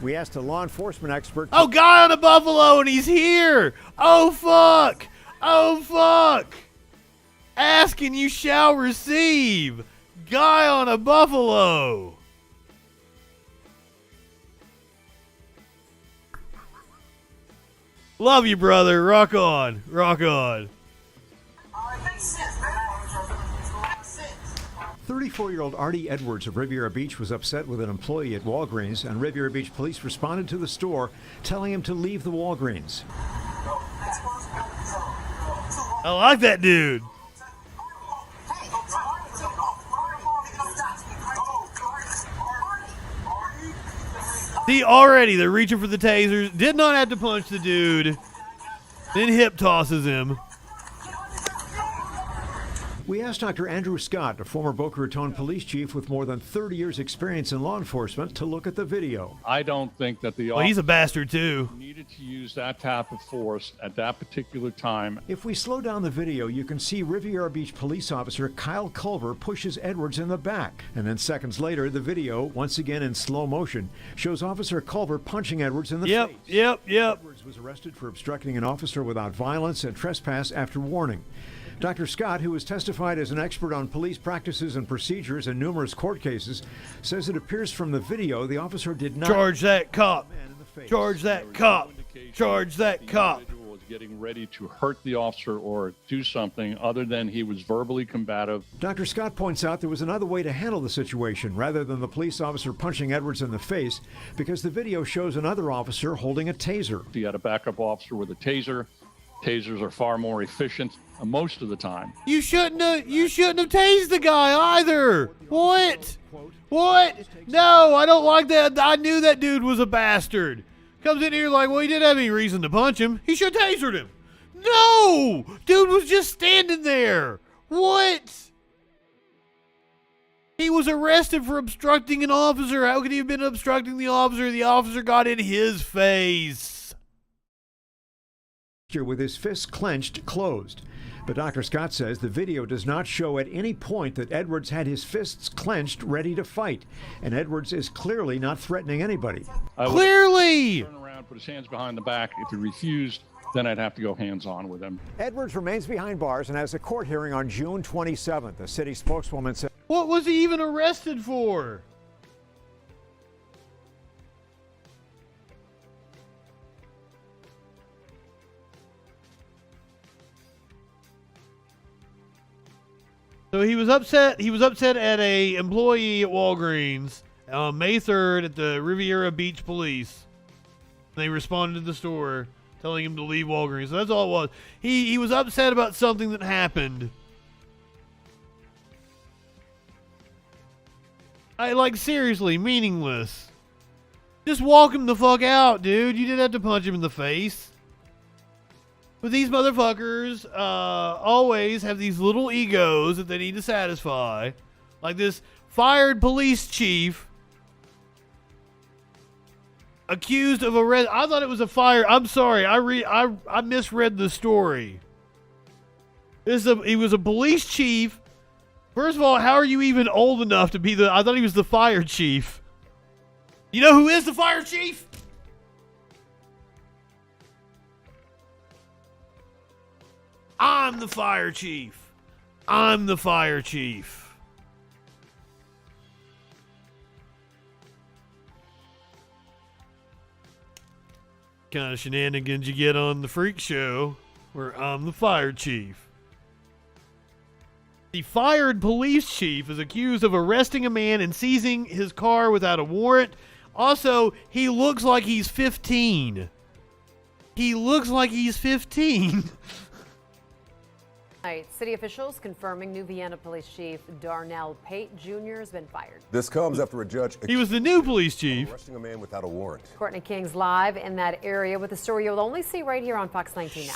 We asked a law enforcement expert. Oh, guy on a Buffalo, and he's here. Oh, fuck. Oh, fuck. Ask and you shall receive. Guy on a Buffalo. Love you, brother. Rock on. Rock on. 34-year-old Artie Edwards of Riviera Beach was upset with an employee at Walgreens, and Riviera Beach police responded to the store, telling him to leave the Walgreens. I like that dude. See, already they're reaching for the tasers. Did not have to punch the dude. Then hip tosses him. We asked Dr. Andrew Scott, a former Boca Raton police chief with more than 30 years experience in law enforcement, to look at the video. I don't think that the Well, he's a bastard too. needed to use that type of force at that particular time. If we slow down the video, you can see Riviera Beach police officer Kyle Culver pushes Edwards in the back. And then seconds later, the video, once again in slow motion, shows Officer Culver punching Edwards in the face. Yep. Edwards was arrested for obstructing an officer without violence and trespass after warning. Dr. Scott, who has testified as an expert on police practices and procedures in numerous court cases, says it appears from the video the officer did not Charge that cop. Charge that cop. Charge that cop. Individual was getting ready to hurt the officer or do something other than he was verbally combative. Dr. Scott points out there was another way to handle the situation rather than the police officer punching Edwards in the face, because the video shows another officer holding a taser. He had a backup officer with a taser. Tasers are far more efficient most of the time. You shouldn't have tased the guy either. What? No, I don't like that. I knew that dude was a bastard. Comes in here like, well, he didn't have any reason to punch him. He should have tasered him. No! Dude was just standing there. What? He was arrested for obstructing an officer. How could he have been obstructing the officer? The officer got in his face. With his fists clenched closed. But Dr. Scott says the video does not show at any point that Edwards had his fists clenched ready to fight. And Edwards is clearly not threatening anybody. Clearly! Turn around, put his hands behind the back. If he refused, then I'd have to go hands-on with him. Edwards remains behind bars and has a court hearing on June 27th. The city spokeswoman said, What was he even arrested for? So he was upset. He was upset at a employee at Walgreens on May 3rd at the Riviera Beach Police. They responded to the store telling him to leave Walgreens. So that's all it was. He was upset about something that happened. Seriously, meaningless. Just walk him the fuck out, dude. You didn't have to punch him in the face. But these motherfuckers always have these little egos that they need to satisfy. Like this fired police chief accused of arrest. I thought it was a fire. I'm sorry. I misread the story. He was a police chief. First of all, how are you even old enough to be I thought he was the fire chief. You know who is the fire chief? I'm the fire chief. I'm the fire chief. Kind of shenanigans you get on the Freak Show where I'm the fire chief. The fired police chief is accused of arresting a man and seizing his car without a warrant. Also, he looks like he's 15. He looks like he's 15. City officials confirming new Vienna Police Chief Darnell Pate Jr. has been fired. This comes after a judge. He was the new police chief. Arresting a man without a warrant. Courtney King's live in that area with a story you'll only see right here on Fox 19 now.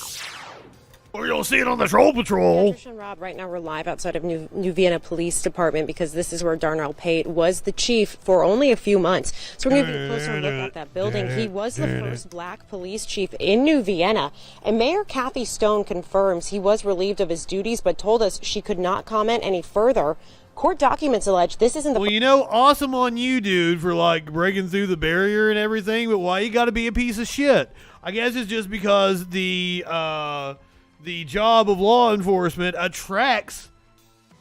Or you'll see it on the Troll Patrol. Trish and Rob, right now we're live outside of New Vienna Police Department because this is where Darnell Pate was the chief for only a few months. So we're going to take a closer look at that building. He was the first black police chief in New Vienna. And Mayor Kathy Stone confirms he was relieved of his duties, but told us she could not comment any further. Court documents allege this isn't the... Well, you know, awesome on you, dude, for breaking through the barrier and everything, but why you got to be a piece of shit? I guess it's just because the job of law enforcement attracts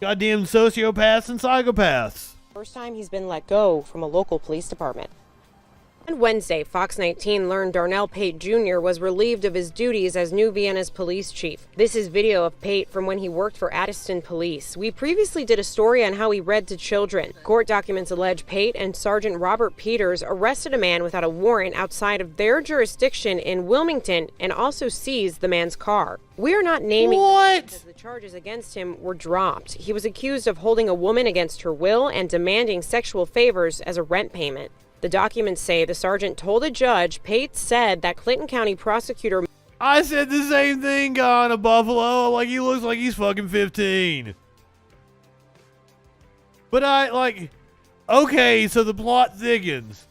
goddamn sociopaths and psychopaths. First time he's been let go from a local police department. On Wednesday, Fox 19 learned Darnell Pate Jr. was relieved of his duties as New Vienna's police chief. This is video of Pate from when he worked for Addiston Police. We previously did a story on how he read to children. Court documents allege Pate and Sergeant Robert Peters arrested a man without a warrant outside of their jurisdiction in Wilmington and also seized the man's car. We are not naming him because the charges against him were dropped. He was accused of holding a woman against her will and demanding sexual favors as a rent payment. The documents say the sergeant told a judge Pate said that Clinton County prosecutor... I said the same thing, guy in a Buffalo. Like, he looks like he's fucking 15. But okay, so the plot thickens.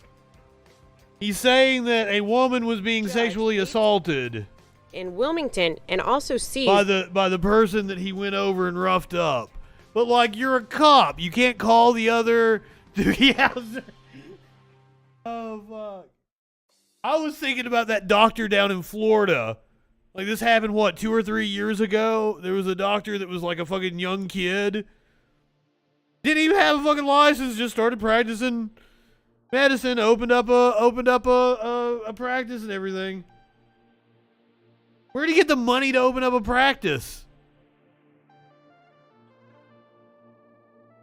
He's saying that a woman was being sexually assaulted in Wilmington and also seized by the person that he went over and roughed up. But, like, you're a cop. You can't call the other... Oh, fuck. I was thinking about that doctor down in Florida. Like, this happened, 2 or 3 years ago? There was a doctor that was like a fucking young kid. Didn't even have a fucking license, just started practicing medicine, opened up a practice and everything. Where'd he get the money to open up a practice?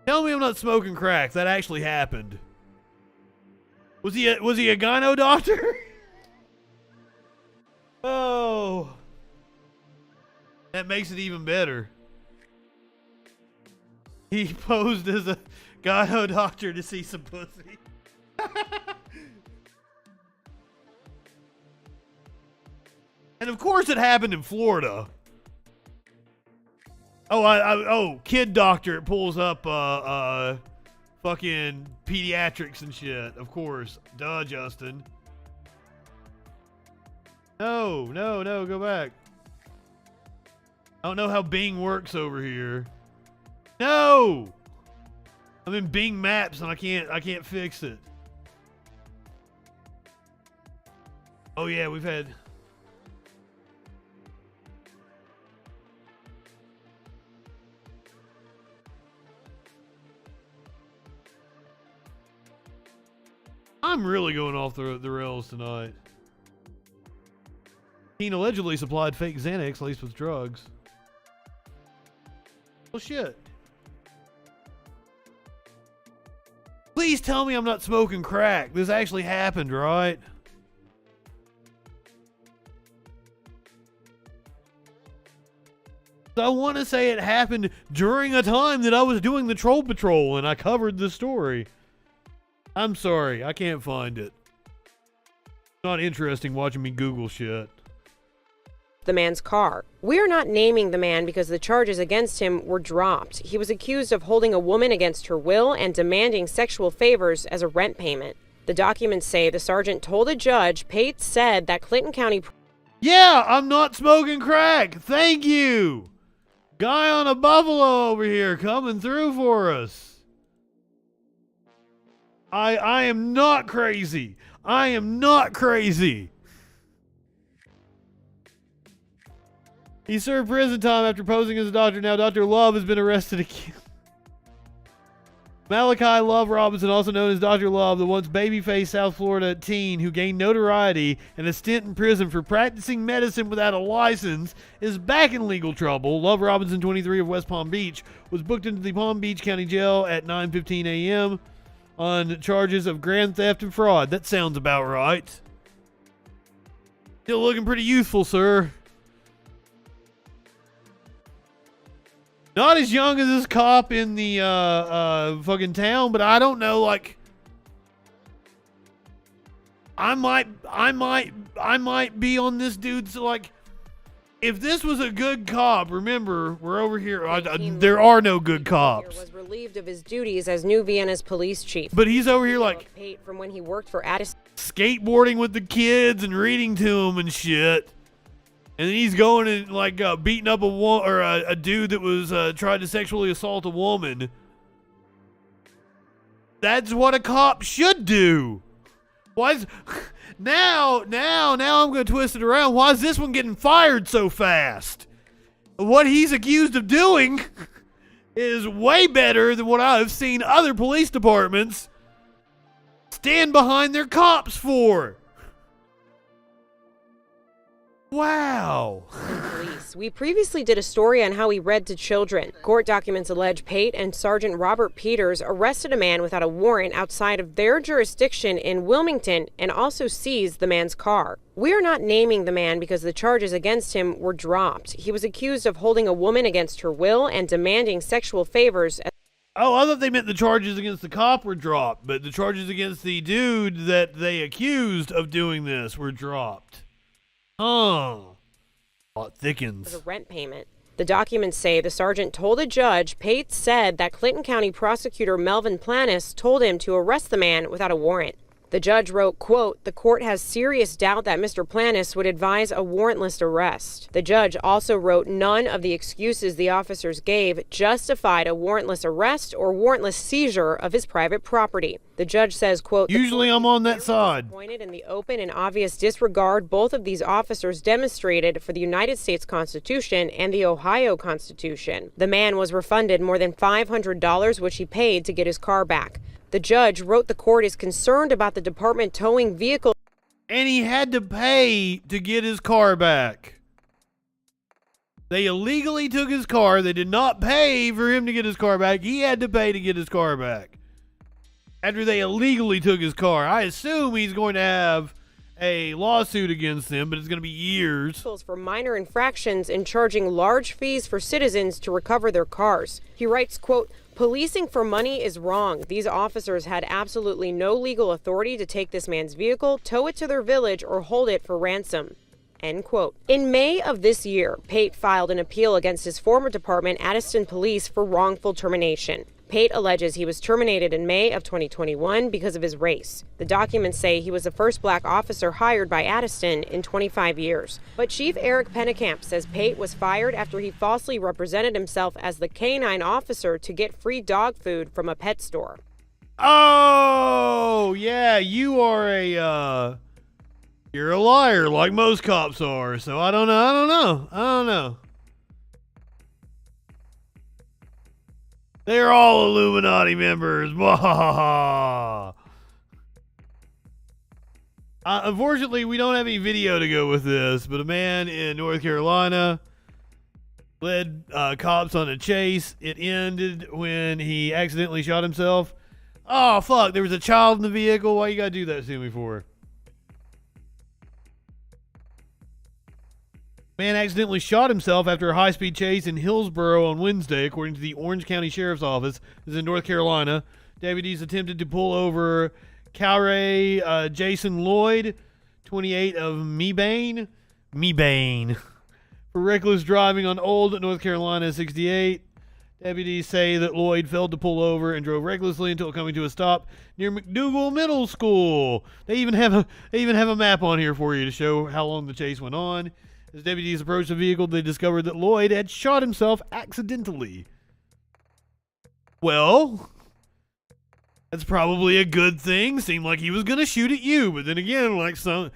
Tell me I'm not smoking crack. That actually happened. Was he a gyno doctor? Oh. That makes it even better. He posed as a gyno doctor to see some pussy. And of course it happened in Florida. Oh, kid doctor pulls up fucking pediatrics and shit, of course. Duh, Justin. No, go back. I don't know how Bing works over here. No! I'm in Bing Maps and I can't fix it. Oh yeah, we've had... I'm really going off the rails tonight. Teen allegedly supplied fake Xanax laced with drugs. Well, shit. Please tell me I'm not smoking crack. This actually happened, right? I want to say it happened during a time that I was doing the Troll Patrol and I covered the story. I'm sorry, I can't find it. Not interesting watching me Google shit. The man's car. We are not naming the man because the charges against him were dropped. He was accused of holding a woman against her will and demanding sexual favors as a rent payment. The documents say the sergeant told a judge Pate said that Clinton County... Yeah, I'm not smoking crack. Thank you. Guy on a Buffalo over here coming through for us. I am not crazy. I am not crazy. He served prison time after posing as a doctor. Now Dr. Love has been arrested again. Malachi Love Robinson, also known as Dr. Love, the once babyface South Florida teen who gained notoriety and a stint in prison for practicing medicine without a license, is back in legal trouble. Love Robinson, 23, of West Palm Beach, was booked into the Palm Beach County Jail at 9:15 a.m. on charges of grand theft and fraud. That sounds about right. Still looking pretty youthful, sir. Not as young as this cop in the fucking town, but I don't know, like, I might be on this dude's, like, if this was a good cop, remember, we're over here, there are no good cops. Was relieved of his duties as New Vienna's police chief. But he's over here, like, Pate from when he worked for Addison. Skateboarding with the kids and reading to them and shit. And then he's going and, like, beating up a dude that was trying to sexually assault a woman. That's what a cop should do. Why is... Now I'm going to twist it around. Why is this one getting fired so fast? What he's accused of doing is way better than what I've seen other police departments stand behind their cops for. Wow. Police. We previously did a story on how he read to children. Court documents allege Pate and Sergeant Robert Peters arrested a man without a warrant outside of their jurisdiction in Wilmington and also seized the man's car. We are not naming the man because the charges against him were dropped. He was accused of holding a woman against her will and demanding sexual favors. Oh, I thought they meant the charges against the cop were dropped, but the charges against the dude that they accused of doing this were dropped. Oh, plot thickens. A rent payment. The documents say the sergeant told a judge Pate said that Clinton County prosecutor Melvin Planis told him to arrest the man without a warrant. The judge wrote, quote, "The court has serious doubt that Mr. Planis would advise a warrantless arrest." The judge also wrote none of the excuses the officers gave justified a warrantless arrest or warrantless seizure of his private property. The judge says, quote, "Usually I'm on that side." Pointed in the open and obvious disregard both of these officers demonstrated for the United States Constitution and the Ohio Constitution. The man was refunded more than $500, which he paid to get his car back. The judge wrote the court is concerned about the department towing vehicles. And he had to pay to get his car back. They illegally took his car. They did not pay for him to get his car back. He had to pay to get his car back. After they illegally took his car. I assume he's going to have a lawsuit against them, but it's going to be years. For minor infractions and charging large fees for citizens to recover their cars. He writes, quote, "Policing for money is wrong. These officers had absolutely no legal authority to take this man's vehicle, tow it to their village, or hold it for ransom." End quote. In May of this year, Pate filed an appeal against his former department, Addiston Police, for wrongful termination. Pate alleges he was terminated in May of 2021 because of his race. The documents say he was the first black officer hired by Addiston in 25 years. But Chief Eric Pennekamp says Pate was fired after he falsely represented himself as the canine officer to get free dog food from a pet store. Oh, yeah, you are you're a liar like most cops are. So I don't know. They're all Illuminati members. Unfortunately, we don't have any video to go with this, but a man in North Carolina led cops on a chase. It ended when he accidentally shot himself. Oh, fuck. There was a child in the vehicle. Why you gotta do that to me for? Man accidentally shot himself after a high-speed chase in Hillsborough on Wednesday, according to the Orange County Sheriff's Office. This is in North Carolina. Deputies attempted to pull over Cowray Jason Lloyd, 28 of Mebane, for reckless driving on Old North Carolina 68. Deputies say that Lloyd failed to pull over and drove recklessly until coming to a stop near McDougal Middle School. They even have a map on here for you to show how long the chase went on. As deputies approached the vehicle, they discovered that Lloyd had shot himself accidentally. Well, that's probably a good thing. Seemed like he was going to shoot at you, but then again, like some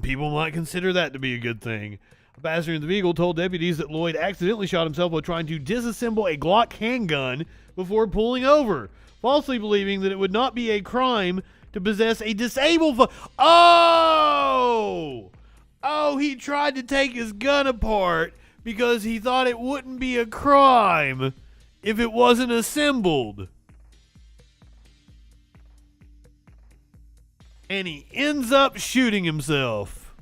people might consider that to be a good thing. A passenger in the vehicle told deputies that Lloyd accidentally shot himself while trying to disassemble a Glock handgun before pulling over, falsely believing that it would not be a crime to possess a disabled Oh, he tried to take his gun apart because he thought it wouldn't be a crime if it wasn't assembled. And he ends up shooting himself.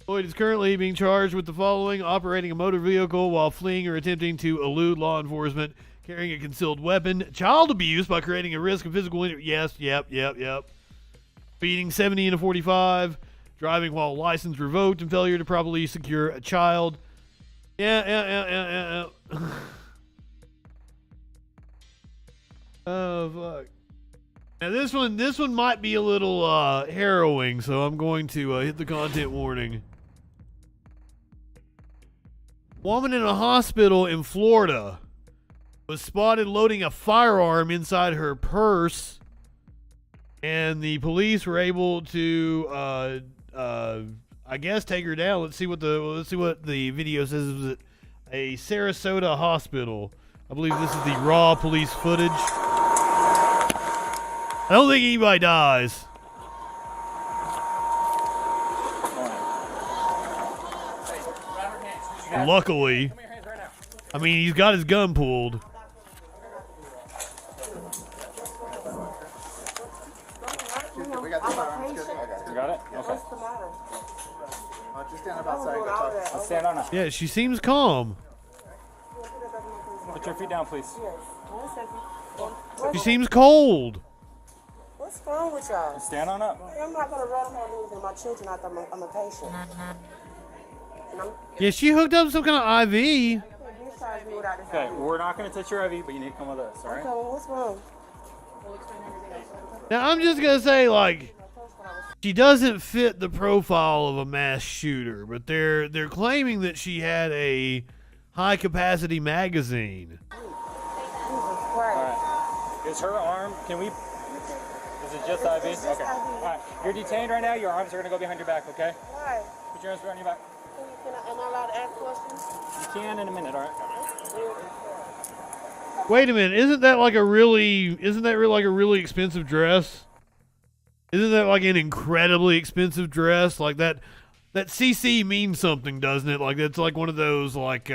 Lloyd is currently being charged with the following: operating a motor vehicle while fleeing or attempting to elude law enforcement, carrying a concealed weapon, child abuse by creating a risk of physical injury. Yes, yep. Speeding 70 in a 45. Driving while license revoked and failure to properly secure a child. Yeah. Oh, fuck. Now this one might be a little harrowing, so I'm going to hit the content warning. Woman in a hospital in Florida was spotted loading a firearm inside her purse, and the police were able to I guess take her down. Let's see what the video says. It was at a Sarasota hospital. I believe this is the raw police footage. I don't think anybody dies. Luckily. I mean, he's got his gun pulled. You got it? Okay. Just stand up outside. Let's stand on up. Yeah, she seems calm. Put your feet down, please. She seems cold. What's wrong with y'all? Stand on up. I'm not gonna run her losing my children after I'm a patient. Yeah, she hooked up some kind of IV. Okay, we're not gonna touch your IV, but you need to come with us, all right? Okay, well, what's wrong? Now, I'm just going to say, like, she doesn't fit the profile of a mass shooter, but they're claiming that she had a high-capacity magazine. All right. Is her arm, is it just IV? Okay. All right. You're detained right now. Your arms are going to go behind your back, okay? Why? Put your arms behind your back. Am I allowed to ask questions? You can in a minute, all right? Wait a minute, isn't that like a really expensive dress? Isn't that like an incredibly expensive dress? Like that CC means something, doesn't it? Like that's like one of those like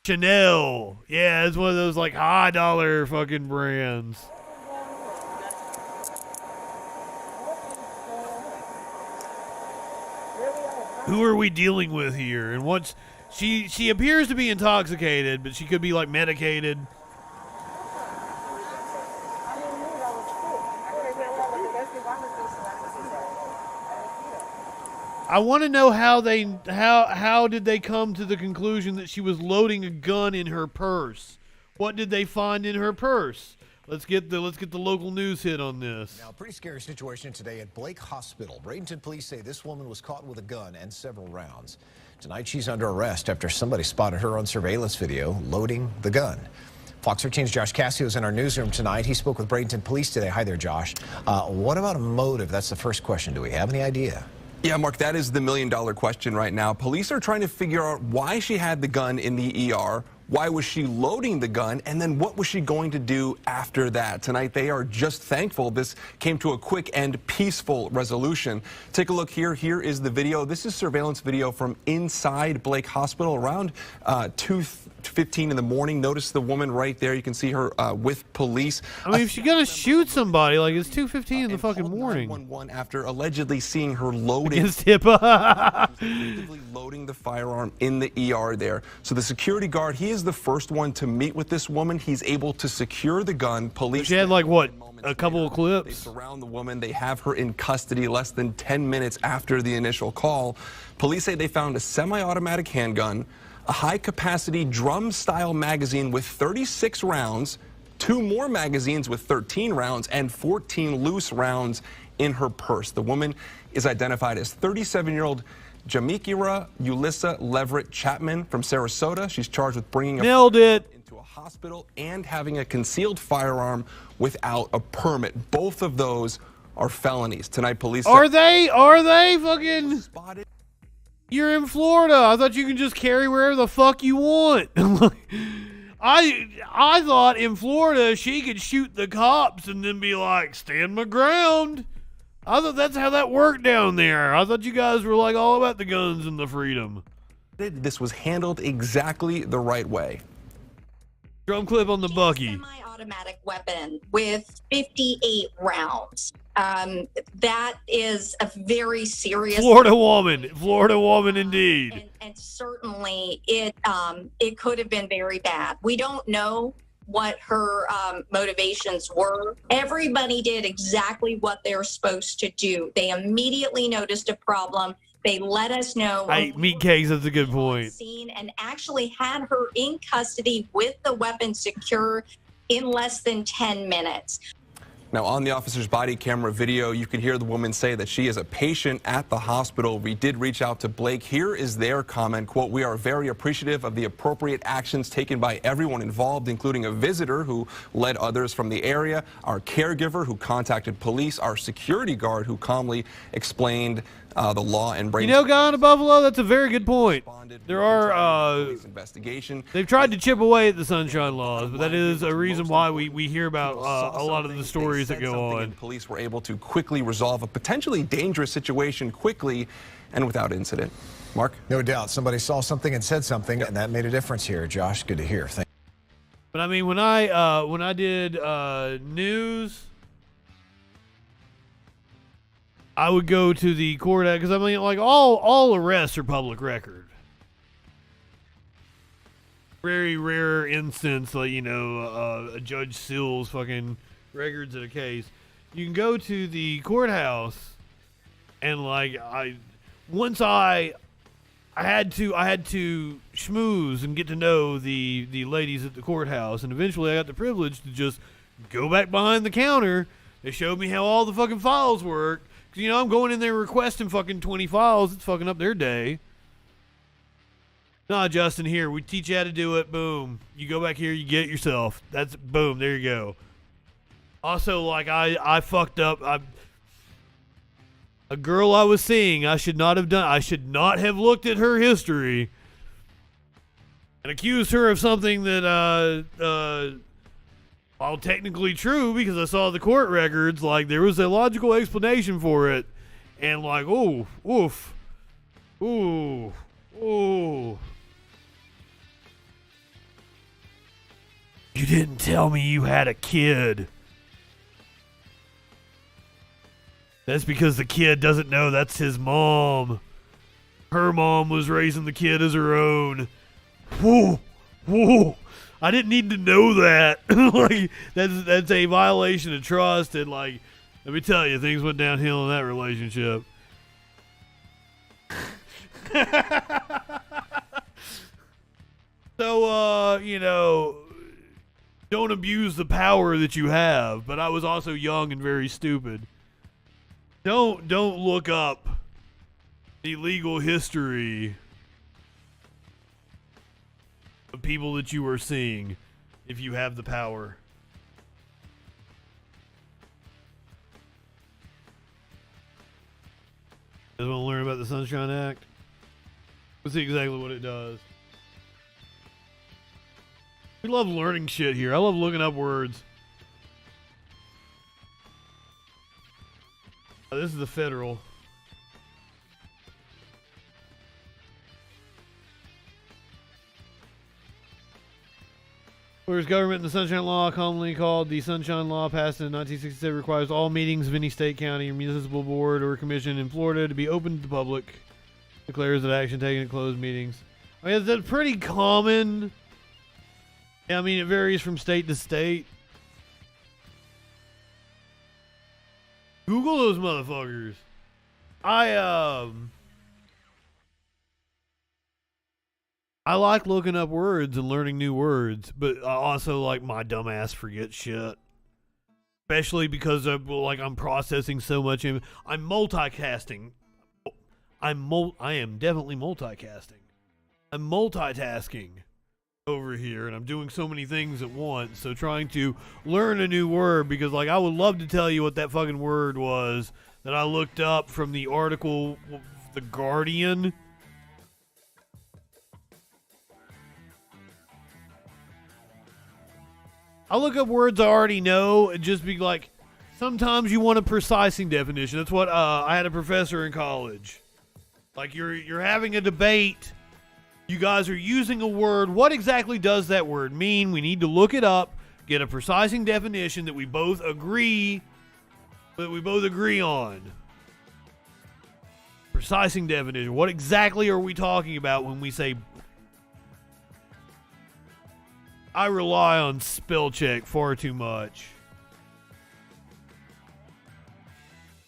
Chanel. Yeah, it's one of those like high dollar fucking brands. Who are we dealing with here? And what's she appears to be intoxicated, but she could be like medicated. I want to know how did they come to the conclusion that she was loading a gun in her purse? What did they find in her purse? Let's get the local news hit on this. Now, pretty scary situation today at Blake Hospital. Bradenton police say this woman was caught with a gun and several rounds. Tonight, she's under arrest after somebody spotted her on surveillance video loading the gun. Fox 13's Josh Cassio is in our newsroom tonight. He spoke with Bradenton police today. Hi there, Josh. What about a motive? That's the first question. Do we have any idea? Yeah, Mark, that is the million-dollar question right now. Police are trying to figure out why she had the gun in the ER. Why was she loading the gun? And then what was she going to do after that? Tonight, they are just thankful this came to a quick and peaceful resolution. Take a look here. Here is the video. This is surveillance video from inside Blake Hospital around 2:15 in the morning. Notice the woman right there. You can see her with police. I mean, if she's going to shoot somebody, like it's 2:15 in the fucking morning. 911 after allegedly seeing her loading. Against HIPAA. Loading the firearm in the ER there. So the security guard, he is the first one to meet with this woman. He's able to secure the gun. Police. She had like what, a couple of clips. They surround the woman. They have her in custody less than 10 minutes after the initial call. Police say they found a semi-automatic handgun, a high-capacity drum-style magazine with 36 rounds, 2 more magazines with 13 rounds, and 14 loose rounds in her purse. The woman is identified as 37-year-old Jamikira Ulissa Leverett Chapman from Sarasota. She's charged with bringing Nailed it. into a hospital and having a concealed firearm without a permit. Both of those are felonies. Tonight, police Are they fucking spotted? You're in Florida. I thought you could just carry wherever the fuck you want. I thought in Florida she could shoot the cops and then be like, stand my ground. I thought that's how that worked down there. I thought you guys were like all about the guns and the freedom. This was handled exactly the right way. Drum clip on the Bucky. Semi-automatic weapon with 58 rounds. That is a very serious Florida woman indeed. And certainly it could have been very bad. We don't know what her motivations were. Everybody did exactly what they were supposed to do. They immediately noticed a problem. They let us know. Meat cakes, that's a good point. And actually had her in custody with the weapon secure in less than 10 minutes. Now, on the officer's body camera video, you can hear the woman say that she is a patient at the hospital. We did reach out to Blake. Here is their comment, quote, "We are very appreciative of the appropriate actions taken by everyone involved, including a visitor who led others from the area, our caregiver who contacted police, our security guard who calmly explained the law and brain. You know, guy in Buffalo, that's a very good point. There are, investigation. they've tried to chip away at the sunshine laws, but that is a reason why we hear about a lot of the stories that go on. Police were able to quickly resolve a potentially dangerous situation quickly and without incident. Mark? No doubt. Somebody saw something and said something, and that made a difference here. Josh, good to hear. Thank But I mean, when I did news, I would go to the court because I mean, like all arrests are public record. Very rare instance, like a judge seals fucking records of a case. You can go to the courthouse, and like I had to schmooze and get to know the ladies at the courthouse, and eventually I got the privilege to just go back behind the counter. They showed me how all the fucking files work. 'Cause, I'm going in there requesting fucking 20 files. It's fucking up their day. Nah, Justin, here, we teach you how to do it. Boom. You go back here, you get it yourself. That's boom, there you go. Also, like, I fucked up. A girl I was seeing, I should not have looked at her history and accused her of something that, while technically true because I saw the court records, like, there was a logical explanation for it. And like, ooh, oof, ooh, ooh. You didn't tell me you had a kid. That's because the kid doesn't know that's his mom. Her mom was raising the kid as her own. Whoa, whoa. I didn't need to know that. Like, that's a violation of trust, and like, let me tell you, things went downhill in that relationship. So, don't abuse the power that you have. But I was also young and very stupid. Don't look up the legal history of people that you are seeing if you have the power. You guys want to learn about the Sunshine Act? Let's see exactly what it does. We love learning shit here. I love looking up words. Oh, this is the federal. Whereas government and the Sunshine Law, commonly called the Sunshine Law, passed in 1967, requires all meetings of any state, county, or municipal board or commission in Florida to be open to the public. Declares that action taken at closed meetings. I mean, that's pretty common. Yeah, I mean, it varies from state to state. Google those motherfuckers. I like looking up words and learning new words, but I also like my dumb ass forget shit. Especially because I'm processing so much. I'm multicasting. I am definitely multicasting. I'm multitasking over here, and I'm doing so many things at once. So trying to learn a new word, because like I would love to tell you what that fucking word was that I looked up from the article, The Guardian. I look up words I already know and just be like, sometimes you want a precising definition. That's what I had a professor in college. Like you're having a debate. You guys are using a word. What exactly does that word mean? We need to look it up, get a precising definition that we both agree on. Precising definition. What exactly are we talking about when we say? I rely on spell check far too much.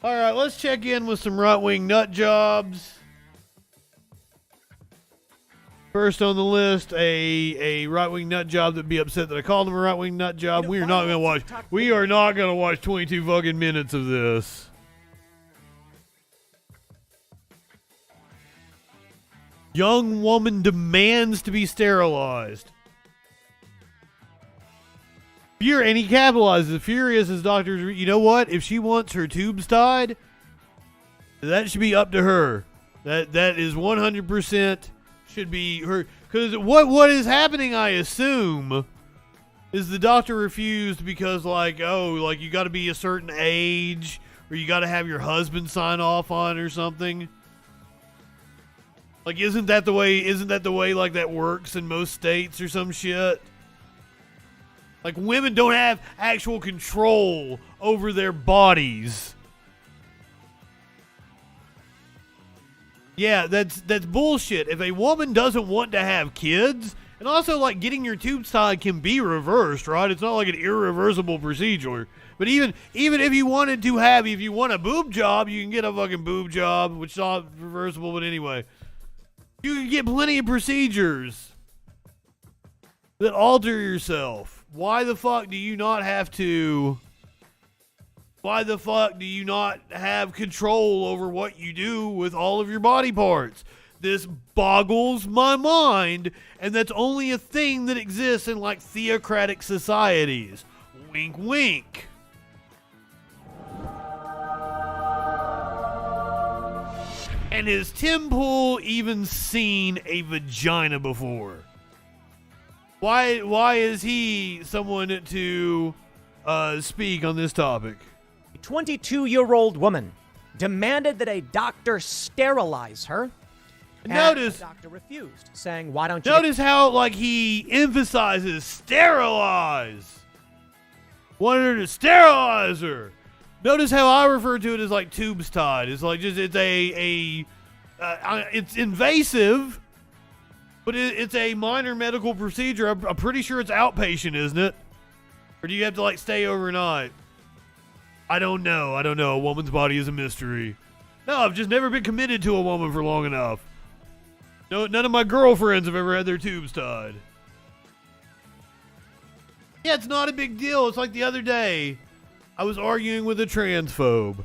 All right, let's check in with some right-wing nut jobs. First on the list, a right-wing nut job that'd be upset that I called him a right-wing nut job. We are not going to watch 22 fucking minutes of this. Young woman demands to be sterilized. And he capitalizes. Furious as doctors. You know what? If she wants her tubes tied, That should be up to her. That is 100% should be her. Because what is happening, I assume, is the doctor refused because, like, you got to be a certain age, or you got to have your husband sign off on it or something. Like, isn't that the way like that works in most states or some shit? Like, women don't have actual control over their bodies. Yeah, that's bullshit. If a woman doesn't want to have kids, and also, like, getting your tubes tied can be reversed, right? It's not like an irreversible procedure. But even if you wanted to have, if you want a boob job, you can get a fucking boob job, which is not reversible, but anyway. You can get plenty of procedures that alter yourself. Why the fuck do you not have to... Why the fuck do you not have control over what you do with all of your body parts? This boggles my mind, and that's only a thing that exists in, like, theocratic societies. Wink, wink. And has Tim Pool even seen a vagina before? Why is he someone to speak on this topic? A 22-year-old woman demanded that a doctor sterilize her. Notice the doctor refused, saying, "Why don't you?" Notice how, like, he emphasizes sterilize. Wanted her to sterilize her. Notice how I refer to it as, like, tubes tied. It's like just it's it's invasive, but it's a minor medical procedure. I'm pretty sure it's outpatient, isn't it? Or do you have to, like, stay overnight? I don't know. A woman's body is a mystery. No, I've just never been committed to a woman for long enough. No, none of my girlfriends have ever had their tubes tied. Yeah, it's not a big deal. It's like the other day, I was arguing with a transphobe,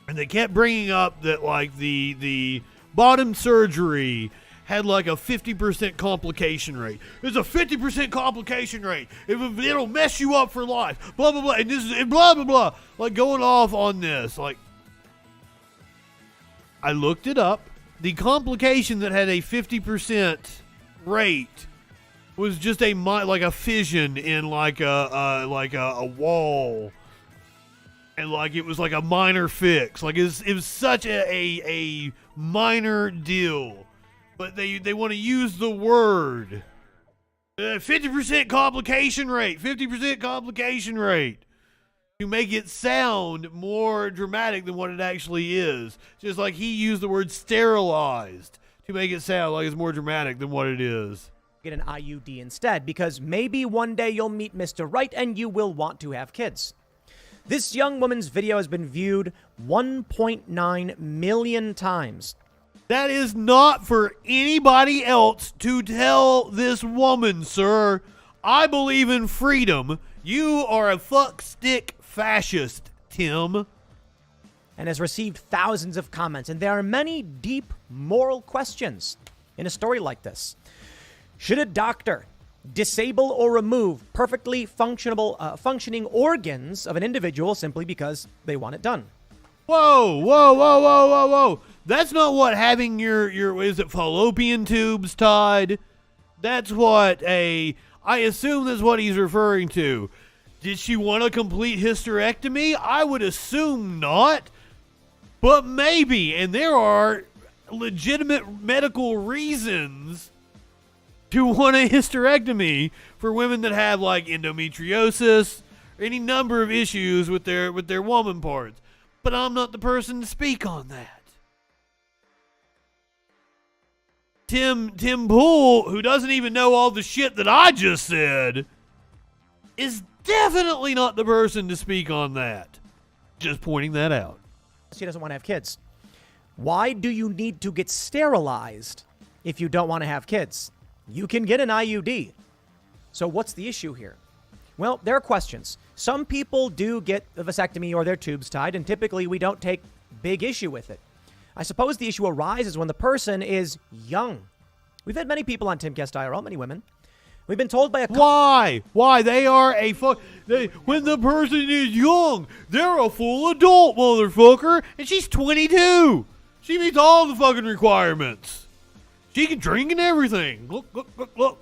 and they kept bringing up that, like, the bottom surgery had, like, a 50% complication rate. There's a 50% complication rate. It'll mess you up for life. Blah, blah, blah. And this is blah, blah, blah. Like, going off on this. Like, I looked it up. The complication that had a 50% rate was just a fission in, like a wall. And, like, it was like a minor fix. Like, it was such a minor deal. But they want to use the word 50% complication rate, 50% complication rate, to make it sound more dramatic than what it actually is. Just like he used the word sterilized to make it sound like it's more dramatic than what it is. Get an IUD instead, because maybe one day you'll meet Mr. Right and you will want to have kids. This young woman's video has been viewed 1.9 million times. That is not for anybody else to tell this woman, sir. I believe in freedom. You are a fuckstick fascist, Tim. And has received thousands of comments, and there are many deep moral questions in a story like this. Should a doctor disable or remove perfectly functioning organs of an individual simply because they want it done? Whoa. That's not what having your is it fallopian tubes tied? That's what I assume that's what he's referring to. Did she want a complete hysterectomy? I would assume not. But maybe, and there are legitimate medical reasons to want a hysterectomy for women that have, like, endometriosis or any number of issues with their woman parts. But I'm not the person to speak on that. Tim Pool, who doesn't even know all the shit that I just said, is definitely not the person to speak on that. Just pointing that out. She doesn't want to have kids. Why do you need to get sterilized if you don't want to have kids? You can get an IUD. So what's the issue here? Well, there are questions. Some people do get a vasectomy or their tubes tied, and typically we don't take big issue with it. I suppose the issue arises when the person is young. We've had many people on Timcast IRL, many women, We've been told by a Why? They are when the person is young, they're a full adult, motherfucker, and she's 22. She meets all the fucking requirements. She can drink and everything. Look.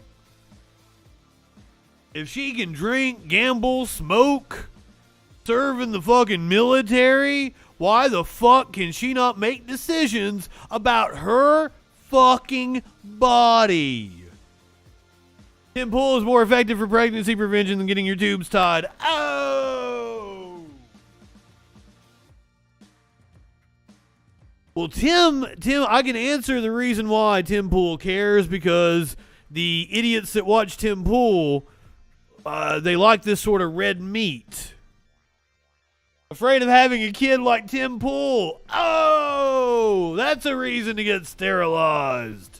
If she can drink, gamble, smoke, serve in the fucking military, why the fuck can she not make decisions about her fucking body? Tim Pool is more effective for pregnancy prevention than getting your tubes tied. Oh! Well, Tim, I can answer the reason why Tim Pool cares, because the idiots that watch Tim Pool, they like this sort of red meat. Afraid of having a kid like Tim Pool. Oh! That's a reason to get sterilized.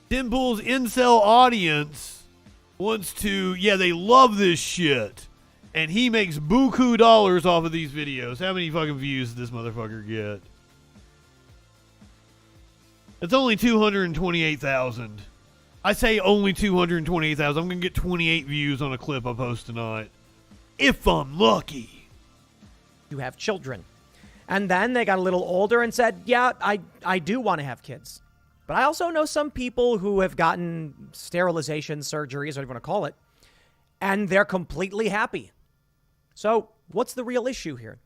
Tim Pool's incel audience wants to, they love this shit. And he makes buku dollars off of these videos. How many fucking views did this motherfucker get? It's only 228,000. I say only 228,000. I'm going to get 28 views on a clip I post tonight. If I'm lucky. You have children. And then they got a little older and said, yeah, I do want to have kids. But I also know some people who have gotten sterilization surgeries, whatever you want to call it, and they're completely happy. So what's the real issue here?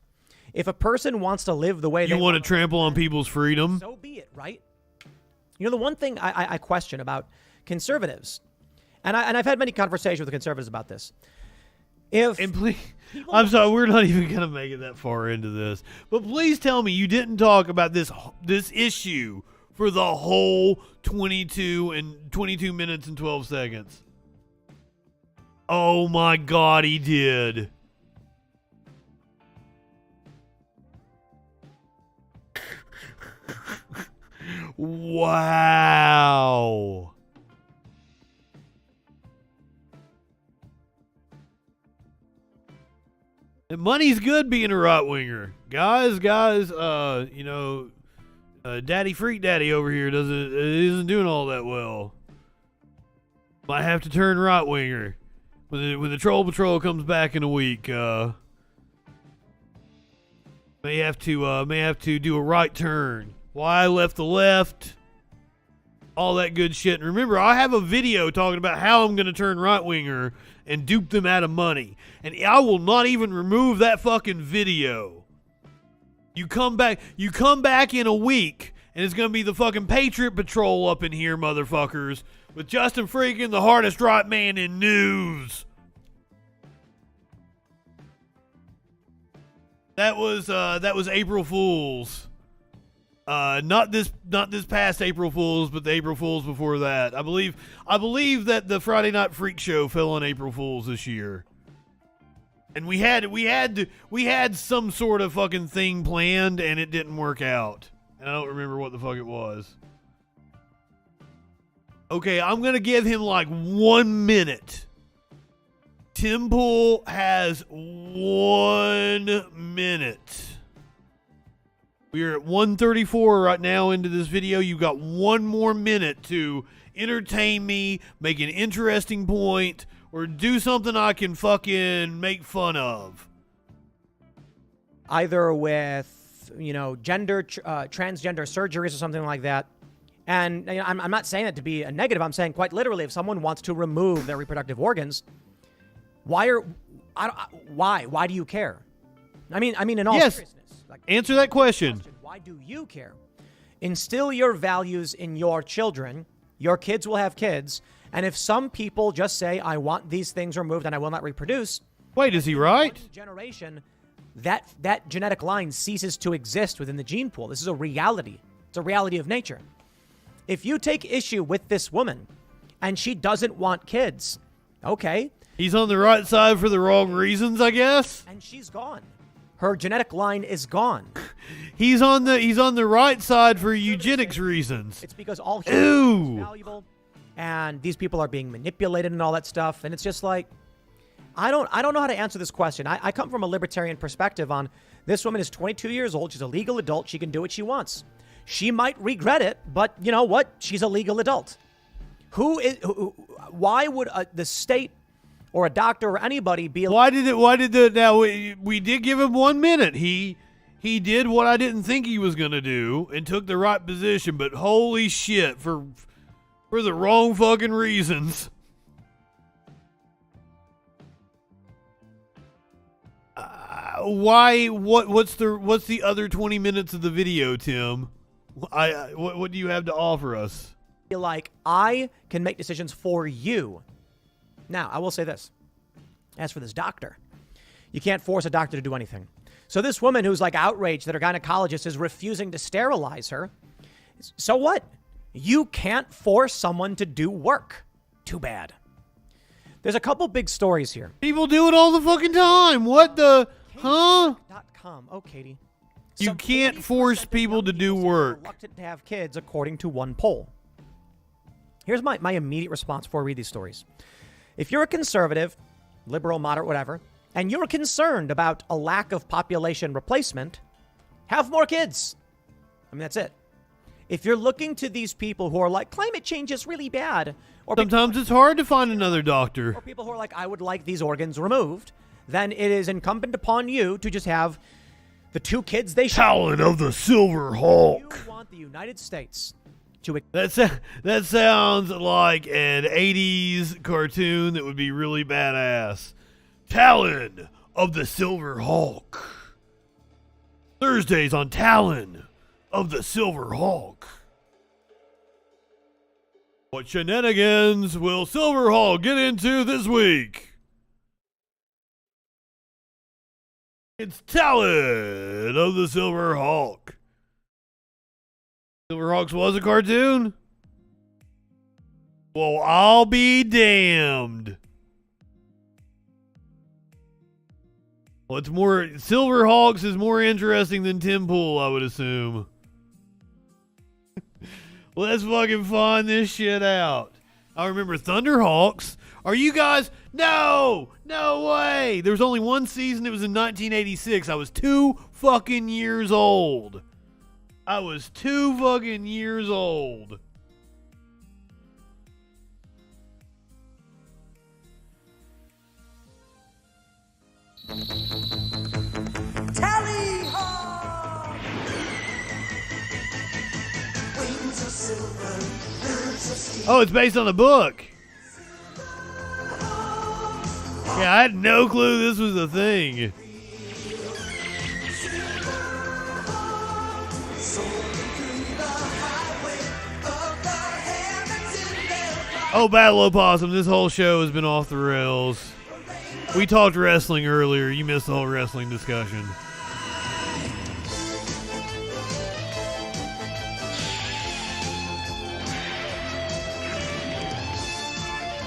If a person wants to live the way they want to trample on people's freedom, so be it, right? You know, the one thing I question about conservatives, and I've had many conversations with the conservatives about this. I'm sorry, we're not even going to make it that far into this. But please tell me you didn't talk about this issue for the whole 22 minutes and 12 seconds. Oh my God, he did. Wow. And money's good being a right winger. Guys, Daddy Freak Daddy over here isn't doing all that well. Might have to turn right winger when the Troll Patrol comes back in a week. May have to do a right turn. Why I left the left. All that good shit. And remember, I have a video talking about how I'm going to turn right winger and dupe them out of money. And I will not even remove that fucking video. You come back in a week, and it's going to be the fucking Patriot Patrol up in here, motherfuckers, with Justin Freakin, the hardest right man in news. That was April Fool's. Not this past April Fool's, but the April Fool's before that. I believe that the Friday Night Freak Show fell on April Fool's this year. And we had some sort of fucking thing planned, and it didn't work out. And I don't remember what the fuck it was. Okay, I'm gonna give him like 1 minute. Tim Pool has 1 minute. We are at 1:34 right now into this video. You've got 1 more minute to entertain me, make an interesting point, or do something I can fucking make fun of. Either with, transgender surgeries or something like that. And I'm not saying that to be a negative. I'm saying quite literally, if someone wants to remove their reproductive organs, why do you care? I mean, in all seriousness. Answer that question. Why do you care? Instill your values in your children. Your kids will have kids. And if some people just say, I want these things removed and I will not reproduce. Wait, is he right? Generation, that genetic line ceases to exist within the gene pool. This is a reality. It's a reality of nature. If you take issue with this woman and she doesn't want kids, okay. He's on the right side for the wrong reasons, I guess. And she's gone. Her genetic line is gone. He's on the right side for eugenics reasons. It's because all humans are valuable, and these people are being manipulated and all that stuff. And it's just like, I don't know how to answer this question. I come from a libertarian perspective on this woman is 22 years old. She's a legal adult. She can do what she wants. She might regret it, but you know what? She's a legal adult. Why would the state or a doctor or anybody be? Now we did give him 1 minute. He did what I didn't think he was going to do and took the right position, but holy shit, for the wrong fucking reasons. Why? What's the other 20 minutes of the video, Tim? What do you have to offer us? Like, I can make decisions for you. Now, I will say this. As for this doctor, you can't force a doctor to do anything. So this woman who's like outraged that her gynecologist is refusing to sterilize her. So what? You can't force someone to do work. Too bad. There's a couple big stories here. People do it all the fucking time. What the? Huh? .com. Oh, Katie. You can't force people to do work. Reluctant to have kids, according to one poll. Here's my immediate response before I read these stories. If you're a conservative, liberal, moderate, whatever, and you're concerned about a lack of population replacement, have more kids. I mean, that's it. If you're looking to these people who are like, climate change is really bad, or sometimes it's hard to find another doctor, or people who are like, I would like these organs removed, then it is incumbent upon you to just have the 2 kids they should. Talon of the Silver Hulk. You want the United States to... That sounds like an 80s cartoon that would be really badass. Talon of the Silver Hulk. Thursdays on Talon of the Silver Hulk. What shenanigans will Silver Hulk get into this week? It's Talon of the Silver Hulk. Silver Hawks was a cartoon? Well, I'll be damned. Well, it's more... Silver Hawks is more interesting than Tim Pool, I would assume. Let's fucking find this shit out. I remember Thunderhawks. Are you guys... No! No way! There was only one season. It was in 1986. I was 2 fucking years old. I was 2 fucking years old. Oh, it's based on a book. Yeah, I had no clue this was a thing. Oh, Battle Opossum, this whole show has been off the rails. We talked wrestling earlier. You missed the whole wrestling discussion.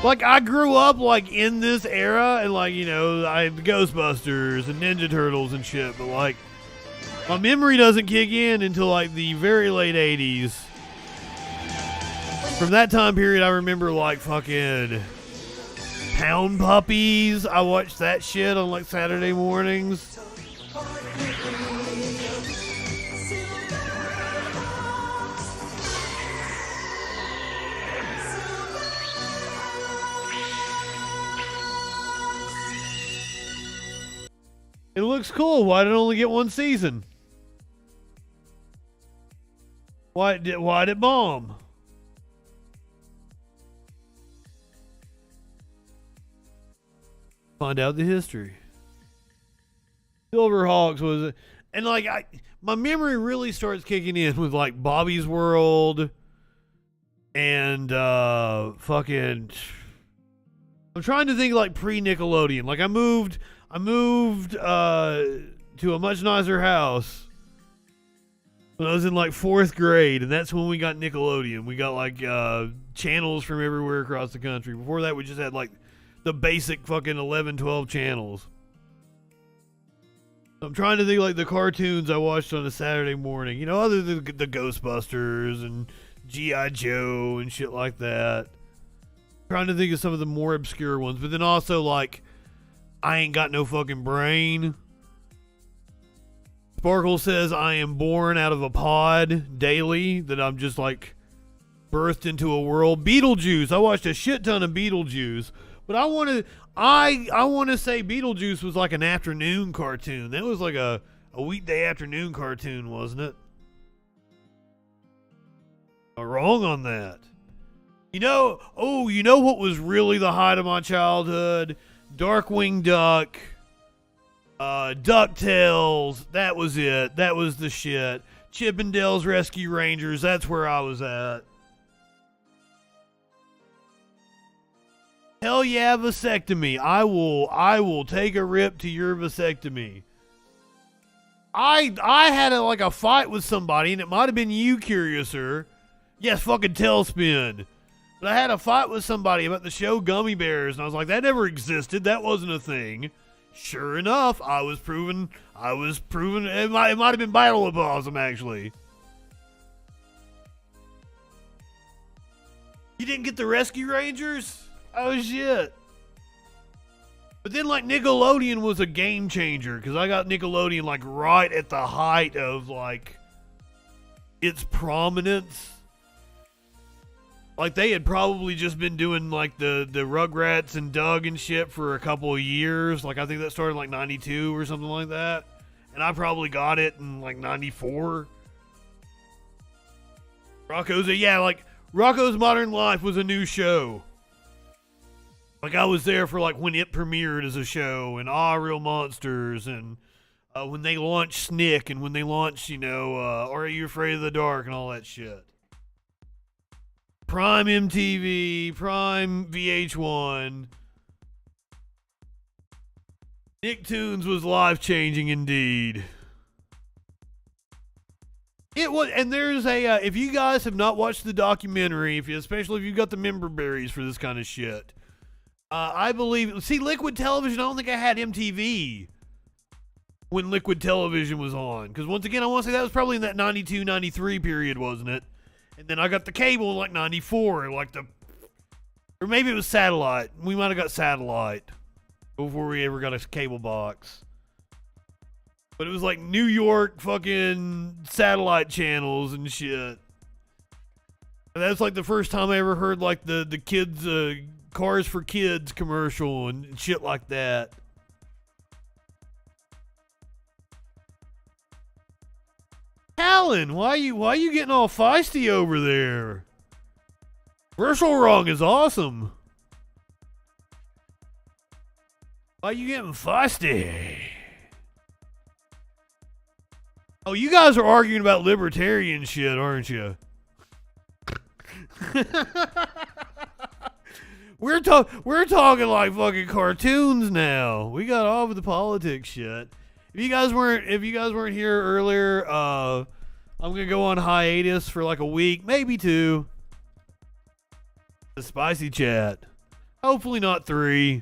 Like, I grew up, like, in this era, and, like, you know, I had Ghostbusters and Ninja Turtles and shit, but, like, my memory doesn't kick in until, like, the very late 80s. From that time period, I remember, like, fucking Pound Puppies. I watched that shit on, like, Saturday mornings. It looks cool. Why did it only get 1 season? Why did it bomb? Find out the history. Silverhawks was, and like my memory really starts kicking in with like Bobby's World and fucking. I'm trying to think like pre-Nickelodeon. Like I moved to a much nicer house when I was in like 4th grade, and that's when we got Nickelodeon. We got like channels from everywhere across the country. Before that, we just had like the basic fucking 11, 12 channels. I'm trying to think like the cartoons I watched on a Saturday morning, you know, other than the Ghostbusters and G.I. Joe and shit like that. Trying to think of some of the more obscure ones, but then also like I Ain't Got No Fucking Brain. Sparkle says, I am born out of a pod daily, that I'm just like birthed into a world. Beetlejuice. I watched a shit ton of Beetlejuice, but I want to say Beetlejuice was like an afternoon cartoon. That was like a weekday afternoon cartoon, wasn't it? I'm wrong on that. You know what was really the height of my childhood? Darkwing Duck. DuckTales, that was it. That was the shit. Chippendales Rescue Rangers, that's where I was at. Hell yeah, vasectomy. I will take a rip to your vasectomy. I had a fight with somebody, and it might have been you, Curiouser. Yes, fucking Tailspin. But I had a fight with somebody about the show Gummy Bears, and I was like, that never existed. That wasn't a thing. Sure enough, I was proven it might have been Battlebosm, actually. You didn't get the Rescue Rangers? Oh shit. But then like Nickelodeon was a game changer, because I got Nickelodeon like right at the height of like its prominence. Like, they had probably just been doing, like, the Rugrats and Doug and shit for a couple of years. Like, I think that started, like, 92 or something like that. And I probably got it in, like, 94. Rocko's Modern Life was a new show. Like, I was there for, like, when it premiered as a show. And Real Monsters. And when they launched Snick. And when they launched, Are You Afraid of the Dark? And all that shit. Prime MTV, Prime VH1. Nicktoons was life-changing indeed. It was, and there's if you guys have not watched the documentary, especially if you've got the member berries for this kind of shit, I believe, Liquid Television, I don't think I had MTV when Liquid Television was on. Because once again, I want to say that was probably in that 92, 93 period, wasn't it? And then I got the cable in like 94, or maybe it was satellite. We might have got satellite before we ever got a cable box. But it was like New York fucking satellite channels and shit. And that's like the first time I ever heard like the kids, Cars for Kids commercial and shit like that. Alan, why you getting all feisty over there? Commercial Wrong is awesome. Why you getting feisty? Oh, you guys are arguing about libertarian shit, aren't you? We're talking like fucking cartoons now. We got off of the politics shit. If you guys weren't here earlier, I'm gonna go on hiatus for like a week, maybe 2. The spicy chat. Hopefully not 3.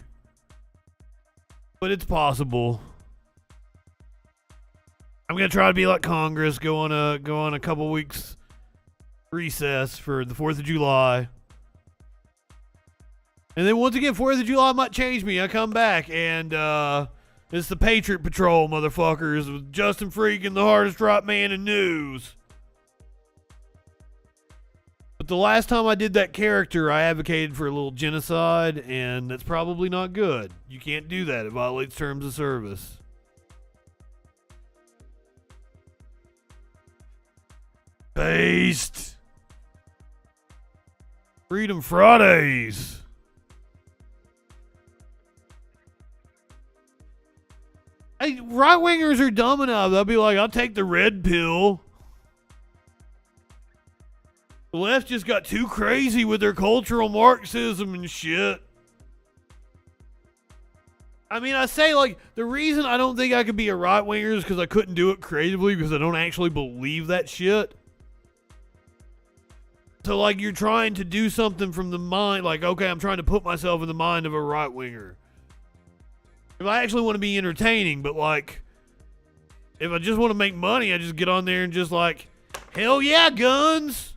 But it's possible. I'm gonna try to be like Congress, go on a couple weeks recess for the 4th of July. And then once again, 4th of July might change me. I come back and it's the Patriot Patrol, motherfuckers, with Justin Freakin, the hardest right man in news. But the last time I did that character, I advocated for a little genocide, and that's probably not good. You can't do that. It violates terms of service. Based. Freedom Fridays. Hey, right-wingers are dumb enough. They'll be like, I'll take the red pill. The left just got too crazy with their cultural Marxism and shit. I mean, I say, like, the reason I don't think I could be a right-winger is because I couldn't do it creatively because I don't actually believe that shit. So, like, you're trying to do something from the mind, like, okay, I'm trying to put myself in the mind of a right-winger. If I actually want to be entertaining, but like, if I just want to make money, I just get on there and just like, hell yeah, guns.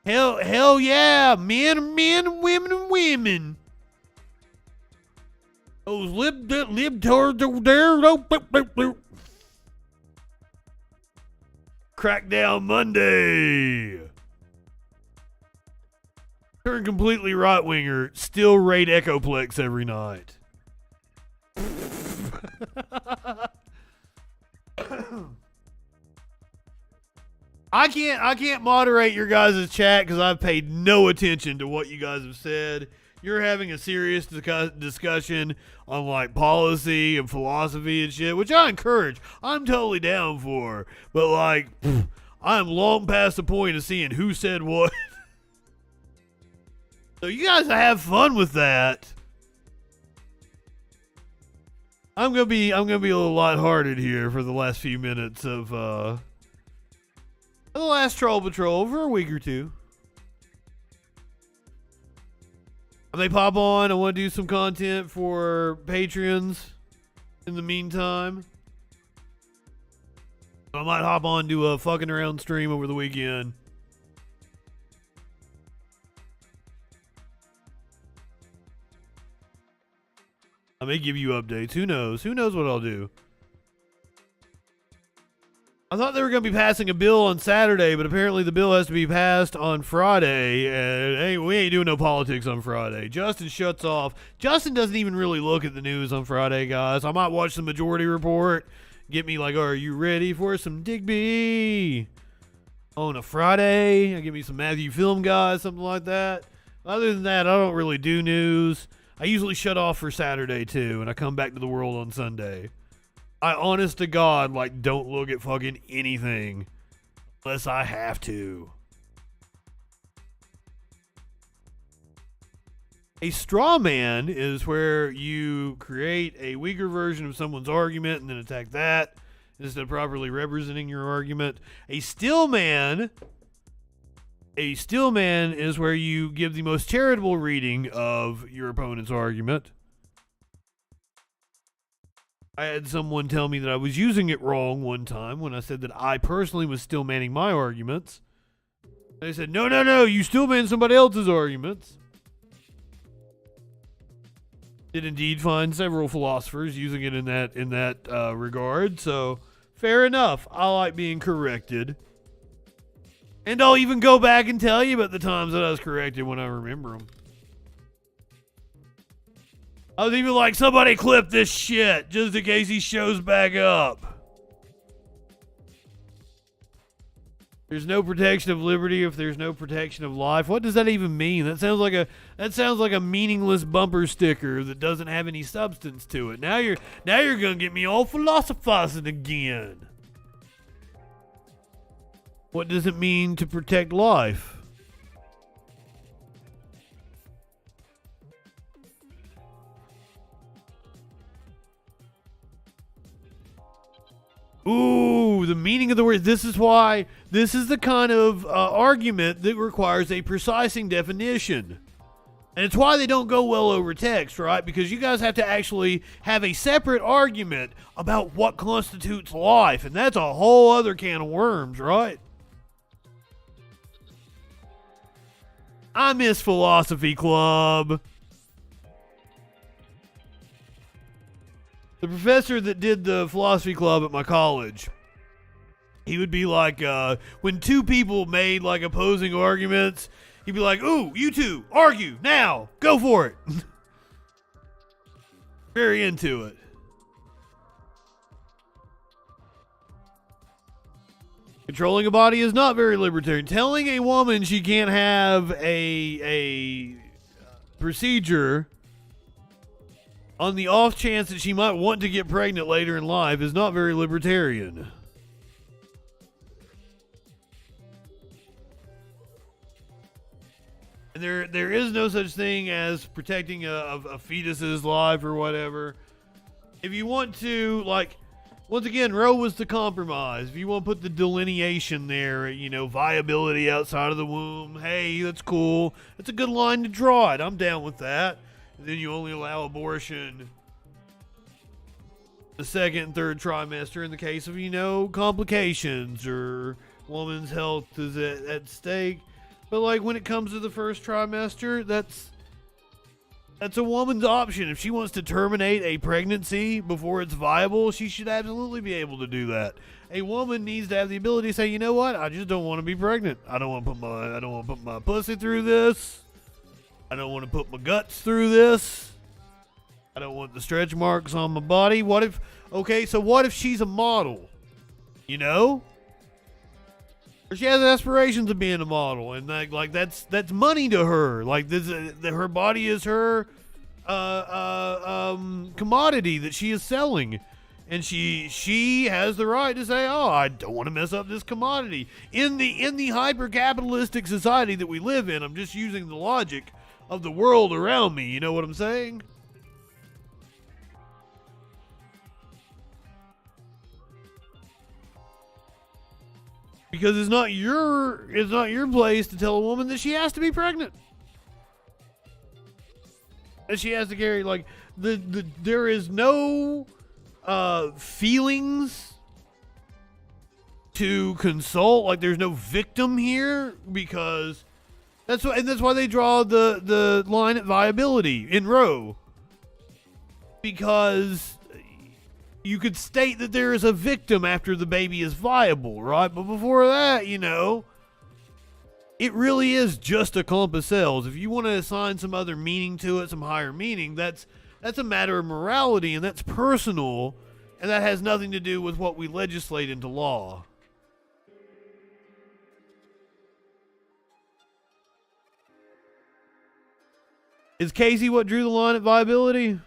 Hell yeah, men, women, and women. Those libtards over there. Crackdown Monday. Turn completely right-winger, still raid Echoplex every night. I can't moderate your guys' chat because I've paid no attention to what you guys have said. You're having a serious discussion on like policy and philosophy and shit, which I encourage. I'm totally down for. But like, I'm long past the point of seeing who said what. So you guys have fun with that. I'm gonna be a little lighthearted here for the last few minutes of the last Troll Patrol for a week or two. I may pop on. I want to do some content for patrons in the meantime. I might hop on to a fucking around stream over the weekend. I may give you updates. Who knows? Who knows what I'll do? I thought they were going to be passing a bill on Saturday, but apparently the bill has to be passed on Friday. And hey, we ain't doing no politics on Friday. Justin shuts off. Justin doesn't even really look at the news on Friday, guys. I might watch the Majority Report. Get me like, are you ready for some Digby? On a Friday. Give me some Matthew Film Guys, something like that. Other than that, I don't really do news. I usually shut off for Saturday, too, and I come back to the world on Sunday. I, honest to God, like, don't look at fucking anything unless I have to. A straw man is where you create a weaker version of someone's argument and then attack that instead of properly representing your argument. A still man is where you give the most charitable reading of your opponent's argument. I had someone tell me that I was using it wrong one time when I said that I personally was still manning my arguments. They said, no, you still man somebody else's arguments. Did indeed find several philosophers using it in that regard, so fair enough. I like being corrected. And I'll even go back and tell you about the times that I was corrected when I remember them. I was even like, somebody clip this shit just in case he shows back up. There's no protection of liberty if there's no protection of life. What does that even mean? That sounds like a meaningless bumper sticker that doesn't have any substance to it. Now you're gonna get me all philosophizing again. What does it mean to protect life? Ooh, the meaning of the word. This is the kind of argument that requires a precising definition. And it's why they don't go well over text, right? Because you guys have to actually have a separate argument about what constitutes life. And that's a whole other can of worms, right? I miss Philosophy Club. The professor that did the philosophy club at my college, he would be like, when two people made like opposing arguments, he'd be like, ooh, you two, argue, now, go for it. Very into it. Controlling a body is not very libertarian. Telling a woman she can't have a procedure on the off chance that she might want to get pregnant later in life is not very libertarian. And there is no such thing as protecting a fetus's life or whatever. If you want to, like, once again, Roe was the compromise. If you want to put the delineation there, viability outside of the womb, hey, that's cool. That's a good line to draw it. I'm down with that. And then you only allow abortion the second and third trimester in the case of, complications or woman's health is at stake. But, like, when it comes to the first trimester, That's a woman's option. If she wants to terminate a pregnancy before it's viable, she should absolutely be able to do that. A woman needs to have the ability to say, you know what? I just don't want to be pregnant. I don't want to put my pussy through this. I don't want to put my guts through this. I don't want the stretch marks on my body. What if she's a model? You know? Or she has aspirations of being a model, and that's money to her. Like her body is her commodity that she is selling, and she has the right to say, "Oh, I don't want to mess up this commodity." In the hyper capitalistic society that we live in, I'm just using the logic of the world around me. You know what I'm saying? Because it's not your place to tell a woman that she has to be pregnant. And she has to carry, like, there is no feelings to consult. Like, there's no victim here, because that's why they draw the line at viability in Roe. Because you could state that there is a victim after the baby is viable, right? But before that, you know, it really is just a clump of cells. If you want to assign some other meaning to it, some higher meaning, that's a matter of morality, and that's personal, and that has nothing to do with what we legislate into law. Is Casey what drew the line at viability?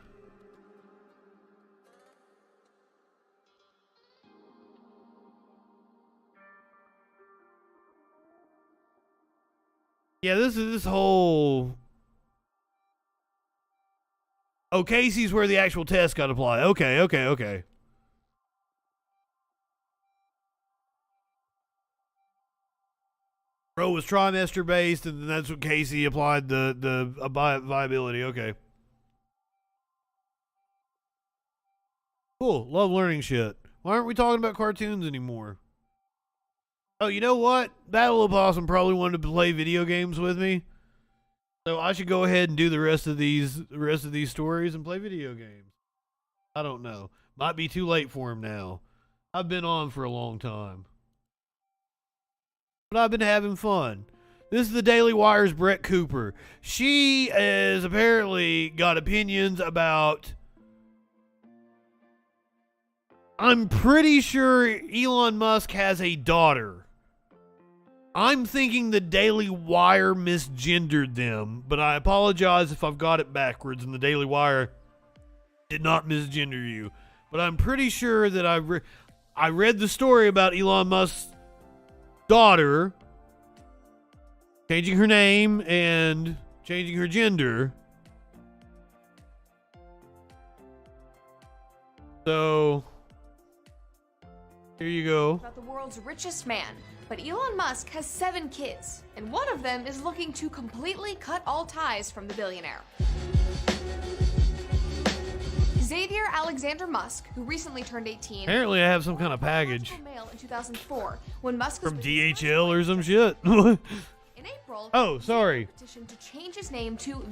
Yeah, this whole... Oh, Casey's where the actual test got applied. Okay. Roe was trimester based, and that's what Casey applied the viability. Okay. Cool. Love learning shit. Why aren't we talking about cartoons anymore? Oh, you know what? That little possum probably wanted to play video games with me. So I should go ahead and do the rest of these stories and play video games. I don't know. Might be too late for him now. I've been on for a long time. But I've been having fun. This is the Daily Wire's Brett Cooper. She has apparently got opinions about... I'm pretty sure Elon Musk has a daughter. I'm thinking the Daily Wire misgendered them, but I apologize if I've got it backwards and the Daily Wire did not misgender you. But I'm pretty sure that I read the story about Elon Musk's daughter changing her name and changing her gender. So, here you go. About the world's richest man, but Elon Musk has 7 kids, and one of them is looking to completely cut all ties from the billionaire. Xavier Alexander Musk, who recently turned 18. Apparently I have some kind of package. Mail in 2004, when Musk was from DHL or some shit. In April, oh, sorry. Petition to change his name to...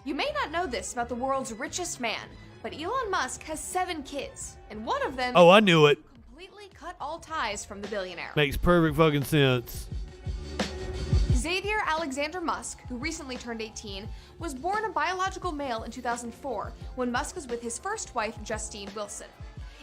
You may not know this about the world's richest man, but Elon Musk has 7 kids, and one of them... Oh, I knew it. ...completely cut all ties from the billionaire. Makes perfect fucking sense. Xavier Alexander Musk, who recently turned 18, was born a biological male in 2004 when Musk was with his first wife, Justine Wilson.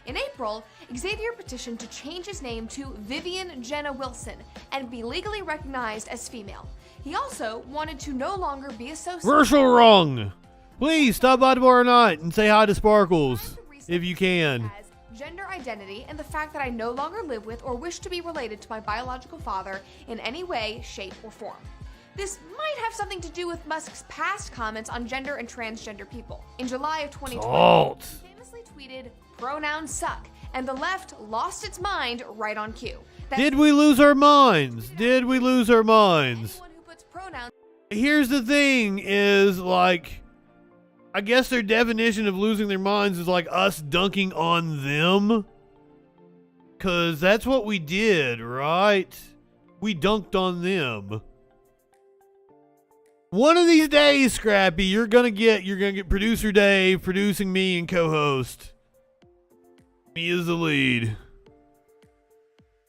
In April, Xavier petitioned to change his name to Vivian Jenna Wilson and be legally recognized as female. He also wanted to no longer be associated... We're so wrong. Please stop by tomorrow night and say hi to Sparkles, if you can. Gender identity and the fact that I no longer live with or wish to be related to my biological father in any way, shape, or form. This might have something to do with Musk's past comments on gender and transgender people. In July of 2020, he famously tweeted, "Pronouns suck," and the left lost its mind right on cue. Did we lose our minds? Did we lose our minds? Anyone who puts pronouns... Here's the thing is, like... I guess their definition of losing their minds is like us dunking on them. Because that's what we did, right? We dunked on them. One of these days, Scrappy, you're gonna get producer Dave producing me and co-host. Me as the lead.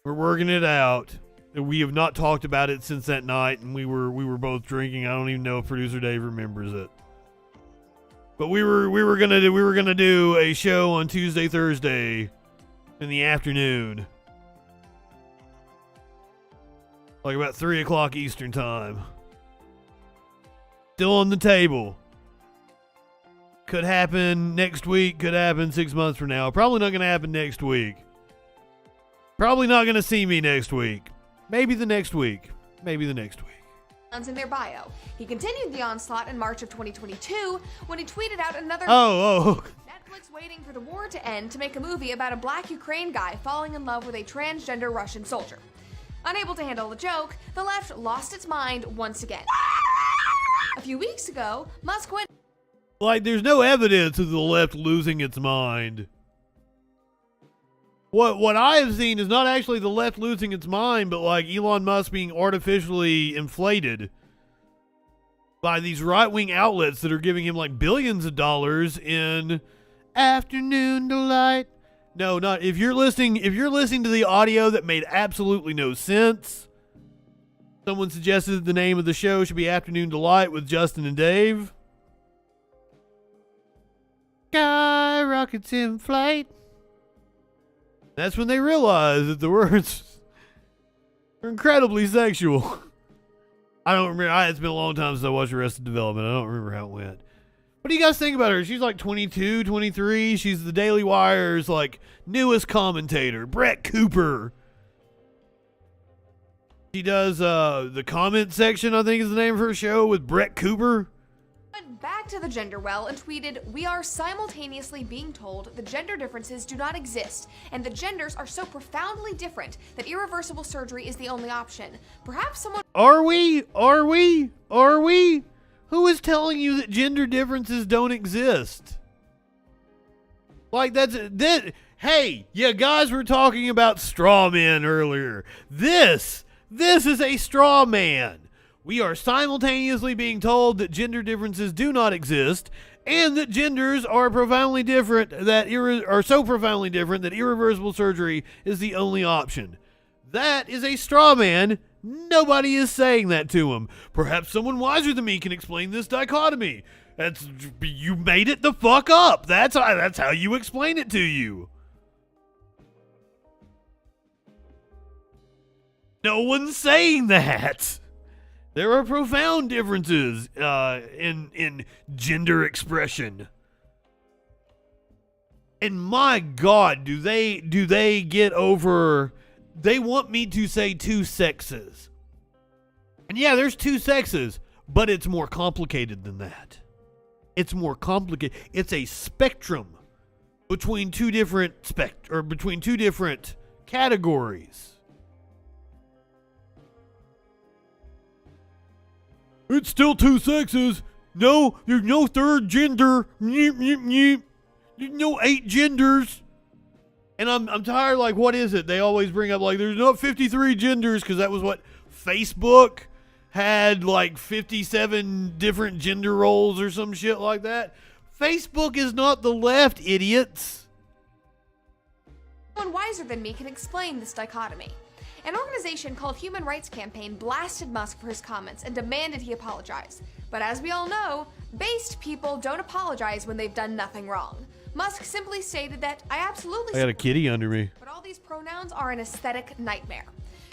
We're working it out. We have not talked about it since that night, and we were both drinking. I don't even know if producer Dave remembers it. But we were gonna do a show on Tuesday, Thursday in the afternoon. Like about 3 o'clock Eastern time. Still on the table. Could happen next week, could happen 6 months from now. Probably not going to happen next week. Probably not going to see me next week. Maybe the next week. Maybe the next week. In their bio. He continued the onslaught in March of 2022 when he tweeted out another Netflix waiting for the war to end to make a movie about a black Ukraine guy falling in love with a transgender Russian soldier. Unable to handle the joke, the left lost its mind once again. A few weeks ago, Musk went... Like, there's no evidence of the left losing its mind. What I have seen is not actually the left losing its mind, but like Elon Musk being artificially inflated by these right-wing outlets that are giving him like billions of dollars in afternoon delight. No, not if you're listening to the audio that made absolutely no sense. Someone suggested that the name of the show should be Afternoon Delight with Justin and Dave. Sky rockets in flight. That's when they realized that the words are incredibly sexual. I don't remember. It's been a long time since I watched Arrested Development. I don't remember how it went. What do you guys think about her? She's like 22, 23. She's the Daily Wire's like newest commentator, Brett Cooper. She does the comment section, I think is the name of her show, with Brett Cooper. Went back to the gender well and tweeted, "We are simultaneously being told the gender differences do not exist, and the genders are so profoundly different that irreversible surgery is the only option. Perhaps someone..." Are we? Who is telling you that gender differences don't exist? Like that. Hey, you guys were talking about straw men earlier. This is a straw man. We are simultaneously being told that gender differences do not exist, and that genders are profoundly different, are so profoundly different that irreversible surgery is the only option. That is a straw man. Nobody is saying that to him. Perhaps someone wiser than me can explain this dichotomy. You made it the fuck up. That's how you explain it to you. No one's saying that. There are profound differences in gender expression. And my God, do they get over? They want me to say two sexes. And yeah, there's two sexes, but it's more complicated than that. It's more complicated. It's a spectrum between two different categories. It's still two sexes. No, there's no third gender. There's no 8 genders. And I'm tired, like, what is it? They always bring up, like, there's not 53 genders, because that was what Facebook had, like, 57 different gender roles or some shit like that. Facebook is not the left, idiots. Someone wiser than me can explain this dichotomy. An organization called Human Rights Campaign blasted Musk for his comments and demanded he apologize. But as we all know, based people don't apologize when they've done nothing wrong. Musk simply stated that, "I absolutely..." I got a kitty under me. But all these pronouns are an aesthetic nightmare.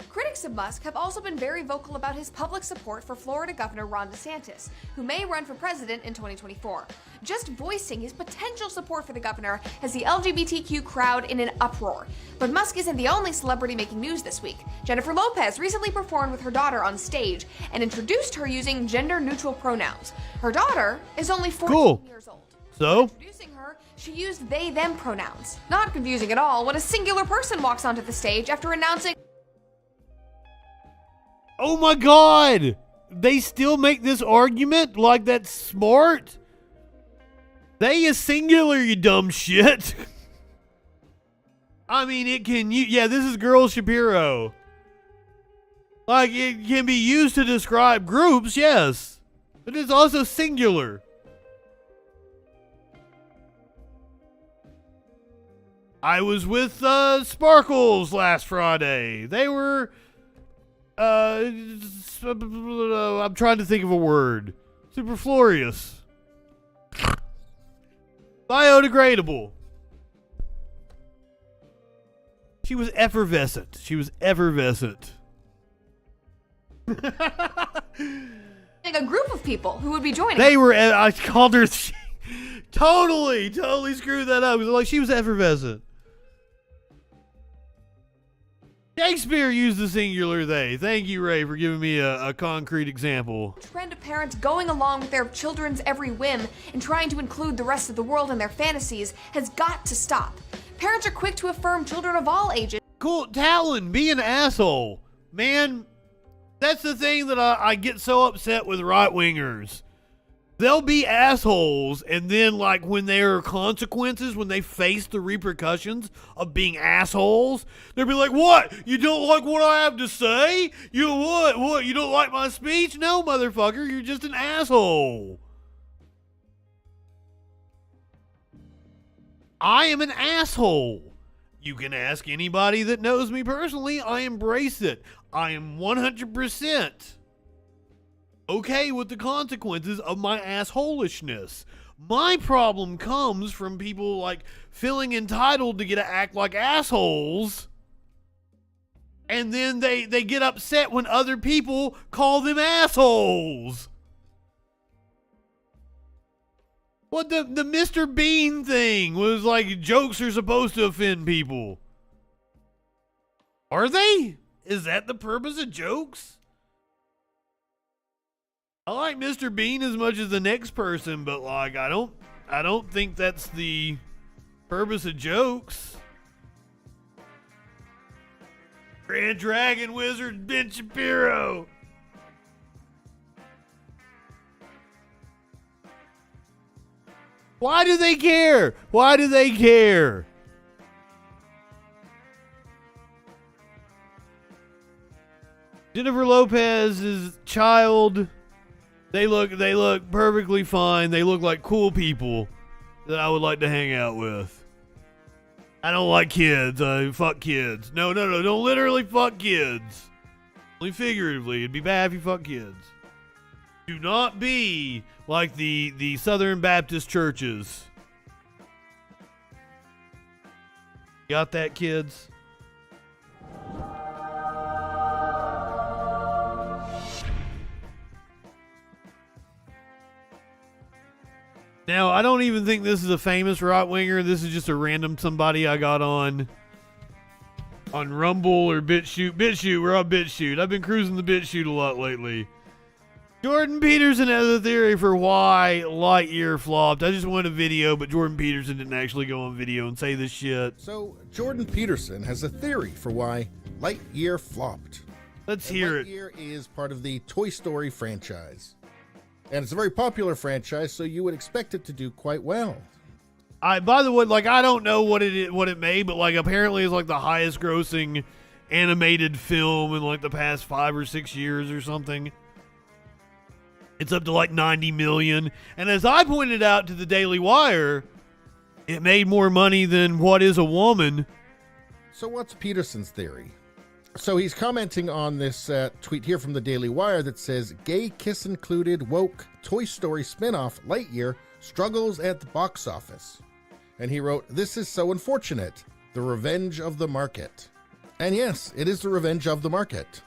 Critics of Musk have also been very vocal about his public support for Florida Governor Ron DeSantis, who may run for president in 2024. Just voicing his potential support for the governor has the LGBTQ crowd in an uproar. But Musk isn't the only celebrity making news this week. Jennifer Lopez recently performed with her daughter on stage and introduced her using gender-neutral pronouns. Her daughter is only 14 years old. So? Introducing her, she used they-them pronouns. Not confusing at all when a singular person walks onto the stage after announcing... Oh my God! They still make this argument like that's smart? They is singular, you dumb shit. I mean, this is Girl Shapiro. Like, it can be used to describe groups, yes. It is also singular. I was with Sparkles last Friday. They were, I'm trying to think of a word. Superfluous. Biodegradable. She was effervescent. Like a group of people who would be joining. They were, I called her, totally screwed that up. It was like she was effervescent. Shakespeare used the singular they. Thank you, Ray, for giving me a concrete example. Trend of parents going along with their children's every whim and trying to include the rest of the world in their fantasies has got to stop. Parents are quick to affirm children of all ages. Cool, Talon, be an asshole. Man, that's the thing that I get so upset with right-wingers. They'll be assholes, and then, like, when there are consequences, when they face the repercussions of being assholes, they'll be like, what? You don't like what I have to say? You what? What? You don't like my speech? No, motherfucker, you're just an asshole. I am an asshole. You can ask anybody that knows me personally. I embrace it. I am 100% okay with the consequences of my assholishness. My problem comes from people like feeling entitled to get to act like assholes, and then they get upset when other people call them assholes. What the Mr. Bean thing was like, jokes are supposed to offend people. Are they? Is that the purpose of jokes? I like Mr. Bean as much as the next person, but like I don't think that's the purpose of jokes. Grand Dragon Wizard Ben Shapiro. Why do they care? Why do they care? Jennifer Lopez's child. They look perfectly fine. They look like cool people that I would like to hang out with. I don't like kids. I fuck kids. No. Don't literally fuck kids. Only figuratively. It'd be bad if you fuck kids. Do not be like the Southern Baptist churches. Got that, kids? Now, I don't even think this is a famous right-winger. This is just a random somebody I got on Rumble or BitChute. BitChute, we're on BitChute. I've been cruising the BitChute a lot lately. Jordan Peterson has a theory for why Lightyear flopped. I just wanted a video, but Jordan Peterson didn't actually go on video and say this shit. So, Jordan Peterson has a theory for why Lightyear flopped. Let's hear it. Lightyear is part of the Toy Story franchise. And it's a very popular franchise, so you would expect it to do quite well. By the way, like, I don't know what it made, but like apparently it's like the highest grossing animated film in like the past 5 or 6 years or something. It's up to like 90 million. And as I pointed out to the Daily Wire, it made more money than What Is a Woman. So what's Peterson's theory? So he's commenting on this tweet here from the Daily Wire that says, gay kiss included woke Toy Story spinoff Lightyear struggles at the box office. And he wrote, this is so unfortunate. The revenge of the market. And yes, it is the revenge of the market.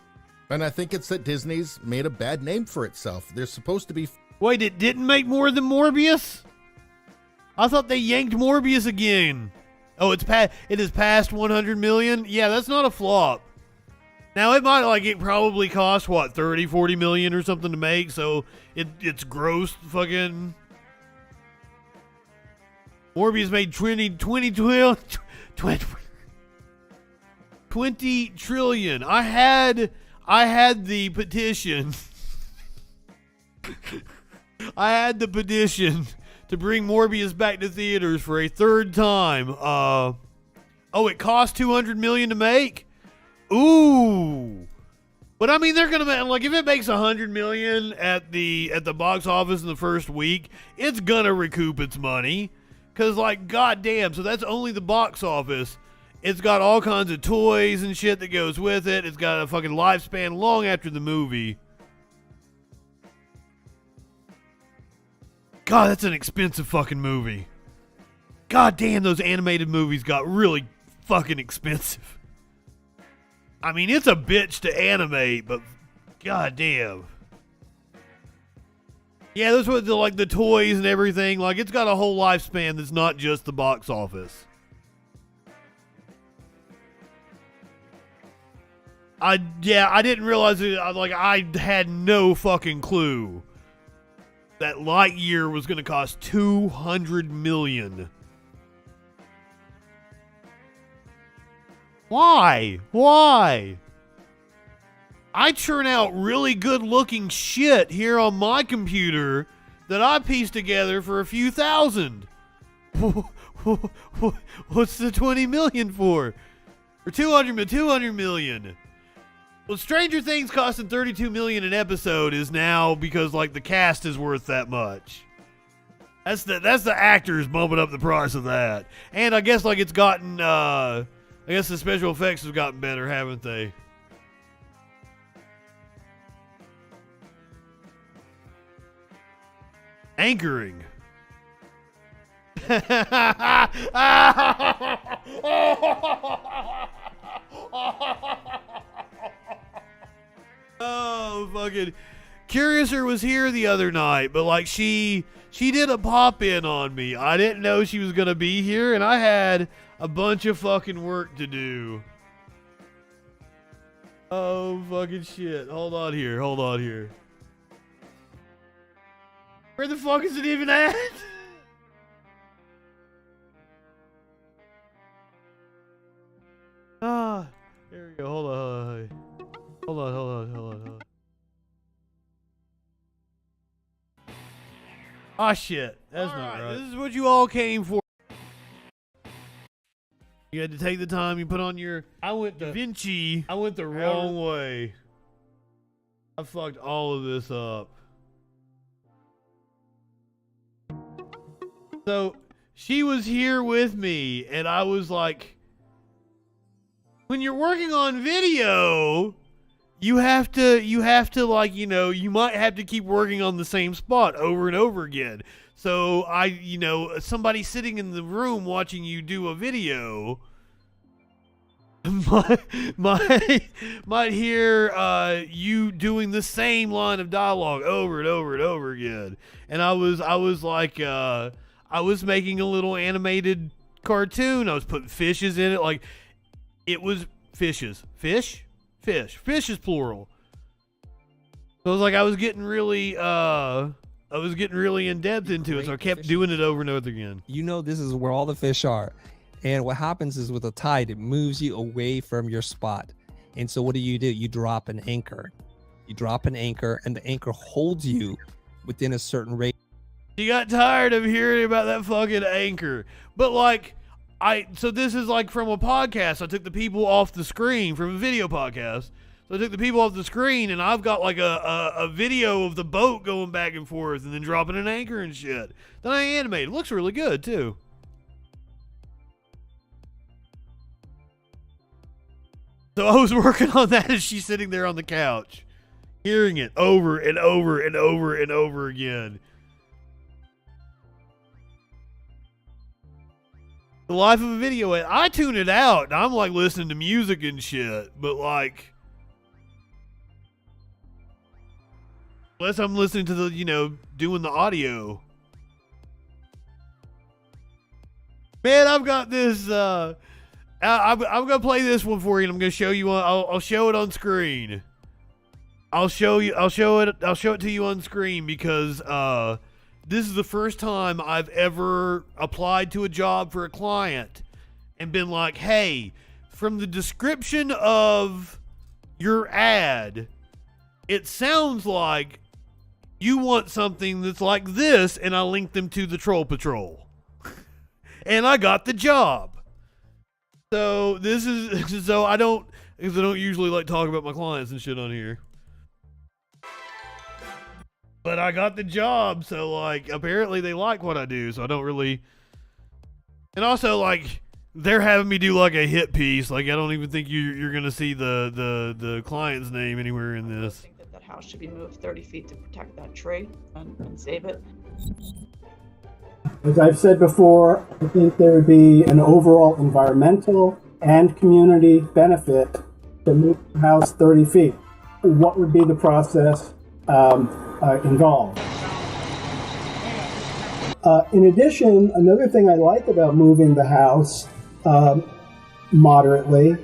And I think it's that Disney's made a bad name for itself. They're supposed to be... Wait, it didn't make more than Morbius? I thought they yanked Morbius again. Oh, it is past 100 million? Yeah, that's not a flop. Now, it probably cost, what, 30, 40 million or something to make, so it's gross fucking... Morbius made 20 trillion. I had the petition. I had the petition to bring Morbius back to theaters for a third time. It cost 200 million to make? Ooh. But I mean, they're gonna make, like, if it makes $100 million at the box office in the first week, it's gonna recoup its money. Cause like, goddamn, so that's only the box office. It's got all kinds of toys and shit that goes with it. It's got a fucking lifespan long after the movie. God, that's an expensive fucking movie. God damn, those animated movies got really fucking expensive. I mean, it's a bitch to animate, but god damn. Yeah, those were the toys and everything. Like, it's got a whole lifespan that's not just the box office. I didn't realize it. I had no fucking clue that Lightyear was going to cost $200 million. Why? I churn out really good looking shit here on my computer that I piece together for a few thousand. What's the 20 million for? Or 200 million. Well, Stranger Things costing $32 million an episode is now because like the cast is worth that much. That's the actors bumping up the price of that. And I guess like it's gotten I guess the special effects have gotten better, haven't they? Anchoring. Oh, fucking. Curiouser was here the other night, but like she did a pop in on me. I didn't know she was gonna be here, and I had a bunch of fucking work to do. Oh, fucking shit. Hold on here. Where the fuck is it even at? There we go. Hold on. Ah, shit. That's not right. This is what you all came for. You had to take the time. You put on your... I went Da Vinci. I went the wrong way. I fucked all of this up. So, she was here with me, and I was like... When you're working on video, you have to like, you know, you might have to keep working on the same spot over and over again. So somebody sitting in the room watching you do a video might hear you doing the same line of dialogue over and over and over again. And I was like, I was making a little animated cartoon. I was putting fishes in it, like. It was fishes. Fish is plural. So it was like I was getting really in depth into it, so I kept doing it over and over again. You know, this is where all the fish are. And what happens is with the tide, it moves you away from your spot. And so what do? You drop an anchor. You drop an anchor, and the anchor holds you within a certain rate. You got tired of hearing about that fucking anchor. But like... So this is like from a podcast. I took the people off the screen from a video podcast. So I took the people off the screen, and I've got like a video of the boat going back and forth and then dropping an anchor and shit. Then I animated. It looks really good too. So I was working on that as she's sitting there on the couch, hearing it over and over and over and over again. The life of a video. I tune it out, and I'm like listening to music and shit, but like, unless I'm listening to the, doing the audio. Man, I've got this, I'm gonna play this one for you, and I'm gonna show you, I'll show it on screen. I'll show it to you on screen because, this is the first time I've ever applied to a job for a client and been like, hey, from the description of your ad, it sounds like you want something that's like this, and I linked them to the Troll Patrol. And I got the job. So this is so I don't usually like talk about my clients and shit on here. But I got the job, so like apparently they like what I do, so I don't really. And also like they're having me do like a hit piece. Like I don't even think you're gonna see the client's name anywhere in this. I think that house should be moved 30 feet to protect that tree and save it. As I've said before, I think there would be an overall environmental and community benefit to move the house 30 feet. What would be the process involved? In addition, another thing I like about moving the house moderately,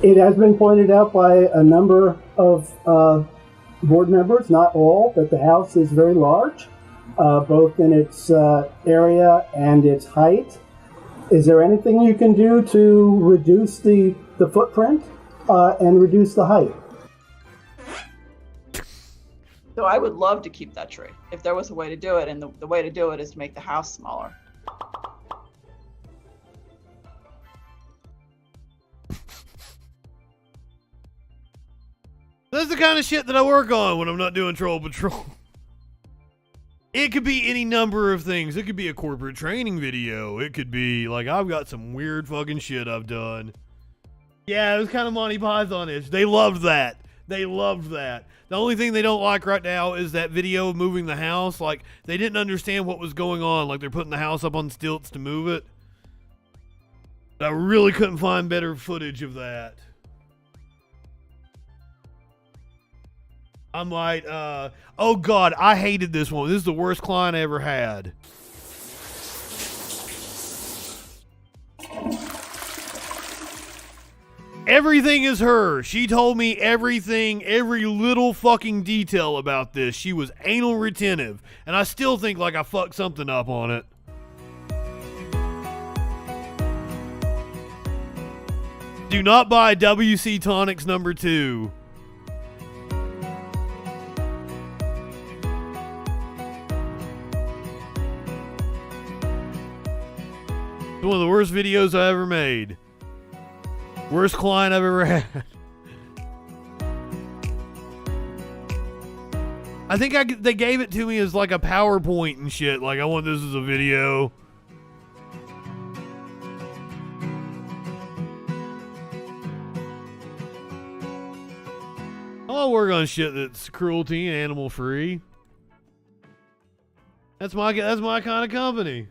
it has been pointed out by a number of board members, not all, that the house is very large. Both in its area and its height. Is there anything you can do to reduce the footprint and reduce the height? So I would love to keep that tree if there was a way to do it, and the way to do it is to make the house smaller. That's the kind of shit that I work on when I'm not doing Troll Patrol. It could be any number of things. It could be a corporate training video. It could be, like, I've got some weird fucking shit I've done. Yeah, it was kind of Monty Python-ish. They loved that. They loved that. The only thing they don't like right now is that video of moving the house. Like, they didn't understand what was going on. Like, they're putting the house up on stilts to move it. I really couldn't find better footage of that. I'm like, oh God, I hated this one. This is the worst client I ever had. Everything is her. She told me everything, every little fucking detail about this. She was anal retentive, and I still think like I fucked something up on it. Do not buy WC Tonics number 2. It's one of the worst videos I ever made. Worst client I've ever had. I think they gave it to me as like a PowerPoint and shit. Like, I want this as a video. I want to work on shit that's cruelty and animal free. That's my kind of company.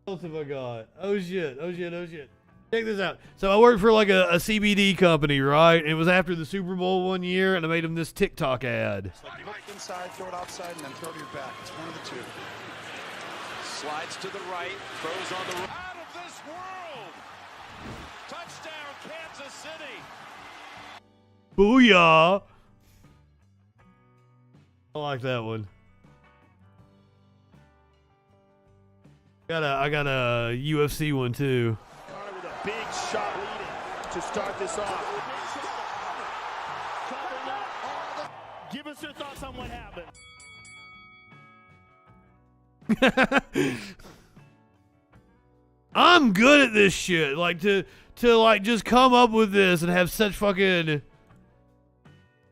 What else have I got? Oh shit. Check this out. So I worked for like a CBD company, right? It was after the Super Bowl one year, and I made them this TikTok ad. It's like look inside, throw it outside, and then throw to your back. It's one of the two. Slides to the right, throws on the right. Out of this world! Touchdown, Kansas City! Booyah! I like that one. I got a UFC one too. With a big shot leading to start this off. Give us your thoughts on what happened. I'm good at this shit. Like to like just come up with this and have such fucking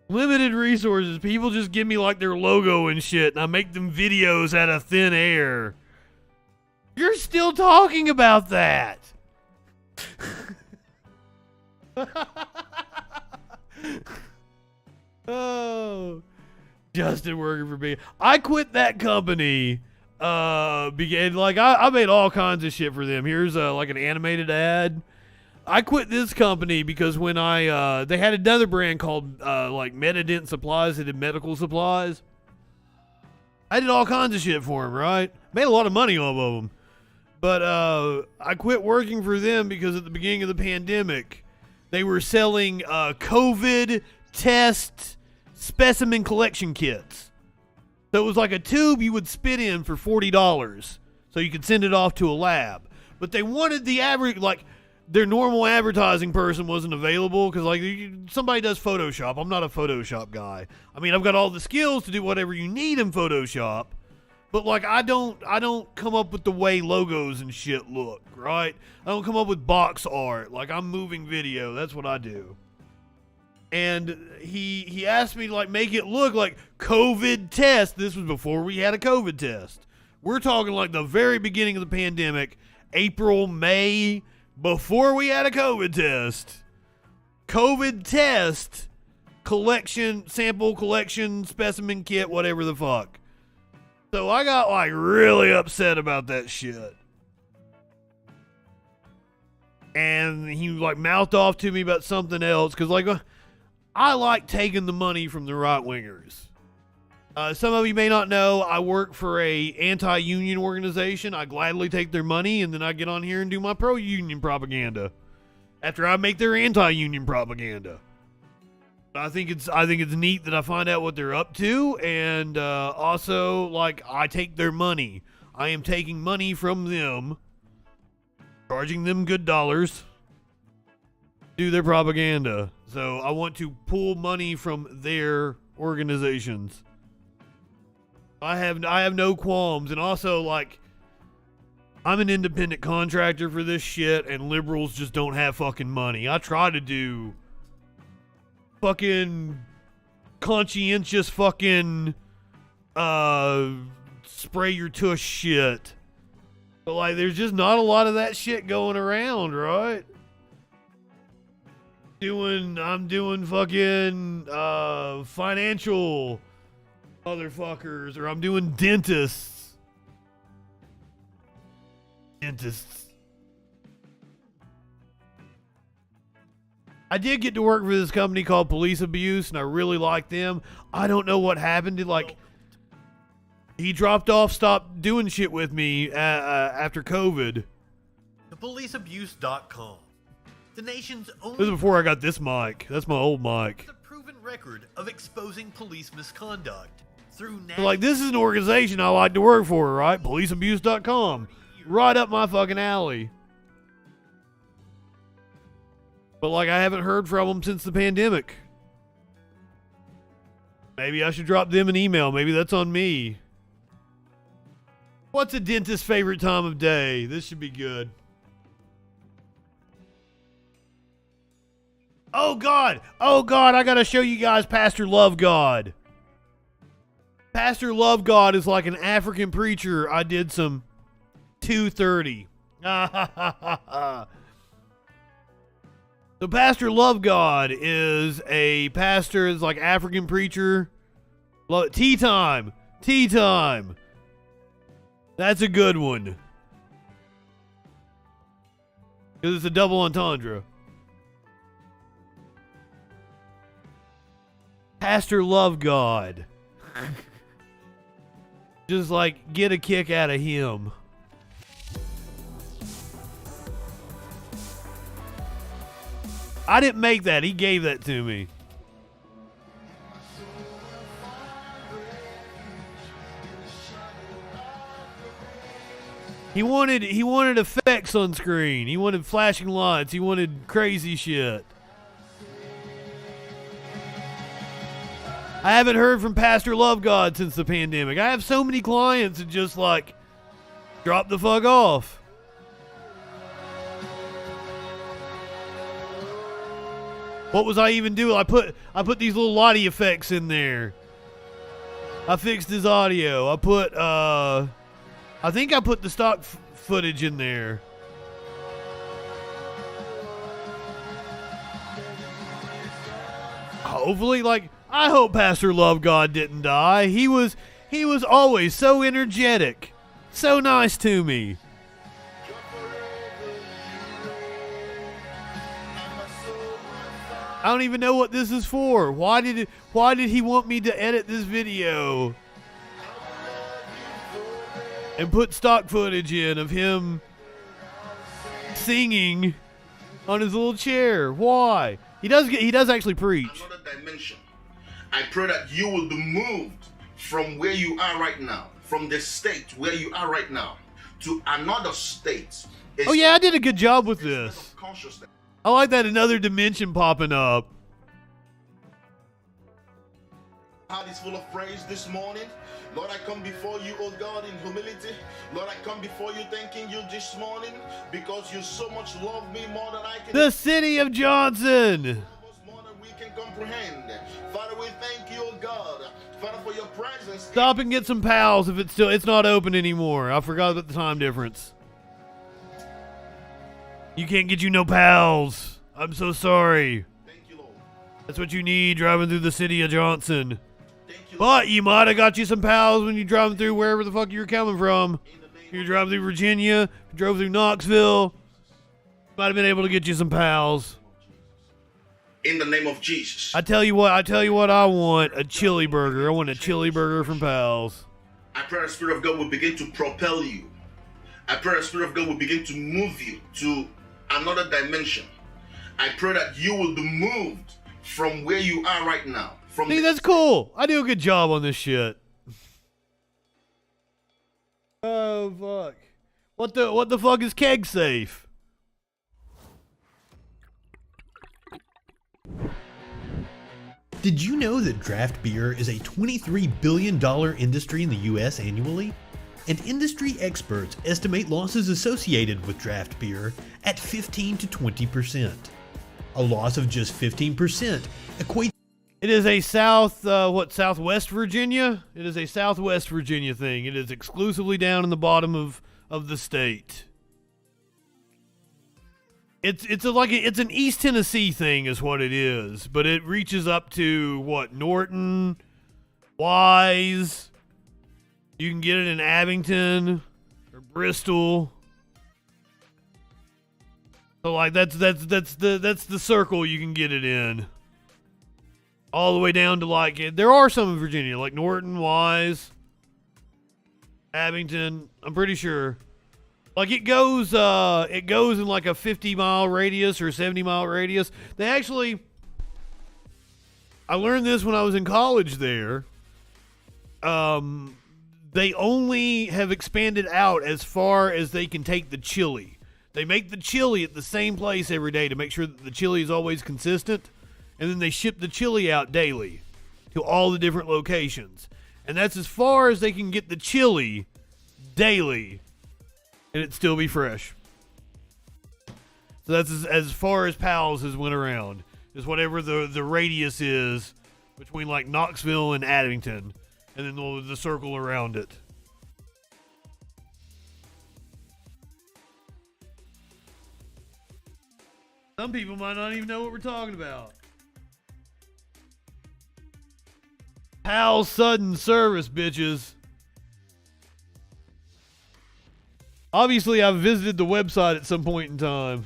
limited resources. People just give me like their logo and shit, and I make them videos out of thin air. You're still talking about that. Oh, Justin working for me. I quit that company. Began like I made all kinds of shit for them. Here's like an animated ad. I quit this company because when they had another brand called like Metadent Supplies that did medical supplies. I did all kinds of shit for them, right? Made a lot of money off of them. But I quit working for them because at the beginning of the pandemic, they were selling COVID test specimen collection kits. So it was like a tube you would spit in for $40 so you could send it off to a lab. But they wanted the average, like their normal advertising person wasn't available because like somebody does Photoshop. I'm not a Photoshop guy. I mean, I've got all the skills to do whatever you need in Photoshop. But like I don't come up with the way logos and shit look, right? I don't come up with box art. Like I'm moving video. That's what I do. And he asked me to like make it look like COVID test. This was before we had a COVID test. We're talking like the very beginning of the pandemic, April, May, before we had a COVID test. COVID test collection, sample collection, specimen kit, whatever the fuck. So I got like really upset about that shit. And he like mouthed off to me about something else because like I like taking the money from the right wingers. Some of you may not know I work for a anti-union organization. I gladly take their money and then I get on here and do my pro-union propaganda after I make their anti-union propaganda. I think it's neat that I find out what they're up to, and also like I take their money. I am taking money from them, charging them good dollars, do their propaganda. So I want to pull money from their organizations. I have no qualms, and also like I'm an independent contractor for this shit, and liberals just don't have fucking money. I try to do fucking conscientious fucking spray your tush shit. But like there's just not a lot of that shit going around, right? I'm doing fucking financial motherfuckers, or I'm doing dentists. I did get to work for this company called Police Abuse, and I really like them. I don't know what happened. He dropped off, stopped doing shit with me after COVID. ThePoliceAbuse.com, the nation's only. This is before I got this mic. That's my old mic. The proven record of exposing police misconduct through. Like this is an organization I like to work for, right? PoliceAbuse.com, right up my fucking alley. But like I haven't heard from them since the pandemic. Maybe I should drop them an email. Maybe that's on me. What's a dentist's favorite time of day? This should be good. Oh God, I gotta show you guys Pastor Love God. Pastor Love God is like an African preacher. I did some 230. So Pastor Love God is a pastor, is like African preacher. Tea time. That's a good one. Because it's a double entendre. Pastor Love God. Just like get a kick out of him. I didn't make that. He gave that to me. He wanted effects on screen. He wanted flashing lights. He wanted crazy shit. I haven't heard from Pastor Love God since the pandemic. I have so many clients that just like drop the fuck off. What was I even doing? I put these little lighty effects in there. I fixed his audio. I think I put the stock footage in there. Hopefully, like, I hope Pastor Love God didn't die. He was always so energetic, so nice to me. I don't even know what this is for. Why did he want me to edit this video and put stock footage in of him singing on his little chair? Why? He does actually preach. Another dimension. I pray that you will be moved from where you are right now, from the state where you are right now, to another state. Oh yeah, I did a good job with this. I like that another dimension popping up. Heart is full of praise this morning. Lord, I come before you, oh God, in humility. Lord, I come before you thanking you this morning because you so much love me more than I can. The city of Johnson. More than we can comprehend. Father, we thank you, oh God. Father, for your presence. Stop and get some pals if it's not open anymore. I forgot about the time difference. You can't get you no pals. I'm so sorry. Thank you, Lord. That's what you need driving through the city of Johnson. But you might have got you some pals when you're driving through wherever the fuck you're coming from. You're driving through Virginia, you drove through Knoxville. Might have been able to get you some pals. In the name of Jesus. I tell you what I want. A chili burger. I want a chili burger from Pals. I pray the Spirit of God will begin to propel you. I pray the Spirit of God will begin to move you to another dimension. I pray that you will be moved from where you are right now. See, that's cool. I do a good job on this shit. Oh, fuck. What the fuck is keg safe? Did you know that draft beer is a $23 billion industry in the US annually? And industry experts estimate losses associated with draft beer at 15 to 20%. A loss of just 15% equates. It is a Southwest Virginia? It is a Southwest Virginia thing. It is exclusively down in the bottom of the state. It's an East Tennessee thing is what it is, but it reaches up to what, Norton, Wise. You can get it in Abington or Bristol. So like that's the circle you can get it in. All the way down to like, there are some in Virginia, like Norton, Wise, Abington, I'm pretty sure. Like it goes in like a 50-mile radius or 70-mile radius. They actually, I learned this when I was in college there. They only have expanded out as far as they can take the chili. They make the chili at the same place every day to make sure that the chili is always consistent. And then they ship the chili out daily to all the different locations. And that's as far as they can get the chili daily and it still be fresh. So that's as far as Pals has went around. Is whatever the radius is between like Knoxville and Abington. And then the circle around it. Some people might not even know what we're talking about. Pal sudden service, bitches. Obviously, I've visited the website at some point in time.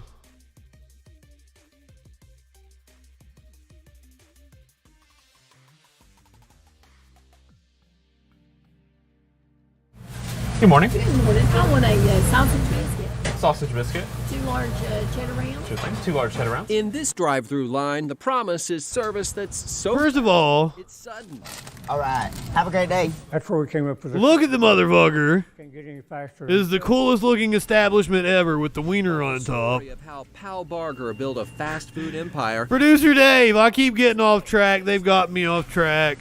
Good morning. Good morning. I want a sausage biscuit. Sausage biscuit. 2 large cheddar rounds. Sure thing. 2 large cheddar rounds. In this drive-through line, the promise is service that's so... First of all... It's sudden. All right. Have a great day. That's where we came up with Look at the motherfucker. Can't get any faster. This is the coolest looking establishment ever with the wiener on top. Of how Pal Barger built a fast food empire. Producer Dave, I keep getting off track. They've got me off track.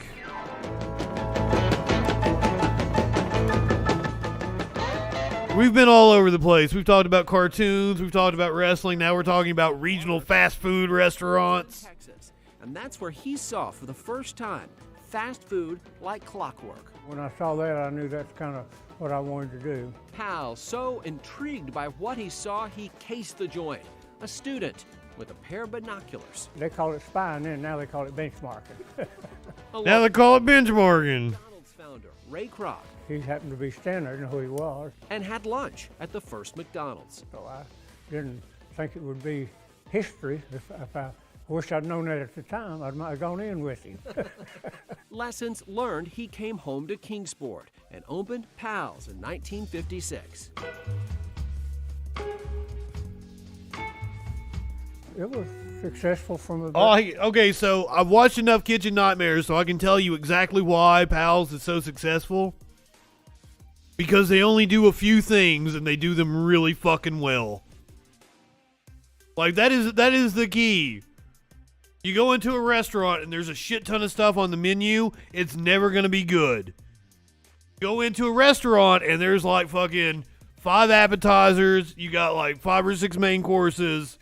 We've been all over the place. We've talked about cartoons. We've talked about wrestling. Now we're talking about regional fast food restaurants. Texas. And that's where he saw for the first time fast food like clockwork. When I saw that, I knew that's kind of what I wanted to do. Pal, so intrigued by what he saw, he cased the joint. A student with a pair of binoculars. They call it spying then, now they call it benchmarking. Now they call it benchmarking. McDonald's founder, Ray Kroc. He happened to be standing there, I didn't know who he was. And had lunch at the first McDonald's. So I didn't think it would be history. If I wish I'd known that at the time, I might have gone in with him. Lessons learned, he came home to Kingsport and opened Pal's in 1956. It was successful from the... Okay, so I've watched enough Kitchen Nightmares so I can tell you exactly why Pal's is so successful. Because they only do a few things and they do them really fucking well. Like that is the key. You go into a restaurant and there's a shit ton of stuff on the menu, it's never going to be good. Go into a restaurant and there's like fucking 5 appetizers, you got like 5 or 6 main courses,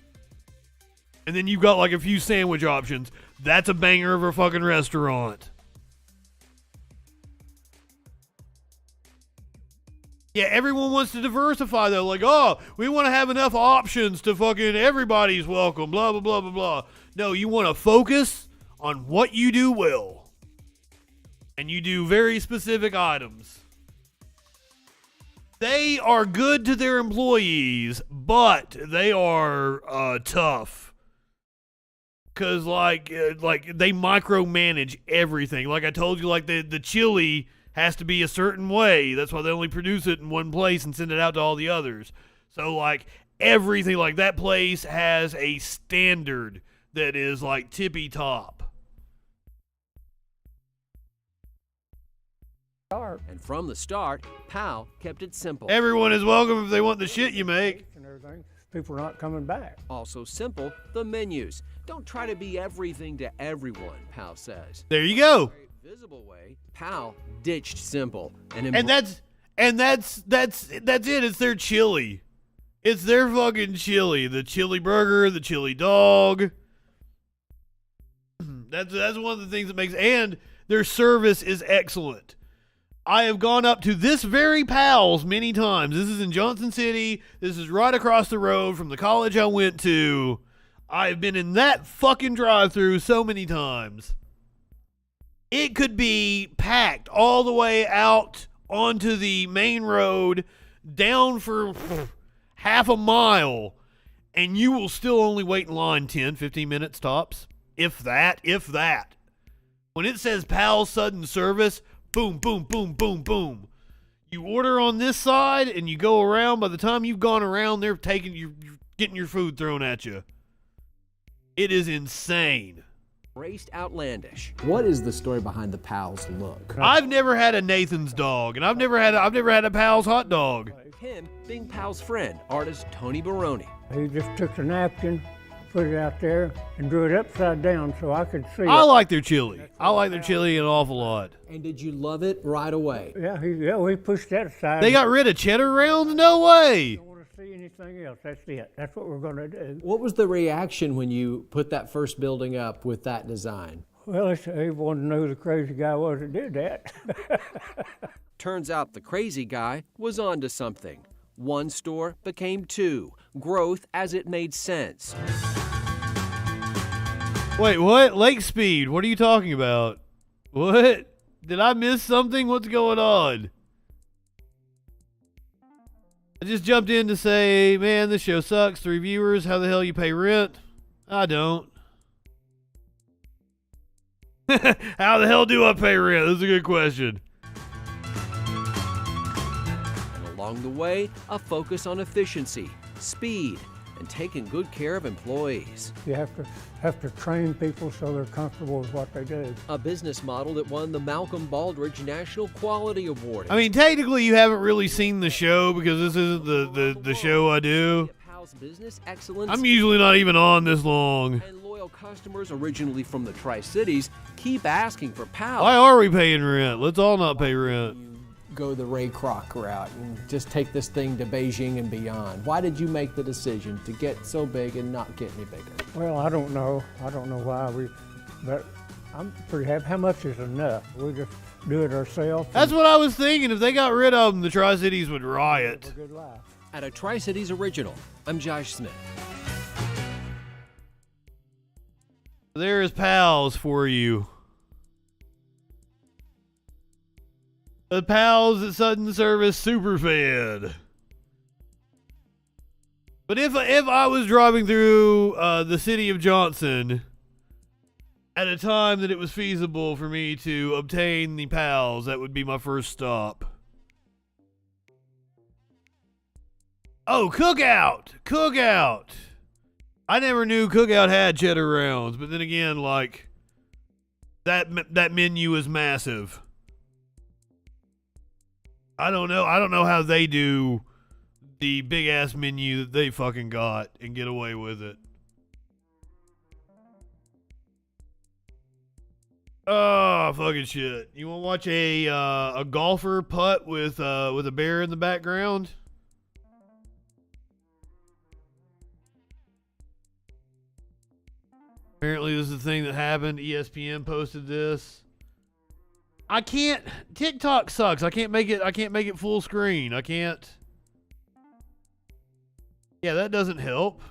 and then you've got like a few sandwich options. That's a banger of a fucking restaurant. Yeah, everyone wants to diversify though. Like, oh, we want to have enough options to fucking everybody's welcome, blah, blah, blah, blah, blah. No, you want to focus on what you do well. And you do very specific items. They are good to their employees, but they are tough. Because, like they micromanage everything. Like I told you, like the chili has to be a certain way. That's why they only produce it in one place and send it out to all the others. So, like, everything, like that place has a standard that is, like, tippy top. And from the start, Pal kept it simple. Everyone is welcome if they want the shit you make. And everything. People are not coming back. Also simple, the menus. Don't try to be everything to everyone, Pal says. There you go. Visible way, Pal ditched simple and that's it. It's their chili. It's their fucking chili. The chili burger, the chili dog. That's one of the things that makes, and their service is excellent. I have gone up to this very Pal's many times. This is in Johnson City. This is right across the road from the college I went to. I've been in that fucking drive-thru so many times. It could be packed all the way out onto the main road, down for half a mile, and you will still only wait in line 10, 15 minutes tops. If that. When it says Pal Sudden Service, boom, boom, boom, boom, boom. You order on this side and you go around. By the time you've gone around, they're taking you, getting your food thrown at you. It is insane. Raced outlandish. What is the story behind the Pal's look? I've never had a Nathan's dog, and I've never had a Pal's hot dog. Him being Pal's friend, artist Tony Baroni. He just took the napkin, put it out there, and drew it upside down so I could see it. I like their chili. I like their chili an awful lot. And did you love it right away? Yeah, we pushed that aside. They got rid of cheddar rounds? No way. Don't want to see anything else. That's it. That's what we're going to do. What was the reaction when you put that first building up with that design? Well, they wanted to know who the crazy guy was that did that. Turns out the crazy guy was onto something. One store became 2. Growth as it made sense. Wait, what? Lake Speed, what are you talking about? What? Did I miss something? What's going on? I just jumped in to say, man, this show sucks. 3 viewers. How the hell you pay rent? I don't. How the hell do I pay rent? That's a good question. And along the way, a focus on efficiency, speed, and taking good care of employees. You have to train people so they're comfortable with what they do. A business model that won the Malcolm Baldrige National Quality Award. I mean, technically, you haven't really seen the show because this isn't the show I do. Business excellence. I'm usually not even on this long. And loyal customers originally from the Tri-Cities keep asking for Pal. Why are we paying rent? Let's all not pay rent. Go the Ray Kroc route and just take this thing to Beijing and beyond. Why did you make the decision to get so big and not get any bigger? Well, I don't know. I don't know why but I'm pretty happy. How much is enough? We just do it ourselves. That's what I was thinking. If they got rid of them, the Tri-Cities would riot. A good life. At a Tri-Cities original, I'm Josh Smith. There's Pals for you. The Pals at Sudden Service Superfed. But if I was driving through the city of Johnson at a time that it was feasible for me to obtain the Pals, that would be my first stop. Oh, Cookout. I never knew Cookout had cheddar rounds, but then again, like, that menu is massive. I don't know how they do the big ass menu that they fucking got and get away with it. Oh, fucking shit. You want to watch a golfer putt with a bear in the background? Apparently this is the thing that happened. ESPN posted this. I can't. TikTok sucks. I can't make it full screen. I can't. Yeah, that doesn't help.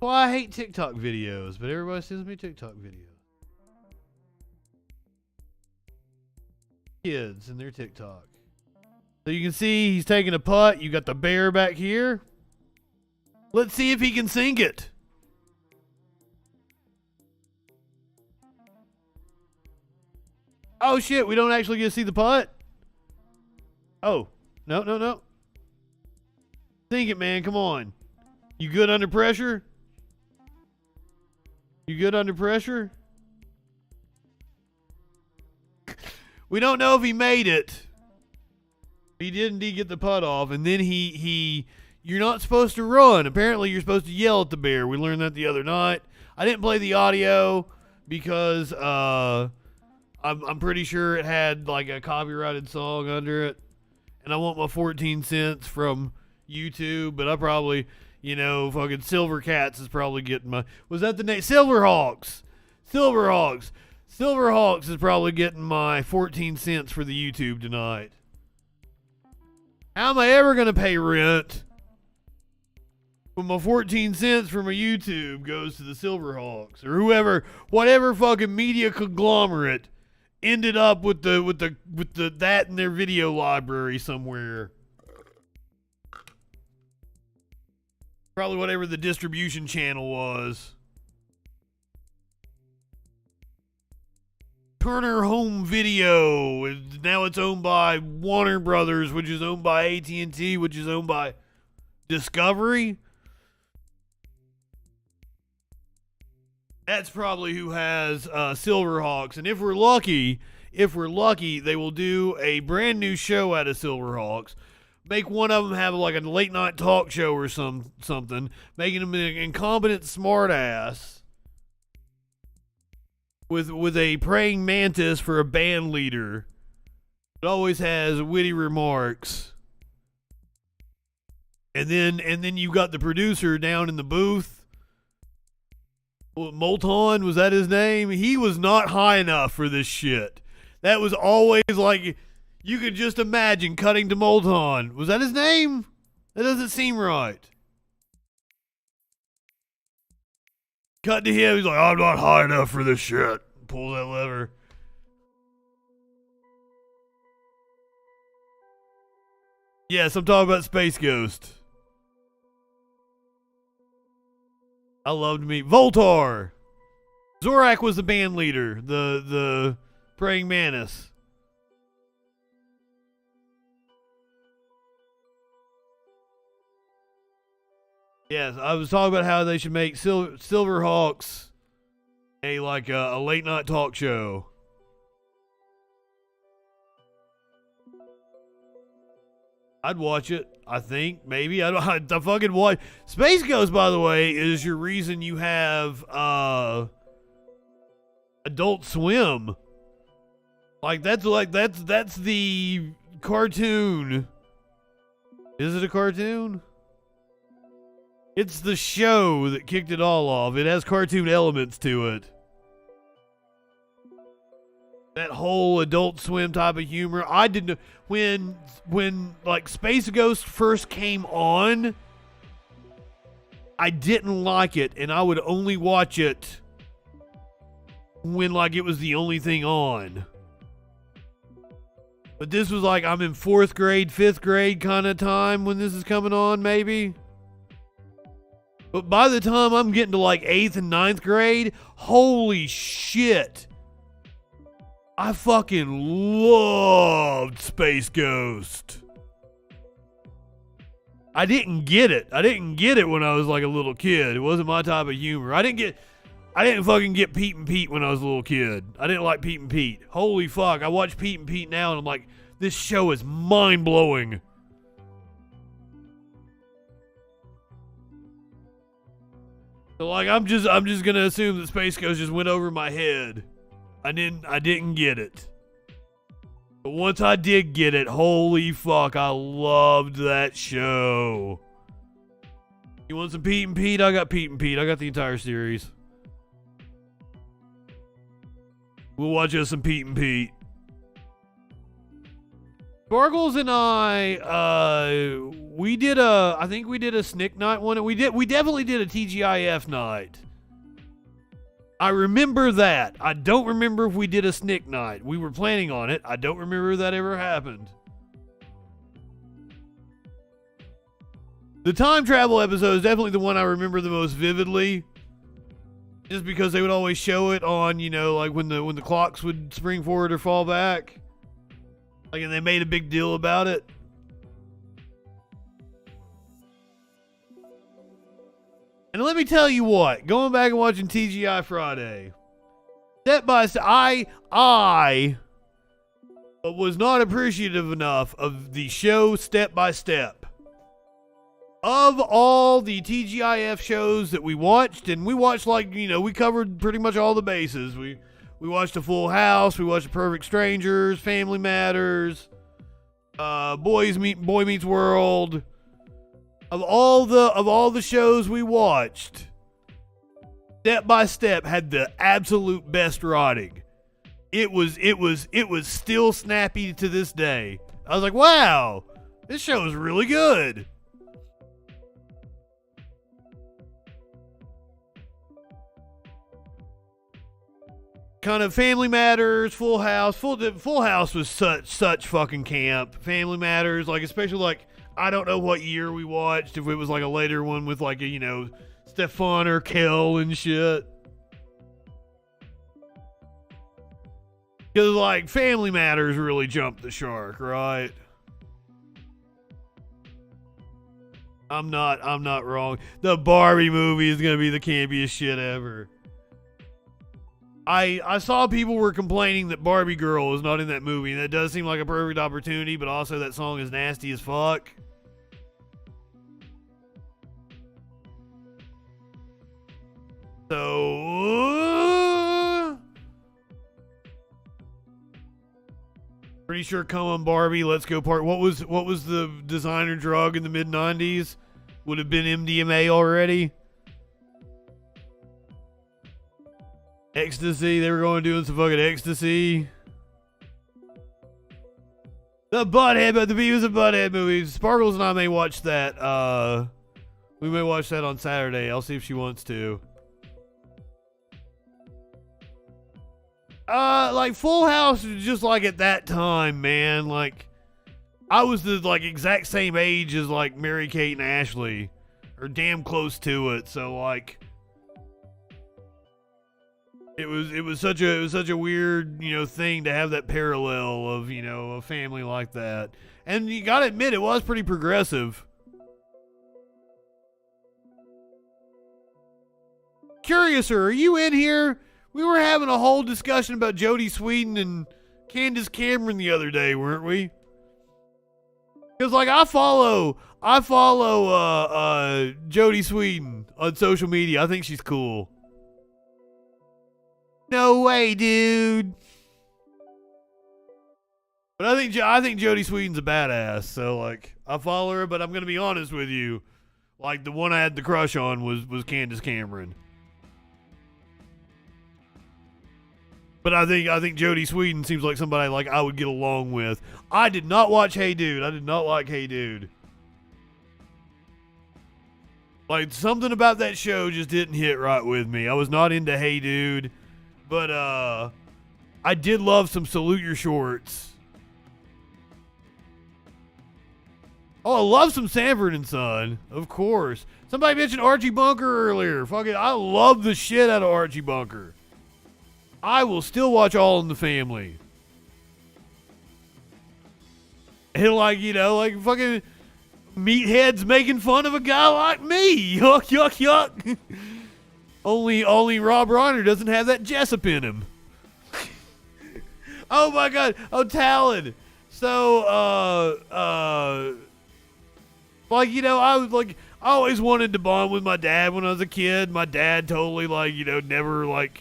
Well, I hate TikTok videos, but everybody sends me TikTok videos. Kids and their TikTok. So you can see he's taking a putt. You got the bear back here. Let's see if he can sink it. Oh shit, we don't actually get to see the putt? Oh, no. Sink it, man, come on. You good under pressure? You good under pressure? We don't know if he made it. He did indeed get the putt off, and then you're not supposed to run. Apparently, you're supposed to yell at the bear. We learned that the other night. I didn't play the audio because I'm pretty sure it had like a copyrighted song under it, and I want my 14 cents from YouTube. But I probably, fucking Silver Cats is probably getting my. Was that the name? Silverhawks is probably getting my 14 cents for the YouTube tonight. How am I ever going to pay rent when my 14 cents from a YouTube goes to the Silverhawks or whatever fucking media conglomerate ended up with the that in their video library somewhere? Probably whatever the distribution channel was. Turner Home Video. Now it's owned by Warner Brothers, which is owned by AT&T, which is owned by Discovery. That's probably who has Silverhawks. And if we're lucky, they will do a brand new show out of Silverhawks. Make one of them have like a late night talk show or something, making them an incompetent smartass with a praying mantis for a band leader. It always has witty remarks. And then you got the producer down in the booth. Molton, was that his name? He was not high enough for this shit. That was always like, you could just imagine cutting to Molton. Was that his name? That doesn't seem right. Cut to him, he's like, I'm not high enough for this shit. Pulls that lever. Yes, I'm talking about Space Ghost. I loved me. Voltar! Zorak was the band leader, the praying mantis. Yes, I was talking about how they should make Silverhawks a late night talk show. I'd watch it. I think maybe I fucking watch. Space Ghost, by the way, is your reason you have Adult Swim. That's the cartoon. Is it a cartoon? It's the show that kicked it all off. It has cartoon elements to it. That whole Adult Swim type of humor. I didn't when Space Ghost first came on, I didn't like it, and I would only watch it when it was the only thing on. But this was I'm in 4th grade, 5th grade kind of time when this is coming on, maybe. But by the time I'm getting to 8th and 9th grade, holy shit. I fucking loved Space Ghost. I didn't get it. When I was a little kid. It wasn't my type of humor. I didn't fucking get Pete and Pete when I was a little kid. I didn't like Pete and Pete. Holy fuck. I watch Pete and Pete now and I'm like, this show is mind-blowing. So like I'm just gonna assume that Space Ghost just went over my head. I didn't get it. But once I did get it, holy fuck, I loved that show. You want some Pete and Pete? I got Pete and Pete. I got the entire series. We'll watch us some Pete and Pete. Sparkles and I think we did a Snick night one. We definitely did a TGIF night. I remember that. I don't remember if we did a Snick night. We were planning on it. I don't remember if that ever happened. The time travel episode is definitely the one I remember the most vividly. Just because they would always show it on, you know, like when the clocks would spring forward or fall back. Like, and they made a big deal about it. And let me tell you what, going back and watching TGI Friday, step by step, I was not appreciative enough of the show Step by Step. Of all the TGIF shows that we watched, and we watched, like, you know, we covered pretty much all the bases. We watched A Full House, we watched Perfect Strangers, Family Matters, Boy Meets World. Of all the shows we watched, Step by Step had the absolute best writing. It was still snappy to this day. I was like, wow, this show is really good. Kind of Family Matters, Full House. Full House was such fucking camp. Family Matters, like, especially like, I don't know what year we watched, if it was like a later one with like a, you know, Stefan or Kel and shit. Because like Family Matters really jumped the shark, right? I'm not wrong. The Barbie movie is gonna be the campiest shit ever. I saw people were complaining that Barbie Girl was not in that movie, and that does seem like a perfect opportunity, but also that song is nasty as fuck. So, pretty sure Come On Barbie, Let's Go Part. What was the designer drug in the mid-90s? Would have been MDMA already. Ecstasy, they were going doing some fucking ecstasy. The Butthead, but the Beavis and Butthead movie. Sparkles and I may watch that. We may watch that on Saturday. I'll see if she wants to. Like Full House was just like at that time, man. Like, I was the like exact same age as like Mary Kate and Ashley, or damn close to it. So like, it was such a weird, you know, thing to have that parallel of, you know, a family like that. And you gotta admit, it was pretty progressive. Curiouser, are you in here? We were having a whole discussion about Jodie Sweetin and Candace Cameron the other day, weren't we? Because like I follow Jodie Sweetin on social media. I think she's cool. No way, dude. But I think Jodie Sweetin's a badass. So like I follow her, but I'm gonna be honest with you, like the one I had the crush on was Candace Cameron. But I think Jodie Sweetin seems like somebody like I would get along with. I did not watch Hey Dude. I did not like Hey Dude. Like something about that show just didn't hit right with me. I was not into Hey Dude, but I did love some Salute Your Shorts. Oh, I love some Sanford and Son, of course. Somebody mentioned Archie Bunker earlier. Fuck it, I love the shit out of Archie Bunker. I will still watch All in the Family. And like, you know, like fucking meatheads making fun of a guy like me. Yuck, yuck, yuck. Only Rob Reiner doesn't have that Jessup in him. Oh my God. Oh, Talon. So, Like, you know, I always wanted to bond with my dad when I was a kid. My dad totally, like, you know, never wanted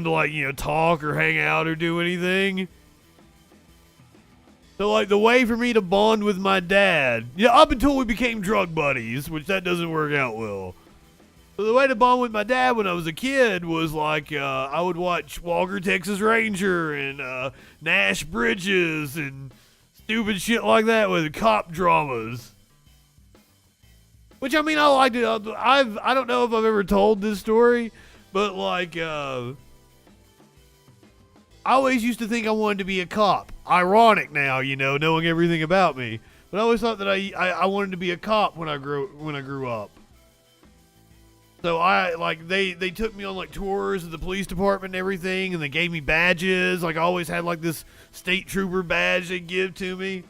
to, like, you know, talk or hang out or do anything. So, like, the way for me to bond with my dad, yeah, up until we became drug buddies, which that doesn't work out well. So the way to bond with my dad when I was a kid was, like, I would watch Walker, Texas Ranger and Nash Bridges and stupid shit like that with cop dramas. Which, I mean, I liked it. I don't know if I've ever told this story, but, like, I always used to think I wanted to be a cop. Ironic now, you know, knowing everything about me. But I always thought that I wanted to be a cop when I grew up. So they took me on, like, tours of the police department and everything, and they gave me badges. Like, I always had, like, this state trooper badge they'd give to me.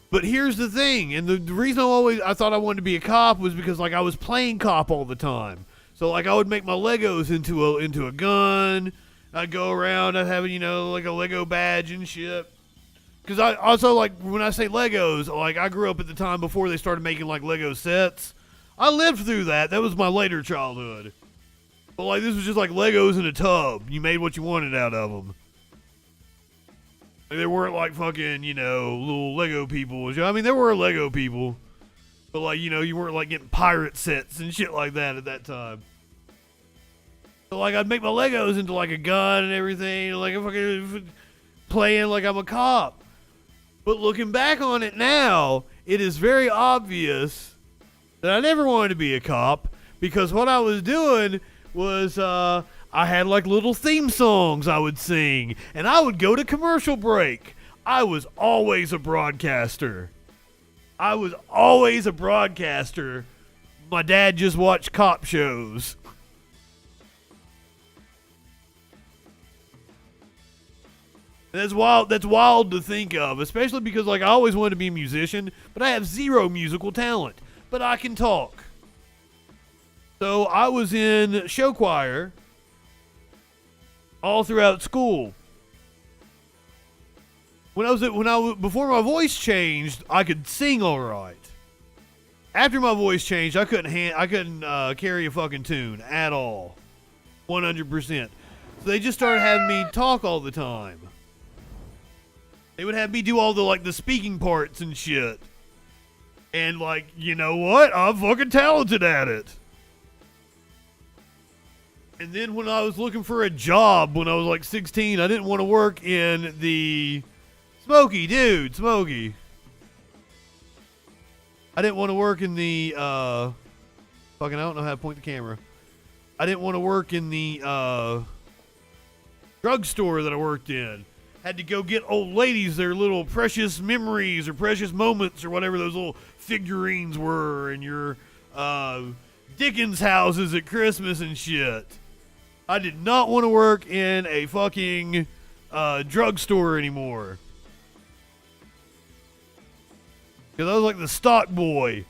But here's the thing, and the reason I thought I wanted to be a cop was because, like, I was playing cop all the time. So, like, I would make my Legos into a gun. I'd go around, I'd have, you know, like a Lego badge and shit. Because I also, like, when I say Legos, like, I grew up at the time before they started making, like, Lego sets. I lived through that. That was my later childhood. But, like, this was just like Legos in a tub. You made what you wanted out of them. Like, there weren't, like, fucking, you know, little Lego people. I mean, there were Lego people. But, like, you know, you weren't, like, getting pirate sets and shit like that at that time. So, like, I'd make my Legos into, like, a gun and everything. Like, I'm fucking playing like I'm a cop. But looking back on it now, it is very obvious that I never wanted to be a cop, because what I was doing was I had, like, little theme songs I would sing, and I would go to commercial break. I was always a broadcaster. My dad just watched cop shows. That's wild to think of, especially because, like, I always wanted to be a musician, but I have zero musical talent. But I can talk. So I was in show choir all throughout school. Before my voice changed, I could sing all right. After my voice changed, I couldn't carry a fucking tune at all, 100%. So they just started having me talk all the time. They would have me do all the speaking parts and shit. And, like, you know what? I'm fucking talented at it. And then when I was looking for a job when I was, like, 16, I didn't want to work in the... Smokey. I didn't want to work in the, I don't know how to point the camera. I didn't want to work in the, drugstore that I worked in. Had to go get old ladies their little precious memories or precious moments or whatever those little figurines were in your Dickens houses at Christmas and shit. I did not want to work in a fucking drugstore anymore. Because I was like the stock boy.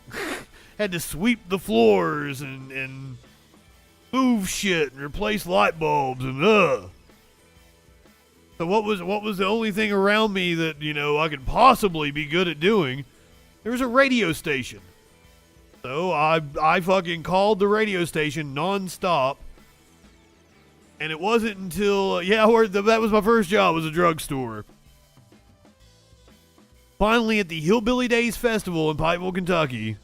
Had to sweep the floors and move shit and replace light bulbs and So what was the only thing around me that, you know, I could possibly be good at doing? There was a radio station. So I fucking called the radio station nonstop. And it wasn't until, that was my first job, was a drugstore. Finally, at the Hillbilly Days Festival in Pikeville, Kentucky.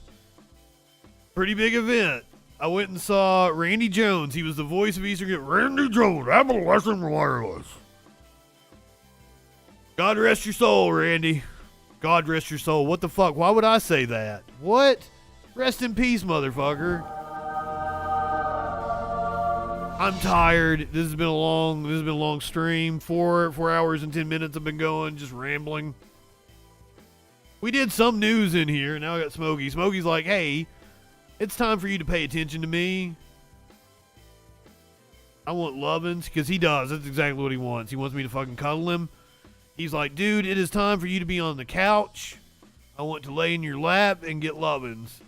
Pretty big event. I went and saw Randy Jones. He was the voice of Eastern. Randy Jones, Appalachian Wireless. God rest your soul, Randy. God rest your soul. What the fuck? Why would I say that? What? Rest in peace, motherfucker. I'm tired. This has been a long stream. 4 hours and 10 minutes I've been going, just rambling. We did some news in here. Now I got Smokey. Smokey's like, hey, it's time for you to pay attention to me. I want lovin's, because he does. That's exactly what he wants. He wants me to fucking cuddle him. He's like, dude, it is time for you to be on the couch. I want to lay in your lap and get lovin's.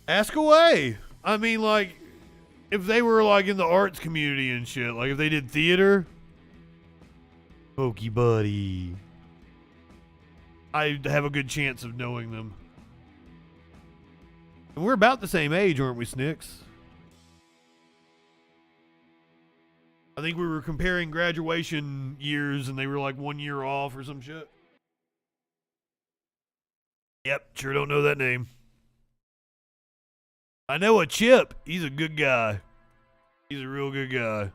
Ask away. I mean, like, if they were like in the arts community and shit, like if they did theater. Pokey buddy. I have a good chance of knowing them. And we're about the same age, aren't we, Snicks? I think we were comparing graduation years and they were like 1 year off or some shit. Yep, sure don't know that name. I know a Chip. He's a good guy. He's a real good guy.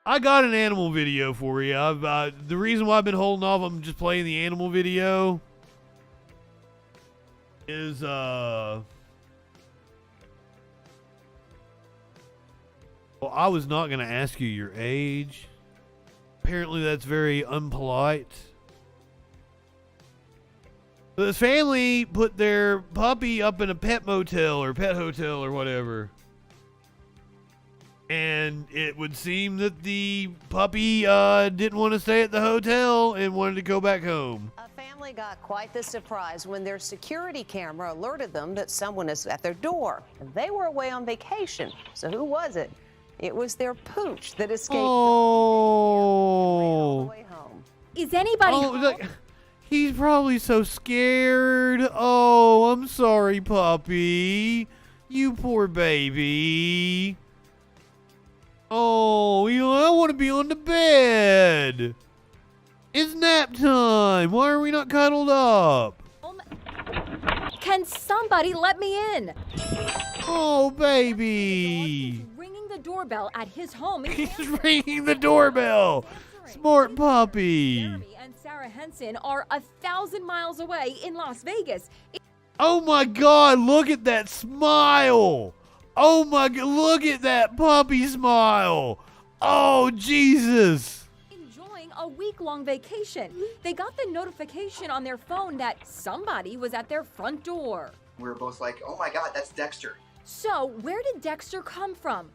I got an animal video for you. The reason why I've been holding off, I'm just playing the animal video, is well, I was not going to ask you your age. Apparently that's very unpolite. This family put their puppy up in a pet motel or pet hotel or whatever. And it would seem that the puppy didn't want to stay at the hotel and wanted to go back home. A family got quite the surprise when their security camera alerted them that someone is at their door. They were away on vacation. So who was it? It was their pooch that escaped. Oh. Way home. Is anybody home? Look, he's probably so scared. Oh, I'm sorry, puppy. You poor baby. Oh, I want to be on the bed. It's nap time. Why are we not cuddled up? Can somebody let me in? Oh, baby. Ringing the doorbell at his home. He's ringing the doorbell. Smart puppy. Jeremy and Sarah Henson are 1,000 miles away in Las Vegas. Oh my God, look at that smile. Oh my God, look at that puppy smile. Oh, Jesus. Enjoying a week-long vacation. They got the notification on their phone that somebody was at their front door. We were both like, oh my God, that's Dexter. So, where did Dexter come from?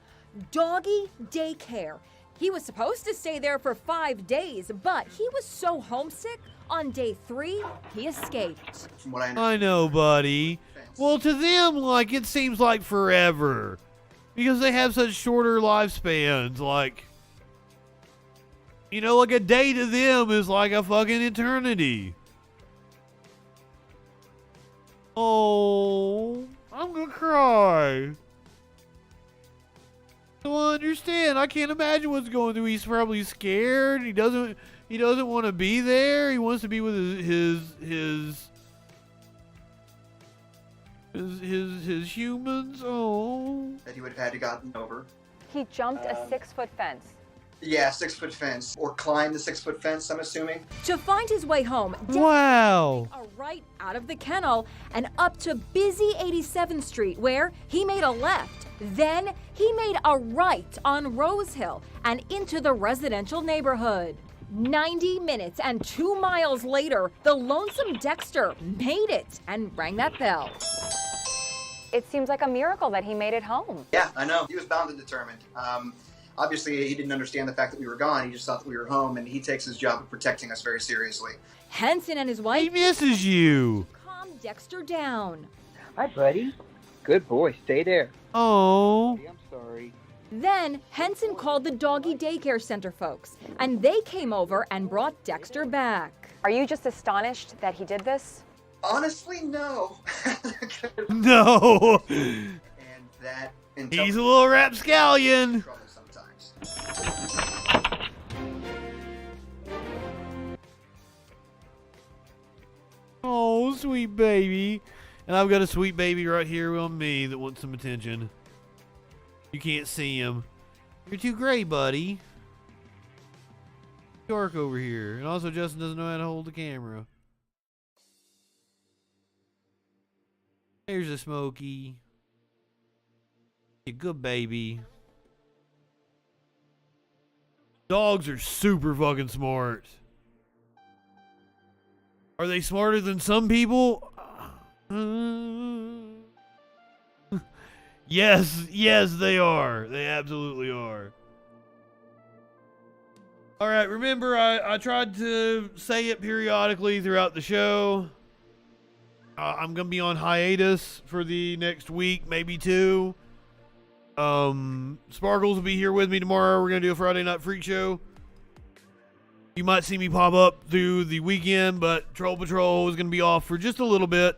Doggy daycare. He was supposed to stay there for 5 days, but he was so homesick, on day 3, he escaped. From what I know, buddy. Well, to them, like, it seems like forever. Because they have such shorter lifespans. Like, you know, like a day to them is like a fucking eternity. Oh, I'm gonna cry. So I understand. I can't imagine what's going through. He's probably scared. He doesn't want to be there. He wants to be with his humans. Oh. That he would have had to gotten over. He jumped a 6-foot fence. Yeah, 6-foot fence. Or climbed the 6-foot fence, I'm assuming. To find his way home, wow. A right out of the kennel and up to busy 87th Street, where he made a left. Then he made a right on Rose Hill and into the residential neighborhood. 90 minutes and 2 miles later, the lonesome Dexter made it and rang that bell. It seems like a miracle that he made it home. Yeah, I know. He was bound and determined. Obviously, he didn't understand the fact that we were gone. He just thought that we were home, and he takes his job of protecting us very seriously. Henson and his wife... He misses you. ...calmed Dexter down. Hi, buddy. Good boy. Stay there. Oh. I'm sorry. Then Henson called the doggy daycare center folks, and they came over and brought Dexter back. Are you just astonished that he did this? Honestly, no. No. And that... He's a little rapscallion. Oh, sweet baby. And I've got a sweet baby right here on me that wants some attention. You can't see him. You're too gray, buddy. Dark over here. And also Justin doesn't know how to hold the camera. There's a Smokey. You good baby. Dogs are super fucking smart. Are they smarter than some people? Yes, they are. They absolutely are. All right, remember I tried to say it periodically throughout the show. I'm going to be on hiatus for the next week, maybe 2. Sparkles will be here with me tomorrow. We're going to do a Friday Night Freak Show. You might see me pop up through the weekend, but Troll Patrol is going to be off for just a little bit.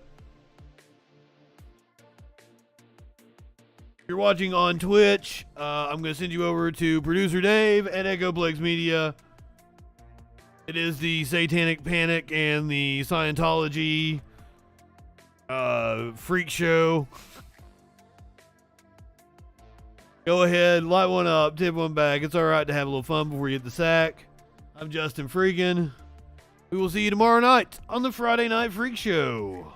If you're watching on Twitch, I'm going to send you over to Producer Dave at Echoplex Media. It is the Satanic Panic and the Scientology freak show. Go ahead, light one up, tip one back. It's all right to have a little fun before you hit the sack. I'm Justin Freakin. We will see you tomorrow night on the Friday Night Freak Show.